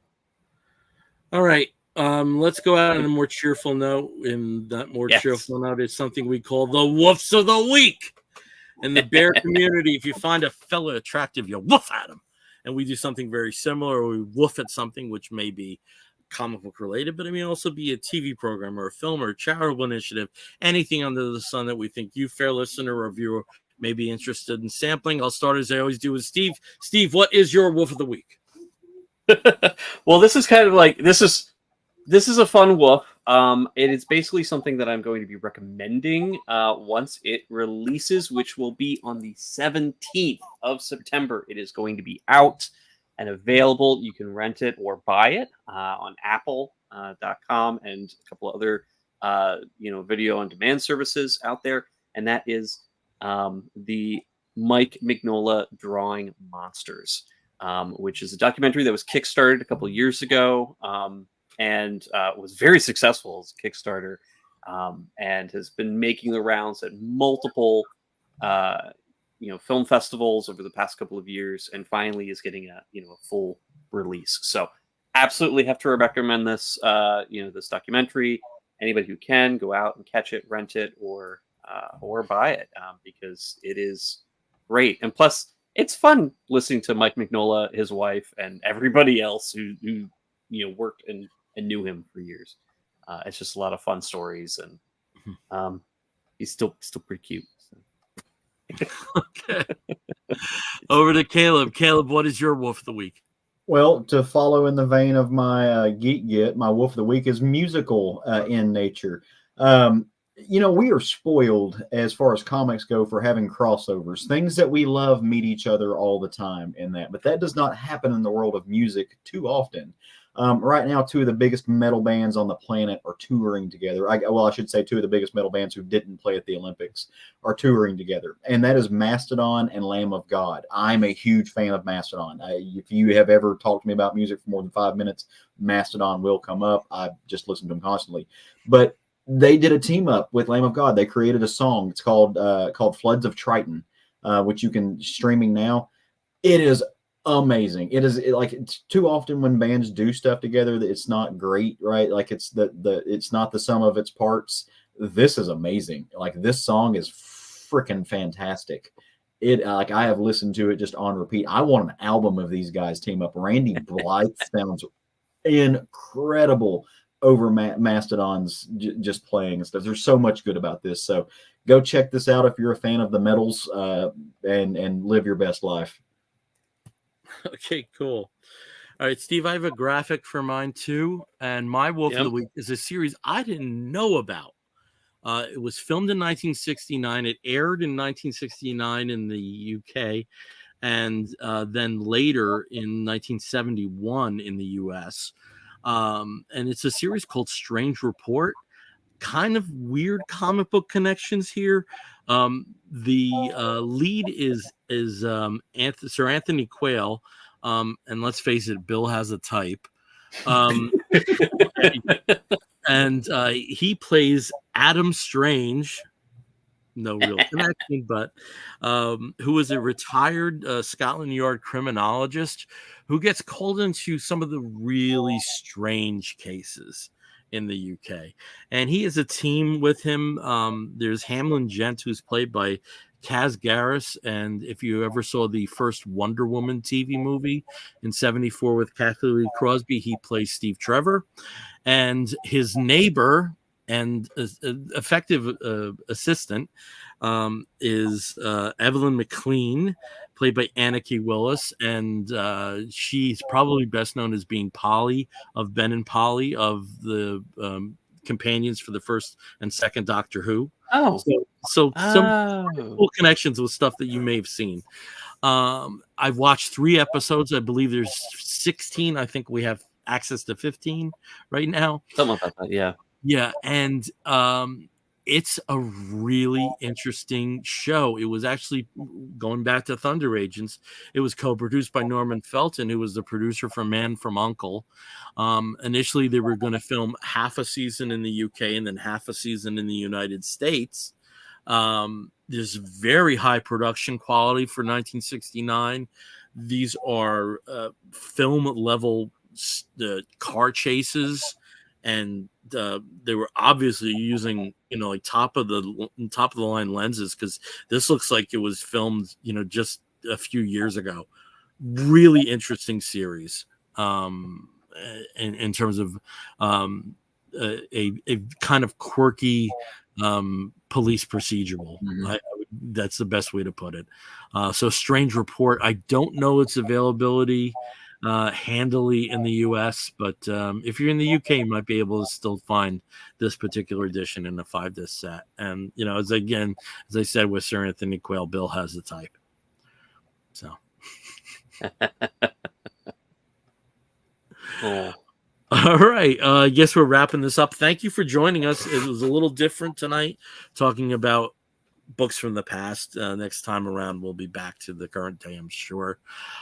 All right. Let's go out on a more cheerful note. In that more cheerful note is something we call the Woofs of the Week. In the bear community, if you find a fella attractive, you woof at him. And we do something very similar, or we woof at something which may be comic book related, but it may also be a TV program or a film or a charitable initiative, anything under the sun that we think you, fair listener or viewer, may be interested in sampling. I'll start as I always do with Steve. Steve, what is your Woof of the Week? Well, this is kind of like this is a fun woof. It is basically something that I'm going to be recommending once it releases, which will be on the 17th of September. It is going to be out and available. You can rent it or buy it on Apple.com and a couple of other video on demand services out there. And that is the Mike Mignola Drawing Monsters, which is a documentary that was kickstarted a couple of years ago. And was very successful as a Kickstarter, and has been making the rounds at multiple, film festivals over the past couple of years, and finally is getting a full release. So, absolutely have to recommend this, this documentary. Anybody who can go out and catch it, rent it, or buy it, because it is great. And plus, it's fun listening to Mike Mignola, his wife, and everybody else who worked and knew him for years. It's just a lot of fun stories, and he's still pretty cute. So. Okay. Over to Caleb. Caleb, what is your Woof of the Week? Well, to follow in the vein of my Geek Get, my Wolf of the Week is musical in nature. We are spoiled as far as comics go for having crossovers. Things that we love meet each other all the time in that, but that does not happen in the world of music too often. Right now, two of the biggest metal bands on the planet are touring together. I should say two of the biggest metal bands who didn't play at the Olympics are touring together, and that is Mastodon and Lamb of God. I'm a huge fan of Mastodon. If you have ever talked to me about music for more than 5 minutes, Mastodon will come up. I just listen to them constantly. But they did a team up with Lamb of God. They created a song. It's called Floods of Triton, which you can streaming now. It is amazing. It's too often when bands do stuff together that it's not great, right? Like it's not the sum of its parts. This is amazing. Like this song is freaking fantastic. I have listened to it just on repeat. I want an album of these guys team up. Randy Blythe sounds incredible over Mastodon's just playing and stuff. There's so much good about this. So go check this out if you're a fan of the metals and live your best life. Okay, cool. All right, Steve, I have a graphic for mine too. And my Wolf of the Week is a series I didn't know about. It was filmed in 1969. It aired in 1969 in the UK, and then later in 1971 in the US. And it's a series called Strange Report. Kind of weird comic book connections here. The lead is Sir Anthony Quayle, and let's face it, Bill has a type. And he plays Adam Strange. No real connection, but who is a retired Scotland Yard criminologist who gets called into some of the really strange cases in the UK. And he has a team with him. There's Hamlin Gent, who's played by Kaz Garris. And if you ever saw the first Wonder Woman TV movie in 1974 with Kathleen Lee Crosby, he plays Steve Trevor. And his neighbor and effective assistant is Evelyn McLean, played by Anarchy Willis, and she's probably best known as being Polly of Ben and Polly of the companions for the first and second Doctor Who. So some cool connections with stuff that you may have seen. I've watched 3 episodes. I believe there's 16. I think we have access to 15 right now. Something like that, yeah. Yeah, and it's a really interesting show. It was actually, going back to Thunder Agents, it was co-produced by Norman Felton, who was the producer for Man from U.N.C.L.E. Initially, they were going to film half a season in the UK and then half a season in the United States. There's very high production quality for 1969. These are film-level car chases, and they were obviously using like top of the line lenses, because this looks like it was filmed just a few years ago. Really interesting series in terms of a kind of quirky police procedural. That's the best way to put it. So Strange Report, I don't know its availability handily in the US, but if you're in the UK, you might be able to still find this particular edition in a 5-disc set. And as I said with Sir Anthony Quayle, Bill has the type. So cool. All right, I guess we're wrapping this up. Thank you for joining us. It was a little different tonight, talking about books from the past. Next time around, we'll be back to the current day, I'm sure.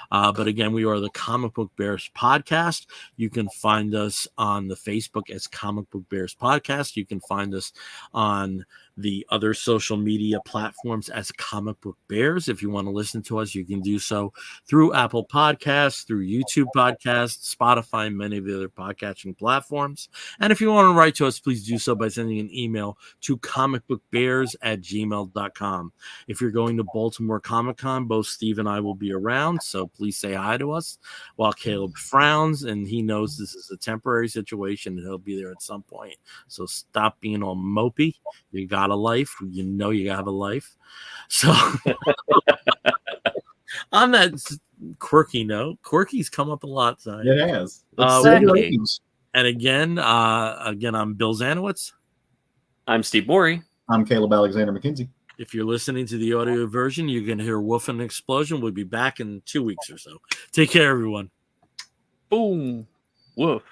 But again, we are the Comic Book Bears podcast. You can find us on the Facebook as Comic Book Bears podcast. You can find us on the other social media platforms as Comic Book Bears. If you want to listen to us, you can do so through Apple Podcasts, through YouTube Podcasts, Spotify, and many of the other podcasting platforms. And if you want to write to us, please do so by sending an email to comicbookbears@gmail.com. If you're going to Baltimore Comic-Con, both Steve and I will be around, so please say hi to us, while Caleb frowns, and he knows this is a temporary situation and he'll be there at some point. So stop being all mopey. You got a life. You have a life. So on that quirky note, quirky's come up a lot tonight. It has. Exactly. And again, I'm Bill Zanowitz. I'm Steve Morey. I'm Caleb Alexander McKenzie. If you're listening to the audio version, you're going to hear Woof and Explosion. We'll be back in 2 weeks or so. Take care, everyone. Boom. Woof.